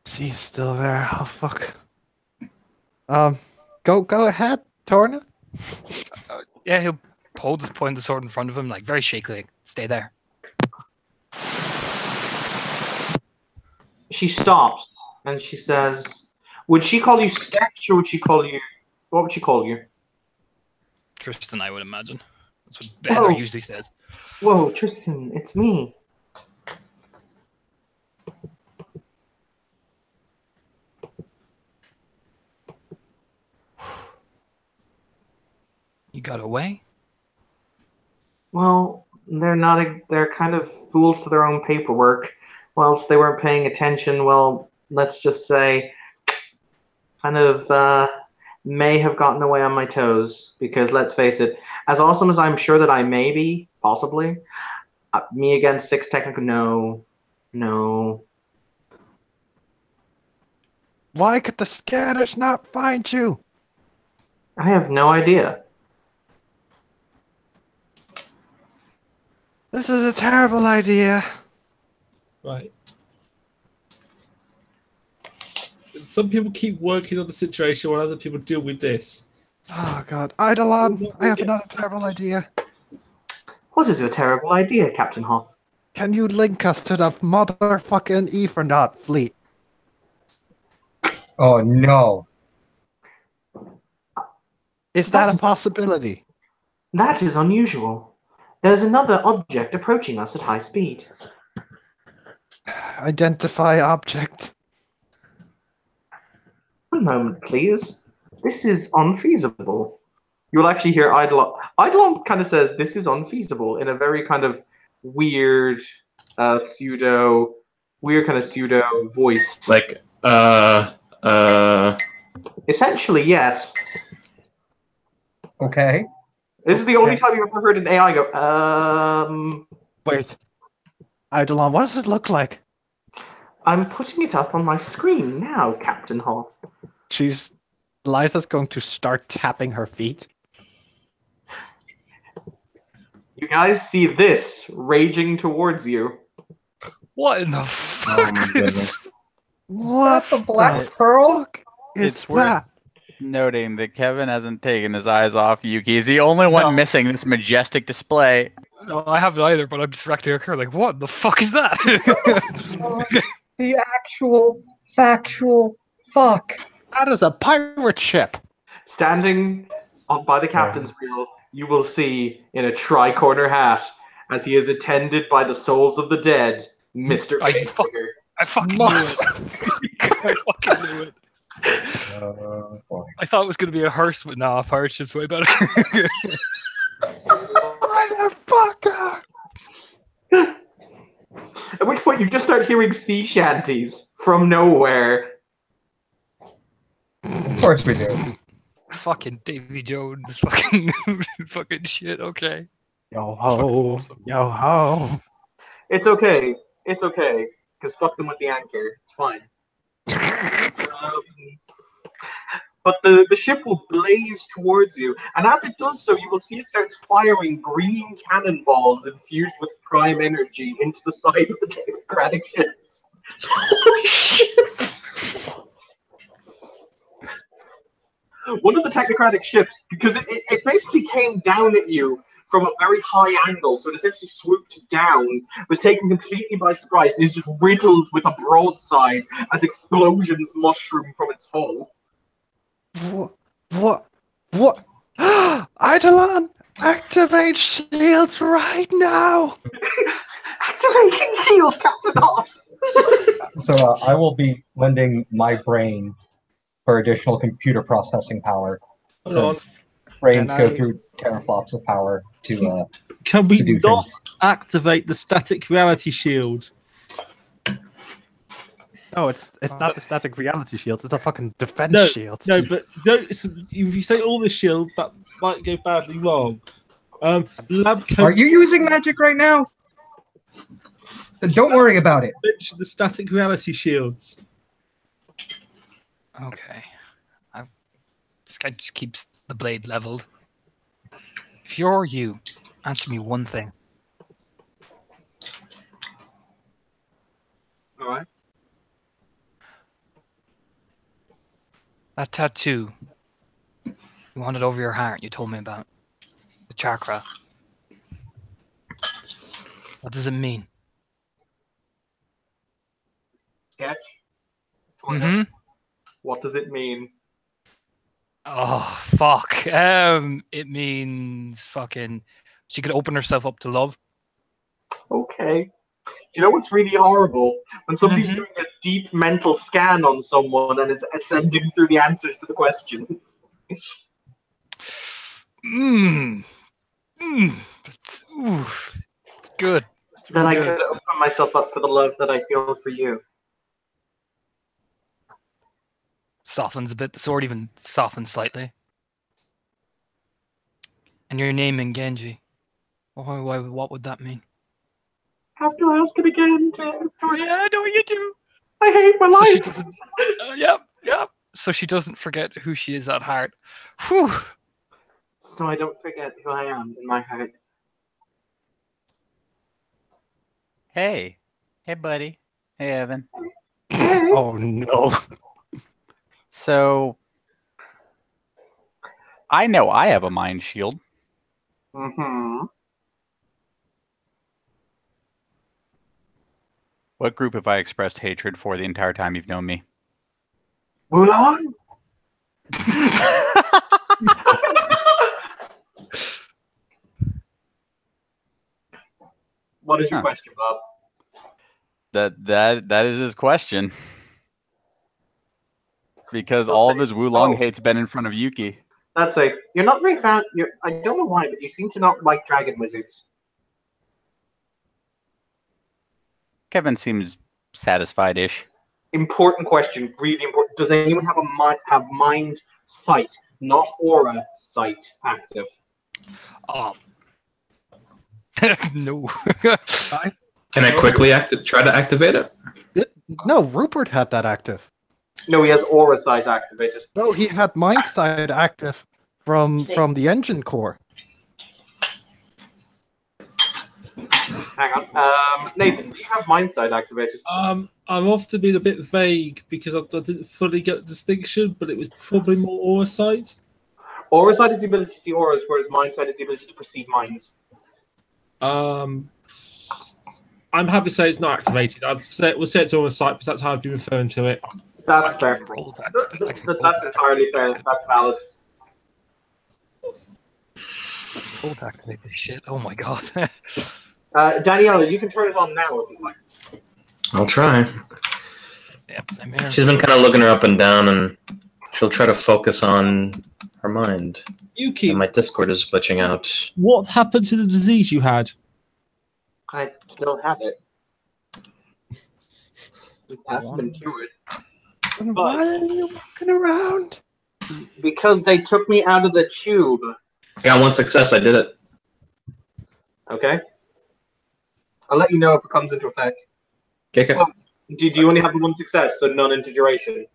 She's still there. Oh fuck. Go ahead, Torna. Yeah, he'll hold his point of the sword in front of him, like very shakily. Like, stay there. She stops and she says, "Would she call you Sketch or would she call you? What would she call you?" Tristan, I would imagine. That's what Heather Oh. usually says. Whoa, Tristan, it's me. You got away? Well, they're not. They're kind of fools to their own paperwork. Whilst they weren't paying attention, well, let's just say, kind of may have gotten away on my toes. Because let's face it, as awesome as I'm sure that I may be, possibly, me against 6 technical, no. Why could the scanners not find you? I have no idea. This is a terrible idea. Right. Some people keep working on the situation while other people deal with this. Oh god, Eidolon, I have another terrible idea. What is your terrible idea, Captain Hoth? Can you link us to the motherfucking Ephronaut fleet? Oh no. Is that a That's- possibility? That is unusual. There's another object approaching us at high speed. Identify object. One moment, please. This is unfeasible. You will actually hear Eidolon. Eidolon kind of says this is unfeasible in a very kind of weird, pseudo voice. Like, Essentially, yes. Okay. This is the only time you've ever heard an AI go, Wait, Eidolon, what does it look like? I'm putting it up on my screen now, Captain Hoth. Liza's going to start tapping her feet. You guys see this raging towards you. What in the fuck? my goodness. What the Black the Pearl? fuck is It's worth that? noting that Kevin hasn't taken his eyes off Yuki. He's the only one No. missing this majestic display. No, I haven't either, but I'm just reacting occur like, what the fuck is that? The actual factual fuck. That is a pirate ship. Standing by the captain's wheel, you will see in a tri-corner hat, as he is attended by the souls of the dead, Mr. I Fatebringer. I fucking knew it. I fucking knew it. I thought it was going to be a hearse, but nah, a pirate ship's way better. Motherfucker! At which point you just start hearing sea shanties from nowhere. Of course we do. Fucking Davy Jones, fucking fucking shit. Okay. Yo ho, yo ho. It's okay. It's okay. Because fuck them with the anchor. It's fine. But the ship will blaze towards you, and as it does so, you will see it starts firing green cannonballs infused with prime energy into the side of the technocratic ships. Holy shit! One of the technocratic ships, because it basically came down at you from a very high angle, so it essentially swooped down, was taken completely by surprise, and is just riddled with a broadside as explosions mushroom from its hull. What? Eidolon, activate shields right now! Activating shields, Captain Hoth! So I will be lending my brain for additional computer processing power. Hold on. Since brains Can go I- through teraflops of power to Can we to do not things. activate the static reality shield? No, it's not the static reality shield. It's a fucking defense No, shield. No, but don't, if you say all the shields, that might go badly wrong. Lab Are coat you using magic right now? Then don't worry about it. mentioned the static reality shields. Okay. This guy just keeps the blade leveled. If you're you, answer me one thing. Alright. That tattoo you wanted over your heart you told me about. The chakra. What does it mean? Sketch? Mm-hmm. What does it mean? Oh, fuck. It means fucking she could open herself up to love. Okay. You know what's really horrible? When somebody's Mhm. doing a deep mental scan on someone and is ascending through the answers to the questions. It's good. It's Then really I good. could open myself up for the love that I feel for you. Softens a bit. The sword even softens slightly. And your name in Genji. Why, what would that mean? Have to ask it again, Tim. Yeah, I know you do. I hate my So she life. doesn't. Yep. So she doesn't forget who she is at heart. Whew. So I don't forget who I am in my heart. Hey. Hey, buddy. Hey, Evan. Oh no. So, I know I have a mind shield. Mm-hmm. What group have I expressed hatred for the entire time you've known me? Mulan? What is your Huh. question, Bob? That is his question. Because all of his Wulong hate's been in front of Yuki. That's like, you're not very fan. I don't know why, but you seem to not like dragon wizards. Kevin seems satisfied-ish. Important question, really important. Does anyone have mind sight, not aura sight, active? Oh. No. Can I quickly try to activate it? No, Rupert had that active. No, he has aura size activated. No, he had Mind Side active from the engine core. Hang on. Nathan, do you have Mindsight activated? I'm often being a bit vague because I didn't fully get the distinction, but it was probably more aura side. Aura sight is the ability to see auras, whereas Mindsight is the ability to perceive minds. I'm happy to say it's not activated. We'll say it's aura sight because that's how I've been referring to it. That's fair. That's entirely fair. That's valid. Roll to activate this shit. Oh my god. Daniela, you can turn it on now if you like. I'll try. Yep, same here. She's been kind of looking her up and down, and she'll try to focus on her mind. Yuki, And my Discord is glitching out. what happened to the disease you had? I still have it. It hasn't been cured. And why are you walking around? Because they took me out of the tube. I got one success. I did it. Okay? I'll let you know if it comes into effect. Okay. Well, do you only have the one success, so none into duration?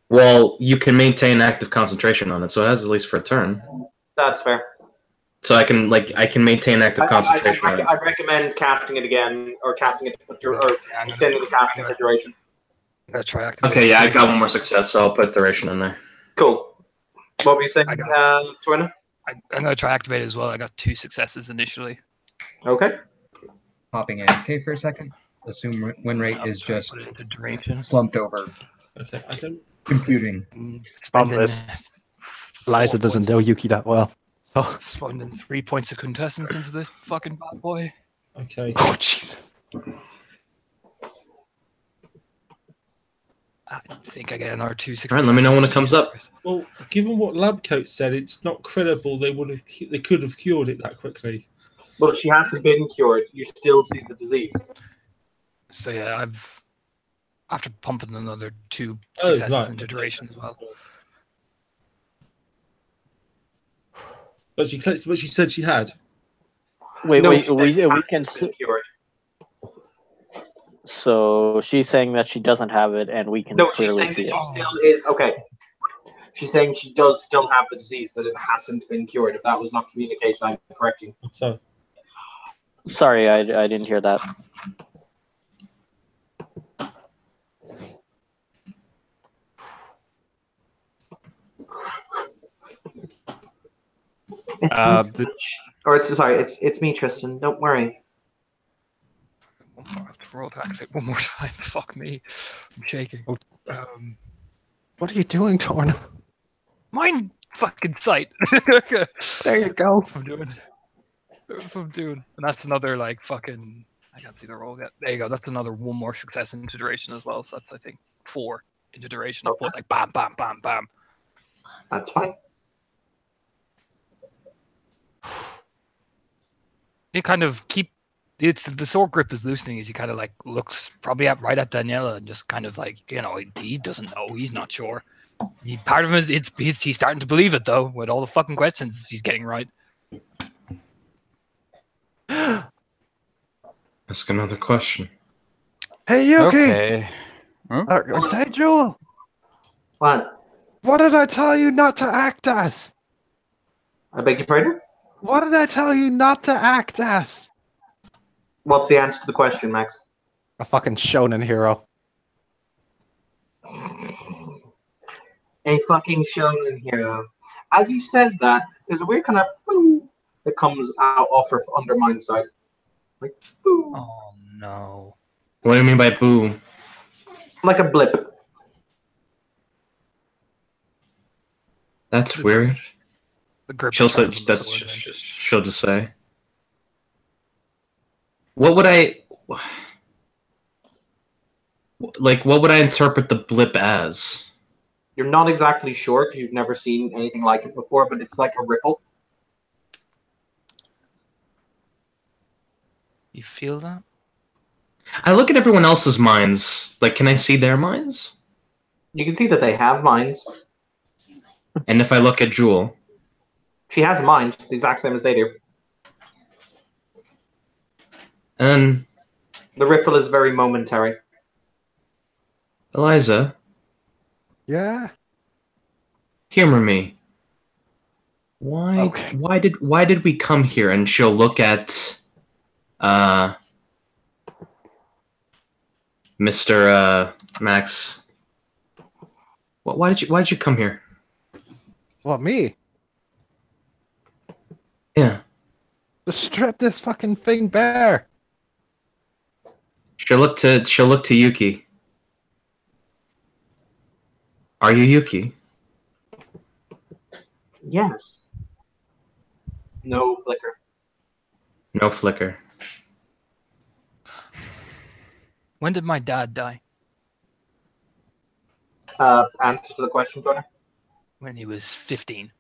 Well, you can maintain active concentration on it, so it has at least for a turn. That's fair. So I can maintain active concentration on it. I'd recommend casting it again, or casting it or extending the casting for duration. Let's try activate. Okay, yeah, I got one more success, so I'll put duration in there. Cool. What were you saying, Twinner? I'm gonna try activate as well. I got 2 successes initially. Okay. Popping AFK for a second. Assume win rate is just Put it into duration. slumped over Okay, I don't. computing. Spending, this. Liza doesn't know Yuki that well. Oh, Spending 3 points of contestants into this fucking bad boy. Okay. oh Jesus. I think I get another 2 successes. Alright, let me know when it comes up. Well, given what Labcoat said, it's not credible they could have cured it that quickly. Well, she hasn't been cured. You still see the disease. So yeah, I've after pumping another 2 Oh, successes right. into duration as well. But she said she had. Wait, No, wait, she said we she can. hasn't been cured. So she's saying that she doesn't have it, and we can No, she's clearly saying see that it. she still is. Okay. She's saying she does still have the disease, that it hasn't been cured. If that was not communicated, I'm correcting. So Sorry, I didn't hear that. It's it's me, Tristan. Don't worry. I have to roll to activate one more time. Fuck me, I'm shaking. Oh. Um, What are you doing, Torn? Mind fucking sight. There you go. That's what I'm doing. That's what I'm doing. And that's another like fucking. I can't see the roll yet. There you go. That's another 1 more success into duration as well. So that's I think 4 into duration. I've put like bam, bam, bam, bam. That's fine. You kind of keep. It's the sword grip is loosening as he kind of like looks probably right at Daniela and just kind of like he doesn't know, he's not sure. Part of him is he's starting to believe it though with all the fucking questions he's getting right. Ask another question. Hey, Yuki! Okay. Hey, Joel! What? What did I tell you not to act as? I beg your pardon? What did I tell you not to act as? What's the answer to the question, Max? A fucking shonen hero. A fucking shonen hero. As he says that, there's a weird kind of boom that comes out off her under Mindsight. Like, boom. Oh no. What do you mean by boo? Like a blip. That's weird. The grip. She'll say part of the that's sword, then. she'll just say. What would I like? What would I interpret the blip as? You're not exactly sure because you've never seen anything like it before, but it's like a ripple. You feel that? I look at everyone else's minds. Like, can I see their minds? You can see that they have minds. And if I look at Jewel, She has a mind, the exact same as they do. and The ripple is very momentary. Eliza, Yeah. humor me. Why? Okay. Why did we come here? And she'll look at, Mr. Max. Why did you come here? What, me? Yeah. To strip this fucking thing bare. She'll look to Yuki. Are you Yuki? Yes. No flicker. No flicker. When did my dad die? Answer to the question, Connor. When he was 15.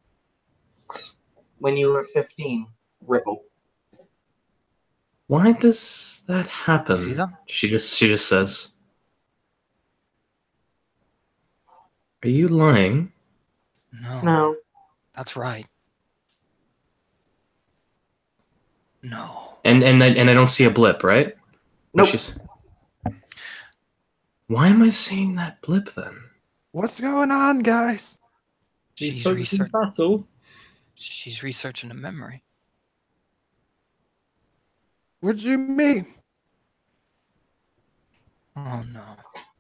When you were 15, ripple. Why does that happen? See that? She just says. Are you lying? No. No. That's right. No. And I don't see a blip, right? Nope. Why am I seeing that blip then? What's going on, guys? She's Focus in battle. She's researching a memory. What do you mean? Oh no.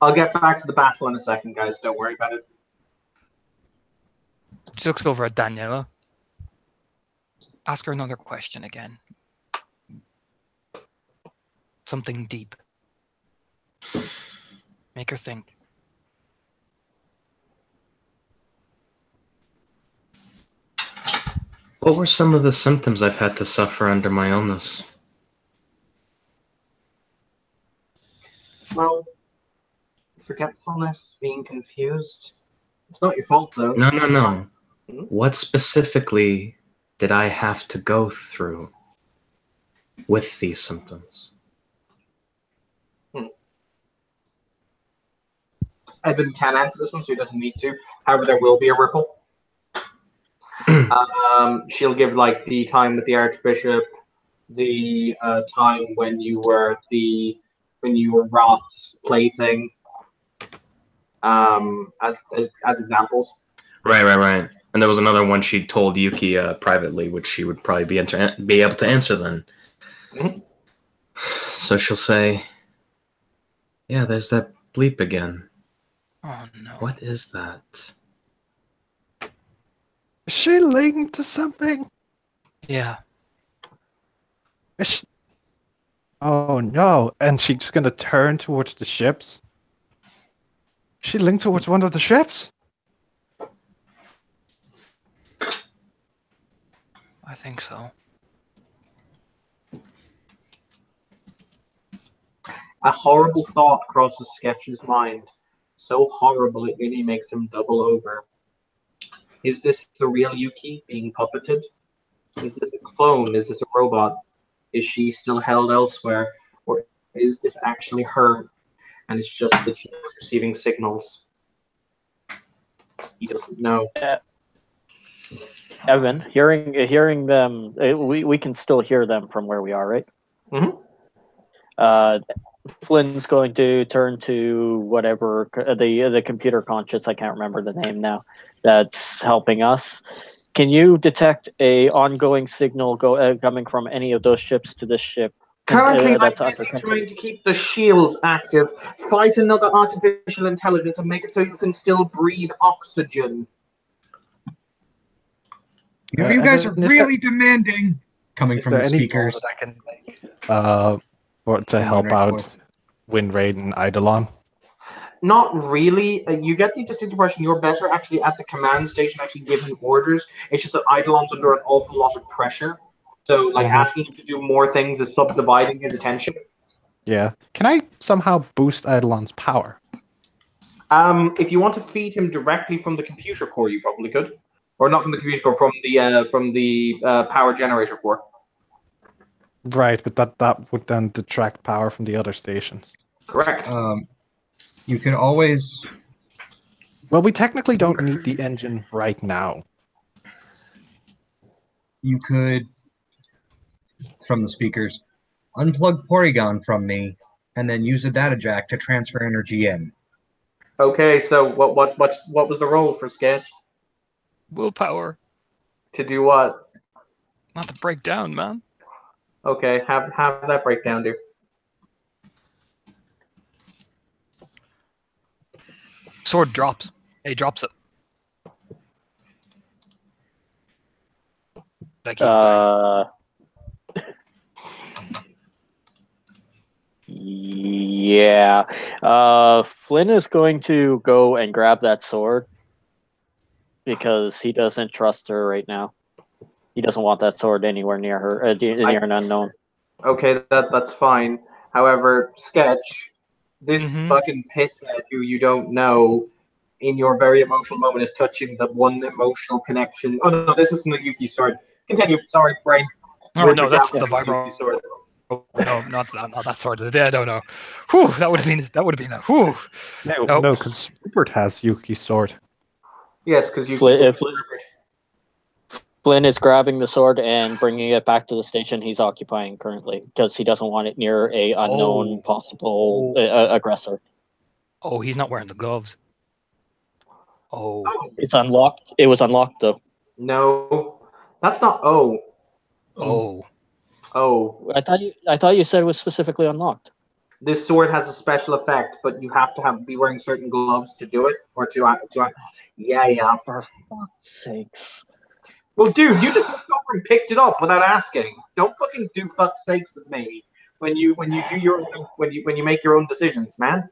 I'll get back to the battle in a second, guys. Don't worry about it. She looks over at Daniela. Ask her another question again. Something deep. Make her think. What were some of the symptoms I've had to suffer under my illness? Well, forgetfulness, being confused. It's not your fault, though. No. Hmm? What specifically did I have to go through with these symptoms? Evan can answer this one, so he doesn't need to. However, there will be a ripple. She'll give like the time with the Archbishop, the time when you were Roth's plaything, as examples. Right. And there was another one she told Yuki privately, which she would probably be able to answer then. Mm-hmm. So she'll say, "Yeah, there's that bleep again." Oh no. What is that? Is she linked to something? Yeah. Is she... Oh no! And she's gonna turn towards the ships. Is she linked towards one of the ships? I think so. A horrible thought crosses Sketch's mind. So horrible it really makes him double over. Is this the real Yuki being puppeted? Is this a clone? Is this a robot? Is she still held elsewhere? Or is this actually her? And it's just that she's receiving signals. He doesn't know. Evan, hearing them, we can still hear them from where we are, right? Mm-hmm. Flynn's going to turn to whatever the computer conscious, I can't remember the name now, that's helping us. Can you detect a ongoing signal coming from any of those ships to this ship? Currently, I'm that's busy trying to keep the shields active. Fight another artificial intelligence and make it so you can still breathe oxygen. You guys are really demanding. Coming Is from there the any speakers. goal that I can make to help out Windraid and Eidolon? Not really. You get the distinct impression you're better actually at the command station, actually giving orders. It's just that Eidolon's under an awful lot of pressure. So, like, asking him to do more things is subdividing his attention. Yeah. Can I somehow boost Eidolon's power? If you want to feed him directly from the computer core, you probably could. Or not from the computer core, from the power generator core. Right, but that would then detract power from the other stations. Correct. You could always... Well, we technically don't need the engine right now. You could, from the speakers, unplug Porygon from me and then use a data jack to transfer energy in. Okay, so what was the role for Sketch? Willpower. To do what? Not to break down, man. Okay, have that breakdown, dude. Sword drops. He drops it. That keep Yeah. Flynn is going to go and grab that sword because he doesn't trust her right now. He doesn't want that sword anywhere near her, near an unknown. Okay, that's fine. However, Sketch, this fucking pisshead who you don't know in your very emotional moment is touching the one emotional connection. Oh no, this isn't a Yuki sword. Continue. Sorry, brain. Oh no, that's the Yuki vibro. sword. No, not that sword. Yeah, no. Whew, that would have been a whew. No, because Rupert has Yuki's sword. Yes, because Yuki. Flynn is grabbing the sword and bringing it back to the station he's occupying currently because he doesn't want it near a unknown possible aggressor. Oh, he's not wearing the gloves. Oh, it's unlocked. It was unlocked though. No, that's not O. Oh. I thought you said it was specifically unlocked. This sword has a special effect, but you have to be wearing certain gloves to do it, or to yeah. For fuck's sakes. Well, dude, you just walked over and picked it up without asking. Don't fucking do fuck sakes with me when you do your own, when you make your own decisions, man.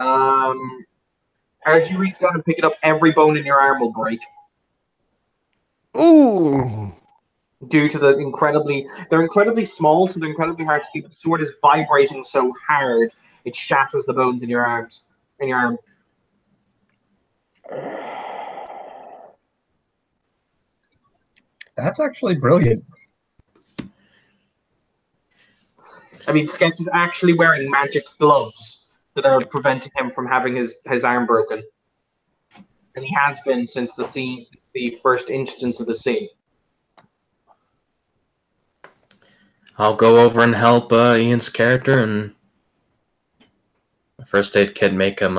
As you reach down and pick it up, every bone in your arm will break. Ooh. Due to they're incredibly small, so they're incredibly hard to see. But the sword is vibrating so hard it shatters the bones in your arms. In your arm. That's actually brilliant. I mean, Sketch is actually wearing magic gloves that are preventing him from having his arm broken. And he has been since the first instance of the scene. I'll go over and help Ian's character and first aid kit make him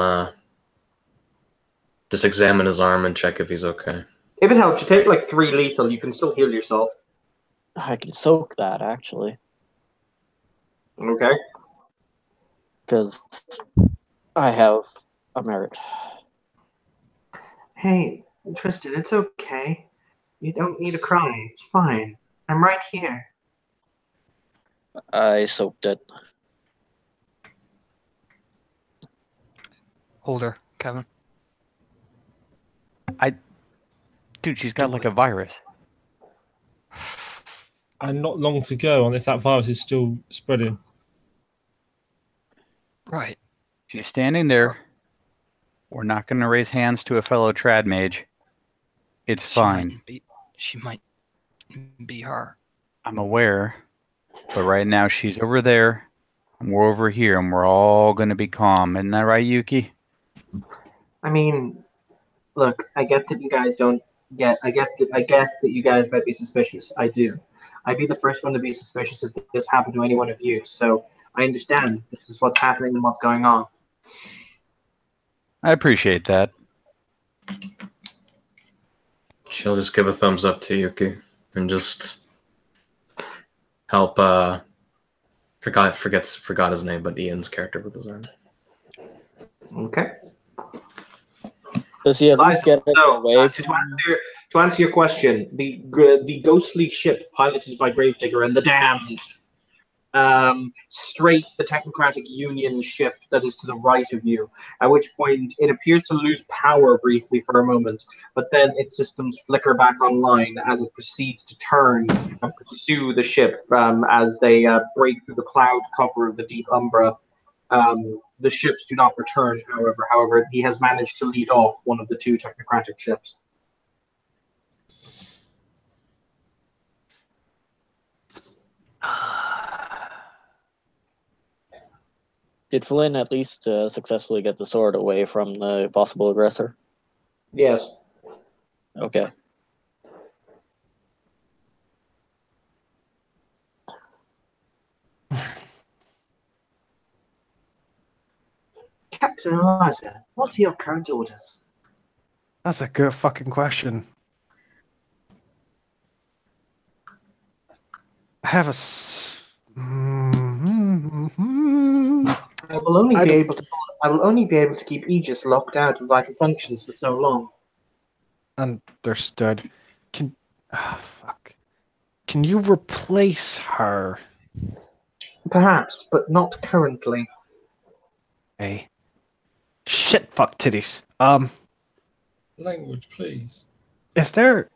just examine his arm and check if he's okay. If it helps, you take like 3 lethal, you can still heal yourself. I can soak that actually. Okay. Because I have a merit. Hey, Tristan, it's okay. You don't need to cry. It's fine. I'm right here. I soaked it. Hold her, Kevin. Dude, she's got like a virus. And not long to go on if that virus is still spreading. Right. She's standing there. We're not going to raise hands to a fellow trad mage. It's fine. She might be her. I'm aware. But right now she's over there. And we're over here. And we're all going to be calm. Isn't that right, Yuki? I mean, look, I get that you guys don't get. I get that you guys might be suspicious. I do. I'd be the first one to be suspicious if this happened to any one of you. So I understand this is what's happening and what's going on. I appreciate that. She'll just give a thumbs up to Yuki and just help. Forgot his name, but Ian's character with his arm. Okay. Does he at least get away? To answer your question, the ghostly ship piloted by Gravedigger and the Damned strafe the Technocratic Union ship that is to the right of you, at which point it appears to lose power briefly for a moment, but then its systems flicker back online as it proceeds to turn and pursue the ship as they break through the cloud cover of the deep umbra. The ships do not return, however. However, he has managed to lead off one of the 2 Technocratic ships. Did Flynn at least successfully get the sword away from the possible aggressor? Yes. Okay. Captain Eliza, what are your current orders? That's a good fucking question. I have a. I will only I be don't- able to. I will only be able to keep Aegis locked out of vital functions for so long. Understood. Fuck. Can you replace her? Perhaps, but not currently. Hey. Shit, fuck titties. Language, please. Is there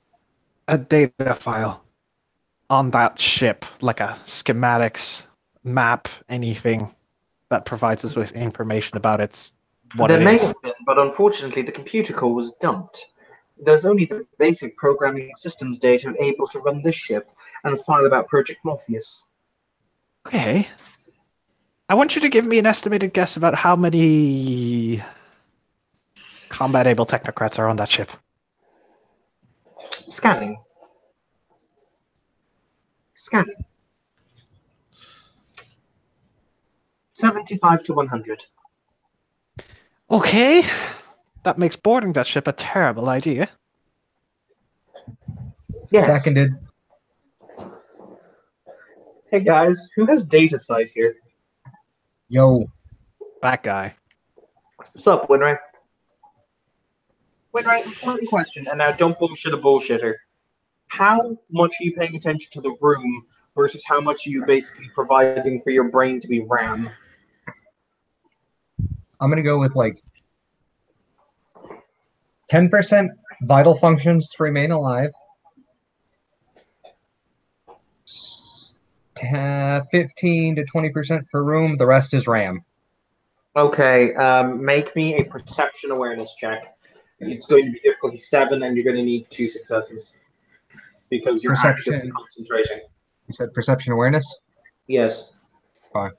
a data file on that ship, like a schematics, map, anything that provides us with information about what There it may is? have been, but unfortunately the computer core was dumped. There's only the basic programming systems data able to run this ship and a file about Project Morpheus. Okay. I want you to give me an estimated guess about how many combat-able technocrats are on that ship. Scanning. Scanning. 75 to 100. Okay. That makes boarding that ship a terrible idea. Yes. Seconded. Hey guys, who has data site here? Yo. That guy. Sup, Winray? Winray, important question, and now don't bullshit a bullshitter. How much are you paying attention to the room versus how much are you basically providing for your brain to be RAM? I'm gonna go with like 10% vital functions to remain alive. 15 to 20% per room. The rest is RAM. Okay, make me a perception awareness check. It's going to be difficulty 7, and you're going to need 2 successes because you're Perception. actively concentrating. You said perception awareness? Yes. Fine.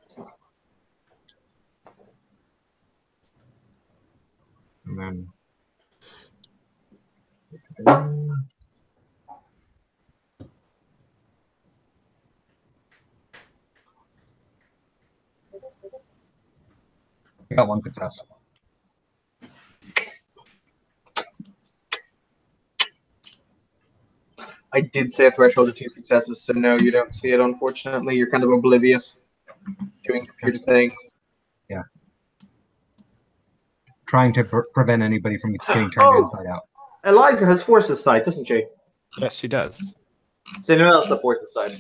And then. I got 1 success. I did say a threshold of 2 successes, so no, you don't see it, unfortunately. You're kind of oblivious doing computer things. Yeah. Trying to prevent anybody from getting turned inside out. Eliza has forces sight, doesn't she? Yes, she does. Does anyone else have forces sight?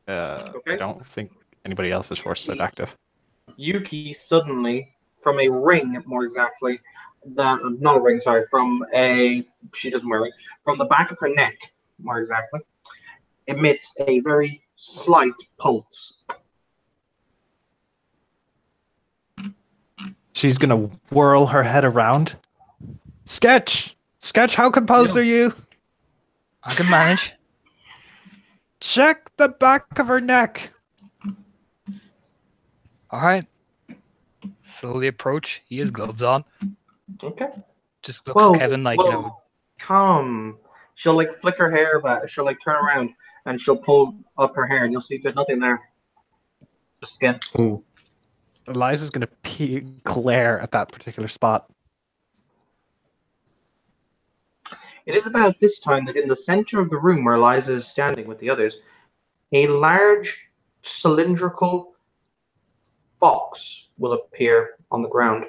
I don't think anybody else is force sight active. Yuki suddenly, from a ring, more exactly, not a ring, sorry, from she doesn't wear a ring, from the back of her neck, more exactly, emits a very slight pulse. She's gonna whirl her head around. Sketch! Sketch, how composed are you? I can manage. Check the back of her neck. All right. Slowly approach. He has gloves on. Okay. Just looks at Kevin like, Come. She'll like flick her hair back. She'll like turn around and she'll pull up her hair, and you'll see there's nothing there. Just skin. Ooh. Eliza's gonna glare at that particular spot. It is about this time that in the center of the room where Eliza is standing with the others, a large cylindrical box will appear on the ground.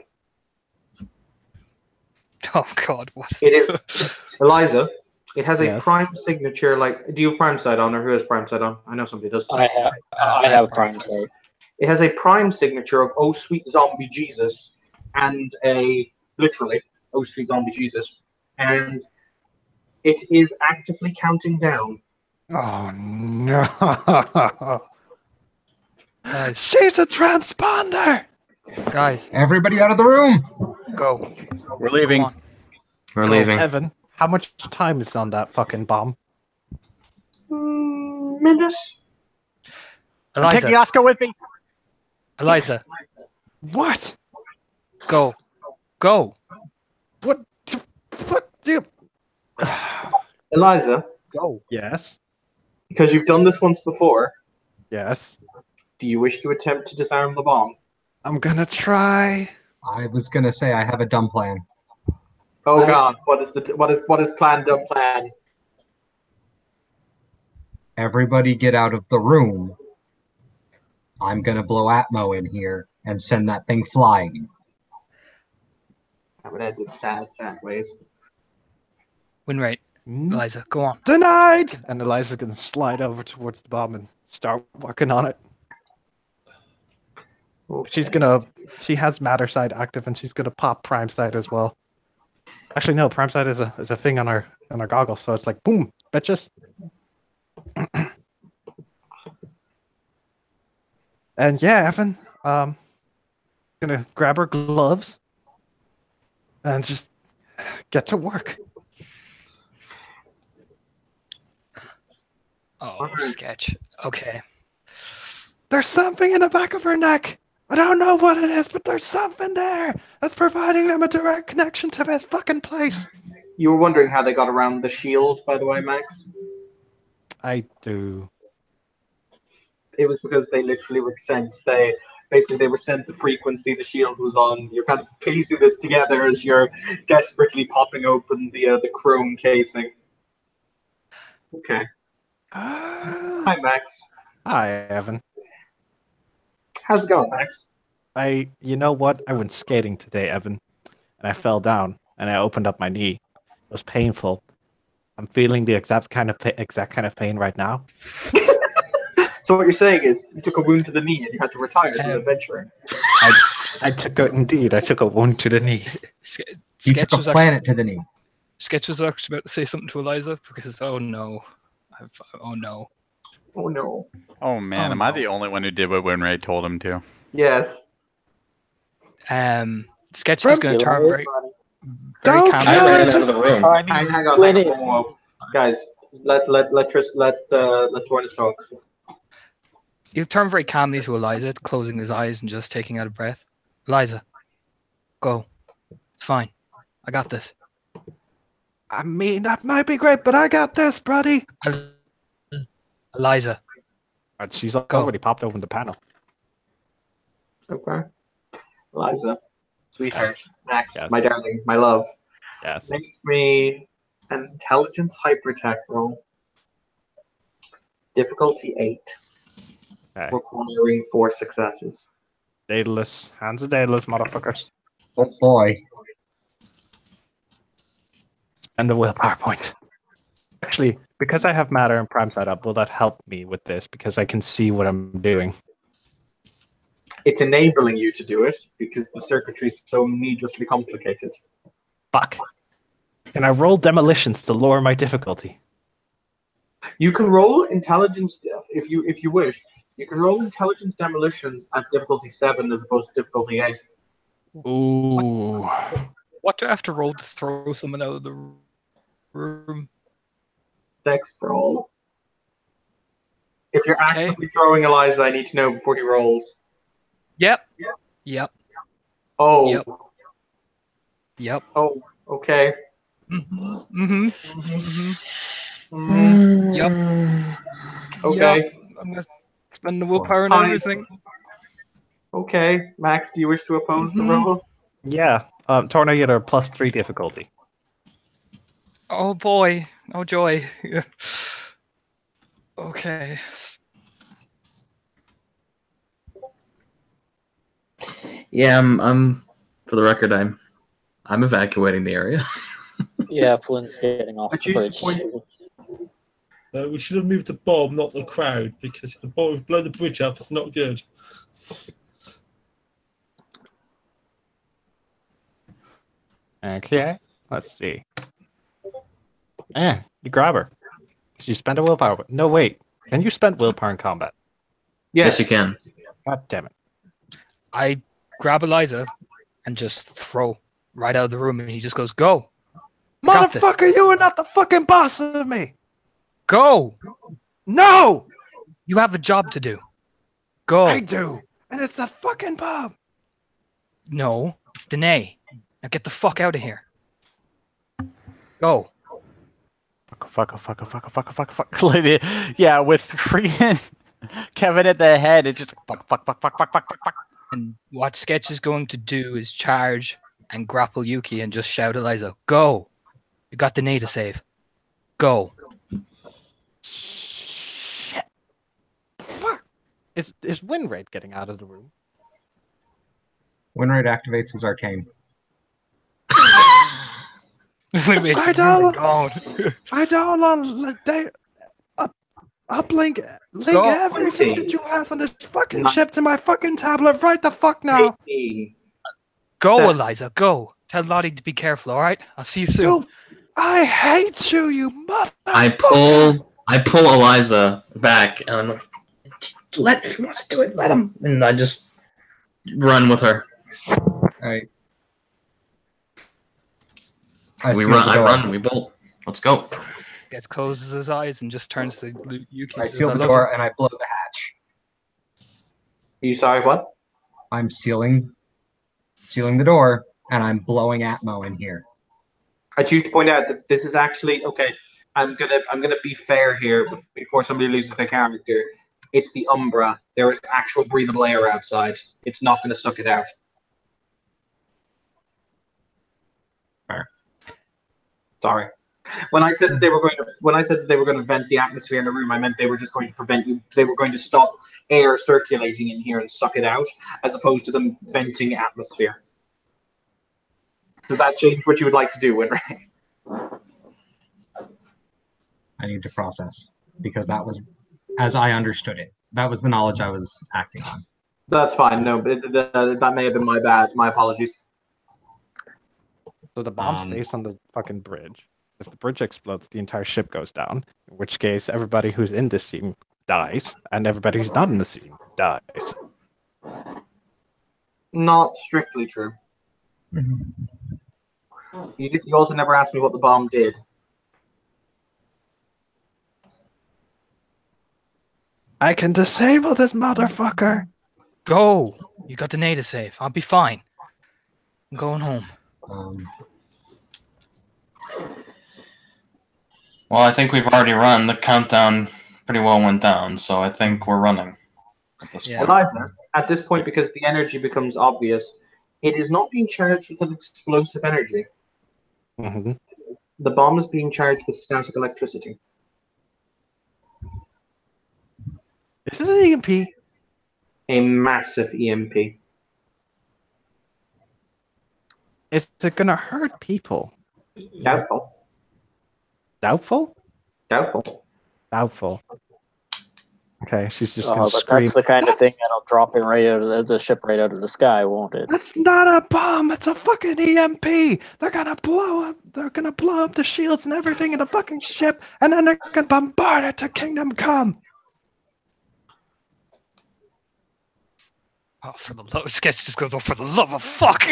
oh God, what's It is Eliza. It has a Yes. prime signature. Like, do you have prime sight on, or who has prime sight on? I know somebody does. I have prime sight. It has a prime signature of "Oh Sweet Zombie Jesus" and literally "Oh Sweet Zombie Jesus," and it is actively counting down. Oh no! Guys, She's a transponder! guys, Everybody out of the room! go. We're leaving. Come on. We're leaving. Evan, how much time is on that fucking bomb? Minute. I'm Eliza, taking Oscar with me. Eliza, What? go. Go. What do Eliza, Go. Yes. because you've done this once before, Yes. do you wish to attempt to disarm the bomb? I'm gonna try. I was gonna say I have a dumb plan. Oh God, what is plan dumb plan? Everybody get out of the room. I'm gonna blow Atmo in here and send that thing flying. That would end in sad ways. Winrate, Eliza, go on. Denied! And Eliza's gonna slide over towards the bomb and start working on it. Okay. She has matter side active and she's gonna pop prime side as well. Actually no, prime side is a thing on our goggles, so it's like boom, bitches. And yeah, Evan, gonna grab her gloves and just get to work. Oh, sketch. Okay. There's something in the back of her neck. I don't know what it is, but there's something there that's providing them a direct connection to this fucking place. You were wondering how they got around the shield, by the way, Max? I do. It was because they literally were sent. They were sent the frequency the shield was on. You're kind of piecing this together as you're desperately popping open the chrome casing. Okay. Hi, Max. Hi, Evan. How's it going, Max? You know what? I went skating today, Evan, and I fell down and I opened up my knee. It was painful. I'm feeling the exact kind of pain right now. So what you're saying is you took a wound to the knee and you had to retire from adventuring. I took a wound to the knee. You took a planet to the knee. Sketch was actually about to say something to Eliza because oh no. Oh no. Oh man, am I the only one who did what Winray told him to? Yes. Sketch is going to turn very I ran out calmly. of the room. Hang on. Whoa. Guys, let Tornus talk. He'll turn very calmly to Eliza, closing his eyes and just taking out a breath. Eliza, go. It's fine. I got this. I mean, that might be great, but I got this, buddy. Eliza. And she's already popped open the panel. Okay. Eliza, sweetheart, Max, Yes. my darling, my love. Yes. Make me an intelligence hypertech roll. Difficulty 8. Okay. Requiring 4 successes. Daedalus. Hands of Daedalus, motherfuckers. Oh boy. And the willpower point. Actually, because I have matter and prime side up, will that help me with this? Because I can see what I'm doing. It's enabling you to do it because the circuitry is so needlessly complicated. Fuck. Can I roll demolitions to lower my difficulty? You can roll intelligence if you wish. You can roll intelligence demolitions at difficulty 7 as opposed to difficulty 8. Ooh. What do I have to roll to throw someone out of the room? Dex roll. If you're actively throwing Eliza, I need to know before he rolls. Yep. Oh. Yep. Oh, okay. Yep. Okay. Yep. I'm gonna spend the willpower and everything. Okay. Max, do you wish to oppose the roll? Yeah. Torna, you get a +3 difficulty. Oh boy. Oh joy. Okay. Yeah, I'm. For the record, I'm evacuating the area. Yeah, Flynn's getting off I the choose to bridge. point- No, we should have moved the bomb, not the crowd, because if the bomb would blow the bridge up, it's not good. Okay. Let's see. You grab her. You spend a willpower. No, wait. Can you spend willpower in combat? Yes, you can. God damn it. I grab Eliza and just throw right out of the room, and he just goes, "Go, got this. Motherfucker, you are not the fucking boss of me. Go! No! You have a job to do. Go." I do. And it's a fucking bomb. No, it's Danae. Now get the fuck out of here. Go. Fuck. Yeah, with freaking Kevin at the head. It's just like, fuck. And what Sketch is going to do is charge and grapple Yuki and just shout Eliza, "Go! You got the Nada save. Go!" Shit. Fuck. Is Winrate getting out of the room? Winrate activates his arcane. It's I don't- gone. I don't want to uplink link Go. everything that you have on this fucking ship to my fucking tablet right the fuck now. 18. Go, Eliza, go. Tell Lottie to be careful, alright? I'll see you soon. You, I hate you, you mother. I pull Eliza back, and I'm like, if he wants to do it, let him. And I just run with her. Alright. I run, we bolt. Let's go. Gets closes his eyes and just turns to Yuki. I and says, seal the love door you." and I blow the hatch. You sorry, what? I'm sealing the door and I'm blowing Atmo in here. I choose to point out that this is actually okay. I'm gonna be fair here before somebody loses their character. It's the Umbra. There is actual breathable air outside. It's not gonna suck it out. Fair. Sorry. When I said that they were going to vent the atmosphere in the room, I meant they were just going to prevent you. They were going to stop air circulating in here and suck it out, as opposed to them venting atmosphere. Does that change what you would like to do, Winray? I need to process because that was, as I understood it, that was the knowledge I was acting on. That's fine. No, that may have been my bad. My apologies. So the bomb stays on the fucking bridge. If the bridge explodes, the entire ship goes down. In which case, everybody who's in this scene dies, and everybody who's not in the scene dies. Not strictly true. You also never asked me what the bomb did. I can disable this motherfucker. Go! You got the Nada save. I'll be fine. I'm going home. Well, I think we've already run. The countdown pretty well went down, so I think we're running at this point. Eliza, at this point, because the energy becomes obvious, it is not being charged with an explosive energy. Mm-hmm. The bomb is being charged with static electricity. Is this an EMP? A massive EMP. Is it gonna hurt people? Doubtful. Doubtful? Doubtful. Doubtful. Okay, she's just Oh, gonna but scream. that's the kind of thing that'll drop it right out of the ship right out of the sky, won't it? That's not a bomb. It's a fucking EMP. They're gonna blow up. They're gonna blow up the shields and everything in the fucking ship, and then they're gonna bombard it to Kingdom Come. Oh, for the love, Sketch just goes, "Oh, for the love of fuck!"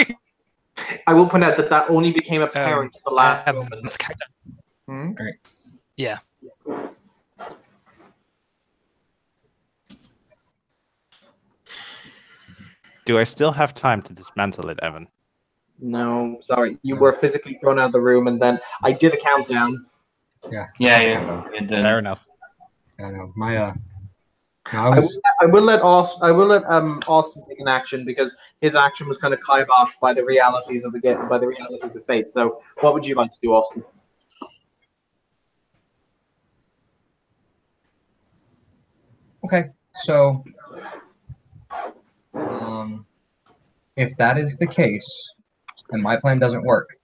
I will point out that only became apparent at the last moment. Alright. Yeah. Do I still have time to dismantle it, Evan? No, sorry. You were physically thrown out of the room, and then I did a countdown. Yeah. Yeah, it did. Fair enough. I know. My I will let Austin take an action because his action was kind of kiboshed by the realities of fate. So, what would you like to do, Austin? Okay, so if that is the case, and my plan doesn't work,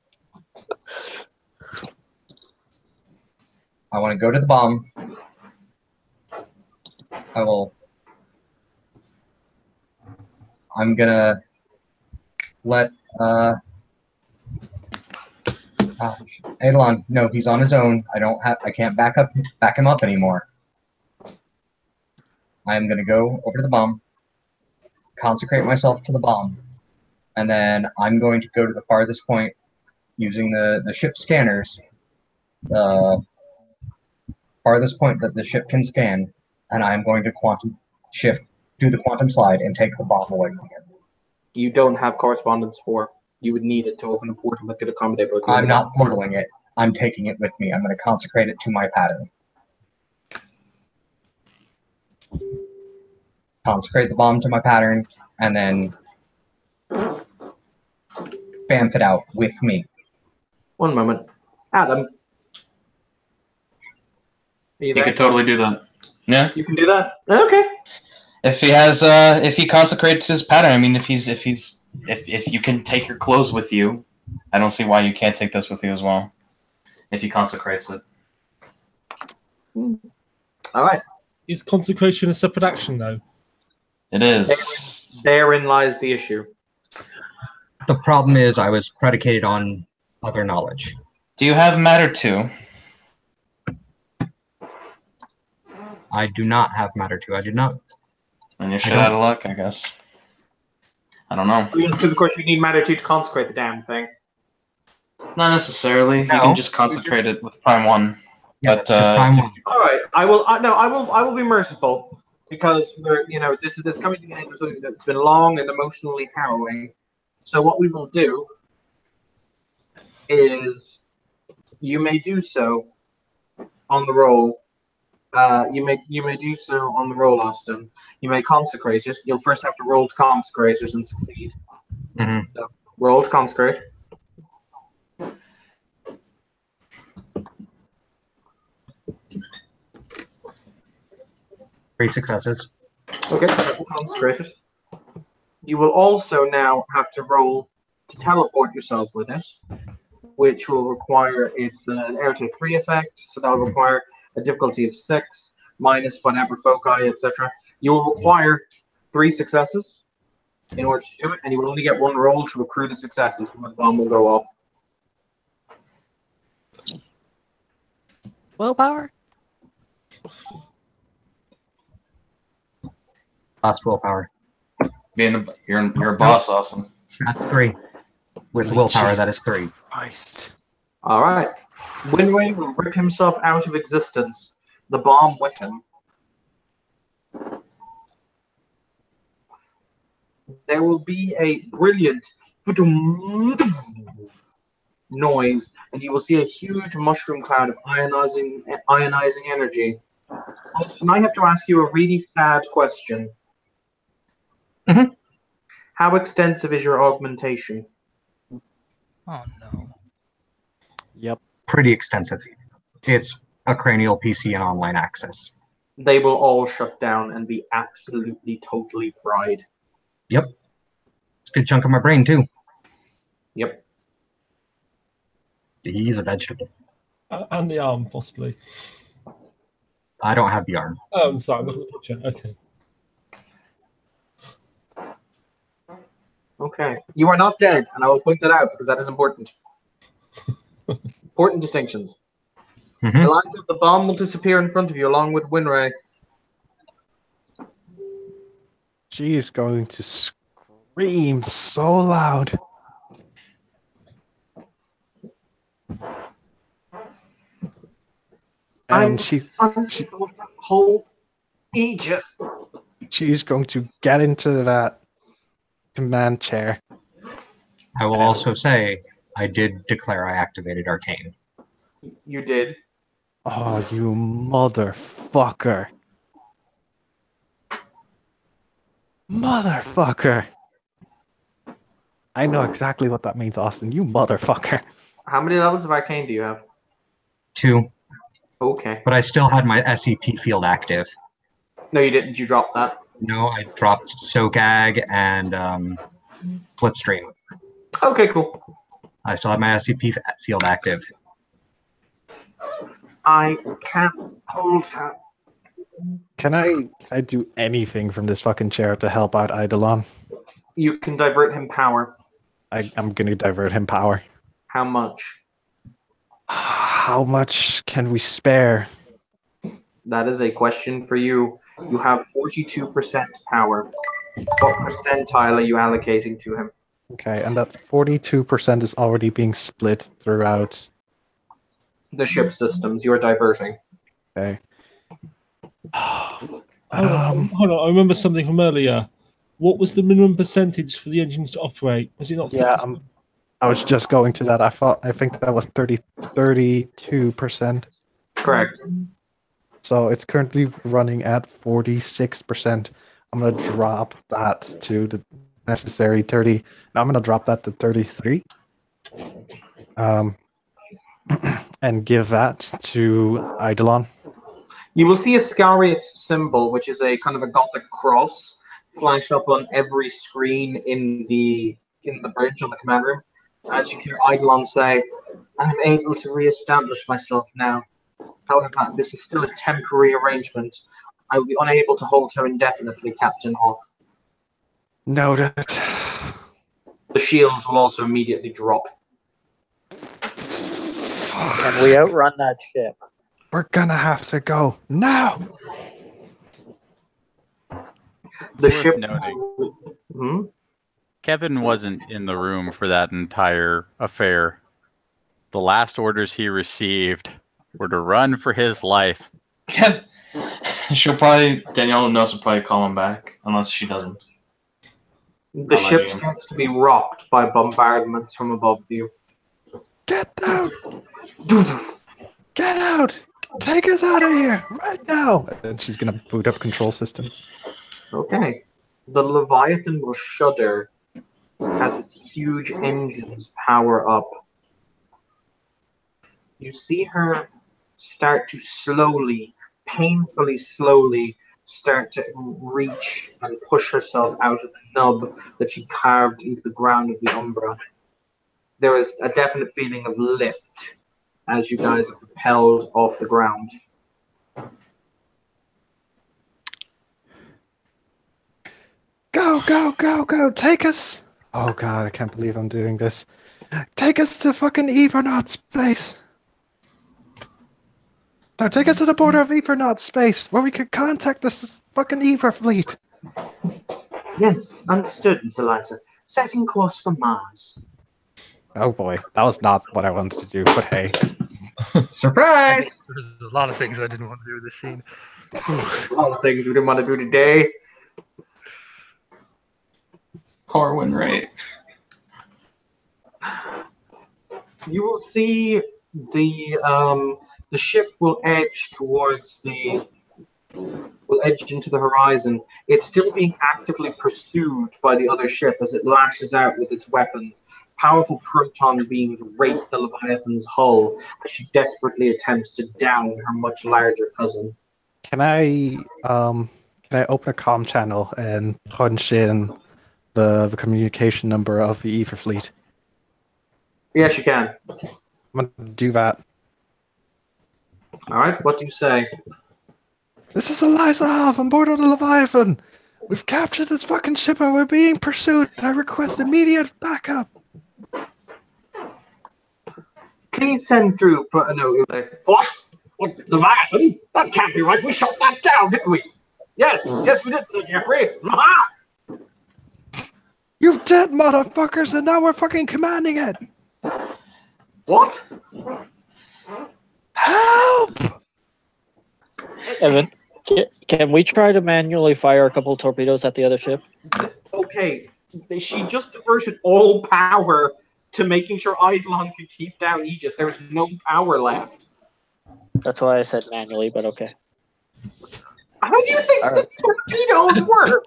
I want to go to the bomb. I'm gonna let Eidolon, no, he's on his own. I can't back him up anymore. I'm gonna go over to the bomb, consecrate myself to the bomb, and then I'm going to go to the farthest point using the ship scanners, the farthest point that the ship can scan, and I'm going to quantum shift, do the quantum slide, and take the bomb away from him. You don't have correspondence 4. You would need it to open a portal that could accommodate both. I'm not portaling it. I'm taking it with me. I'm going to consecrate it to my pattern. consecrate the bomb to my pattern, and then bamf it out with me. One moment. Adam. Are you He there? could totally do that. Yeah. You can do that? Okay. If he has, if he consecrates his pattern, I mean, if you can take your clothes with you, I don't see why you can't take this with you as well. If he consecrates it. All right. Is consecration a separate action, though? It is. Therein lies the issue. The problem is I was predicated on other knowledge. Do you have matter 2? I do not have matter 2. I do not. And you're shit out of luck, I guess. I don't know. Because of course you need matter 2 to consecrate the damn thing. Not necessarily. You No. can just consecrate it with Prime 1. Yeah, But just time one. All right. I will be merciful because this is coming to the end of something that's been long and emotionally harrowing. So what we will do is you may do so on the roll. You may do so on the roll, Austin. You may consecrate it. You'll first have to roll to consecrate it and succeed. Mhm. So roll to consecrate. Three successes. Okay, consecrate it. You will also now have to roll to teleport yourself with it, which will require it's an Airtake 3 effect, so that'll require a difficulty of 6 minus whatever foci, etc. You will require 3 successes in order to do it, and you will only get 1 roll to accrue the successes before the bomb will go off. Willpower? Lost willpower. You're a boss, Austin. That's 3. With willpower, that is 3. Christ. All right. Winway will rip himself out of existence, the bomb with him. There will be a brilliant noise, and you will see a huge mushroom cloud of ionizing energy. Austin, I have to ask you a really sad question. Mhm. How extensive is your augmentation? Oh no. Yep. Pretty extensive. It's a cranial PC and online access. They will all shut down and be absolutely, totally fried. Yep. It's a good chunk of my brain, too. Yep. He's a vegetable. And the arm, possibly. I don't have the arm. Oh, I'm sorry, I'm looking at the picture. Okay. Okay. You are not dead, and I will point that out because that is important. Important distinctions. Mhm. Eliza, the bomb will disappear in front of you along with Winray. She is going to scream so loud. And whole Aegis. she's going to get into that command chair. I will also say I did declare I activated Arcane. You did. Oh, you motherfucker. Motherfucker. I know exactly what that means, Austin. You motherfucker. How many levels of Arcane do you have? 2. Okay. But I still had my SCP field active. No, you didn't. You dropped that. No, I dropped SOGAG and Flipstream. Okay, cool. I still have my SCP field active. I can't hold that. Can I do anything from this fucking chair to help out Eidolon? You can divert him power. I'm gonna divert him power. How much? How much can we spare? That is a question for you. You have 42% power. What percentile are you allocating to him? Okay, and that 42% is already being split throughout. The ship systems you're diverting. Okay. Hold on, I remember something from earlier. What was the minimum percentage for the engines to operate? Was it not 50? Yeah, I was just going to that. I think that was 32%. Correct. So it's currently running at 46%. I'm gonna drop that to the necessary 30. Now I'm gonna drop that to 33. And give that to Eidolon. You will see a Scariot's symbol, which is a kind of a Gothic cross, flash up on every screen in the bridge on the command room. As you hear Eidolon say, "I am able to re-establish myself now. However, this is still a temporary arrangement. I will be unable to hold her indefinitely, Captain Hoth." Noted. The shields will also immediately drop. Can we outrun that ship? We're gonna have to go now. The It's ship. worth noting. Hmm? Kevin wasn't in the room for that entire affair. The last orders he received were to run for his life. Danielle knows will probably call him back, unless she doesn't. The ship starts to be rocked by bombardments from above you. Get out! Get out! Take us out of here right now! And she's gonna boot up control system. Okay. The Leviathan will shudder as its huge engines power up. You see her start to slowly, painfully slowly, start to reach and push herself out of the nub that she carved into the ground of the Umbra. There is a definite feeling of lift as you guys are propelled off the ground. Go, go, go, go! Take us! Oh god, I can't believe I'm doing this. Take us to fucking Evernaut's place! No, take us to the border of Evernaut's space, where we could contact this fucking Ever fleet! Yes, understood, Mr. Liza. Setting course for Mars. Oh boy, that was not what I wanted to do, but hey. Surprise! There's a lot of things I didn't want to do with this scene. A lot of things we didn't want to do today. Poor win rate. You will see the ship will edge into the horizon. It's still being actively pursued by the other ship as it lashes out with its weapons. Powerful proton beams rape the Leviathan's hull as she desperately attempts to down her much larger cousin. Can I open a comm channel and punch in the communication number of the Ever fleet? Yes, you can. I'm gonna do that. All right, what do you say? This is Eliza Hoff on board of the Leviathan. We've captured this fucking ship and we're being pursued. I request immediate backup. Please send through a note. What? Leviathan? That can't be right. We shot that down, didn't we? Yes, we did, Sir Jeffrey. Aha! You dead motherfuckers, and now we're fucking commanding it. What? Help! Evan, can we try to manually fire a couple of torpedoes at the other ship? Okay, she just diverted all power to making sure Eidolon could keep down Aegis. There was no power left. That's why I said manually, but okay. How do you think the torpedoes work?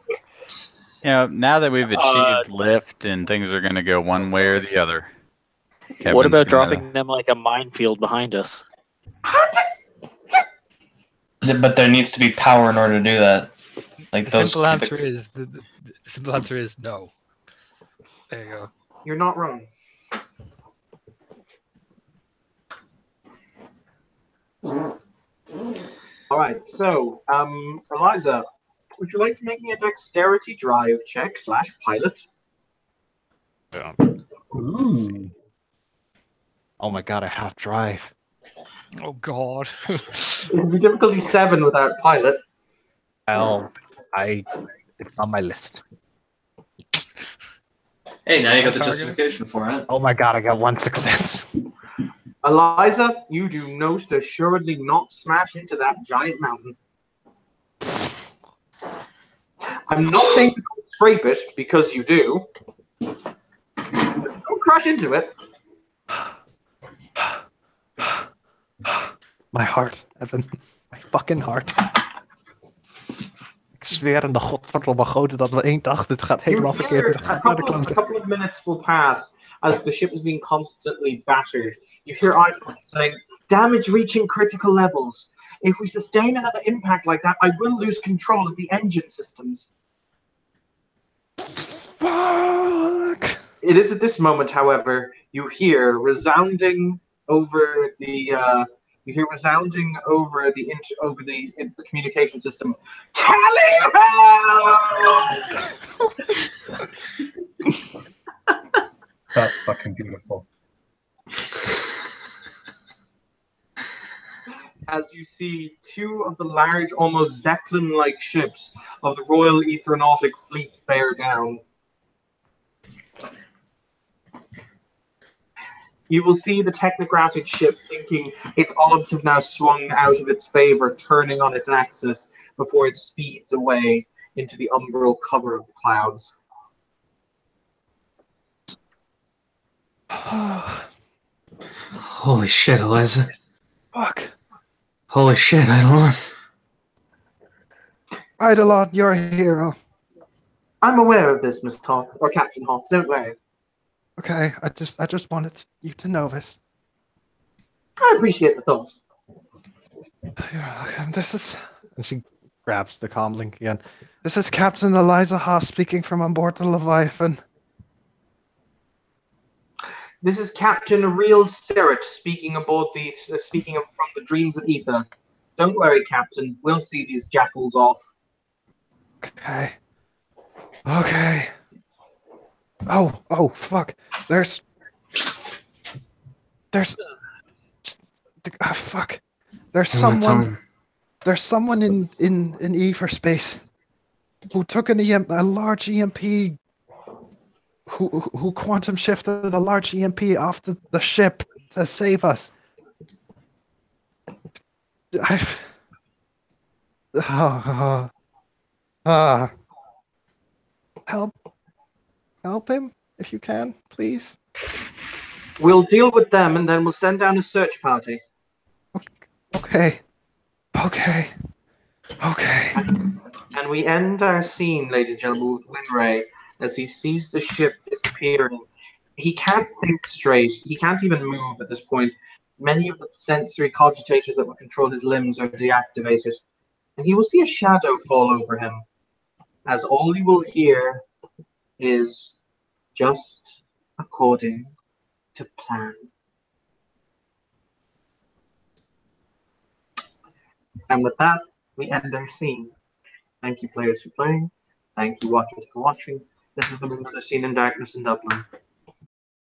You know, now that we've achieved lift and things are going to go one way or the other. What about dropping them like a minefield behind us? But there needs to be power in order to do that. Like The simple answer is the simple answer is no. There you go. You're not wrong. All right, so Eliza, would you like to make me a dexterity drive check / pilot? Ooh. Oh my god, I have drive. Oh god. It would be difficulty 7 without pilot. Well, it's on my list. Hey, now you got the justification for it. Oh my god, I got 1 success. Eliza, you do most assuredly not smash into that giant mountain. I'm not saying to scrape it, because you do. Don't crash into it. My heart, Evan. My fucking heart. sweer in de godverdomme goden dat we één dag, dit gaat helemaal You verkeerd. hear Dit a gaat naar de couple klote. of minutes will pass as the ship is being constantly battered. You hear Icon saying, "Damage reaching critical levels. If we sustain another impact like that, I will lose control of the engine systems." Fuck! It is at this moment, however, you hear resounding over the the communication system. Tally ho! That's fucking beautiful. As you see two of the large, almost Zeppelin-like ships of the Royal Aeronautic Fleet bear down. You will see the technocratic ship thinking its odds have now swung out of its favor, turning on its axis before it speeds away into the umbral cover of the clouds. Holy shit, Eliza. Fuck. Holy shit, Eidolon. Eidolon, you're a hero. I'm aware of this, Miss Hawk, or Captain Hawk, don't worry. Okay, I just wanted you to know this. I appreciate the thought. This is... And she grabs the comlink again. This is Captain Eliza Haas speaking from on board the Leviathan. This is Captain Real Sirrit speaking from the Dreams of Ether. Don't worry, Captain. We'll see these jackals off. Okay. Okay. Oh, fuck. There's... fuck. There's someone in E for space who took a large EMP, who quantum shifted a large EMP off the ship to save us. Help him if you can, please. We'll deal with them and then we'll send down a search party. Okay. And we end our scene, ladies and gentlemen, with Winray as he sees the ship disappearing. He can't think straight. He can't even move at this point. Many of the sensory cogitators that would control his limbs are deactivated. And he will see a shadow fall over him, as all you will hear is just according to plan. And with that, we end our scene. Thank you, players, for playing. Thank you, watchers, for watching. This has been another Scene in Darkness in Dublin.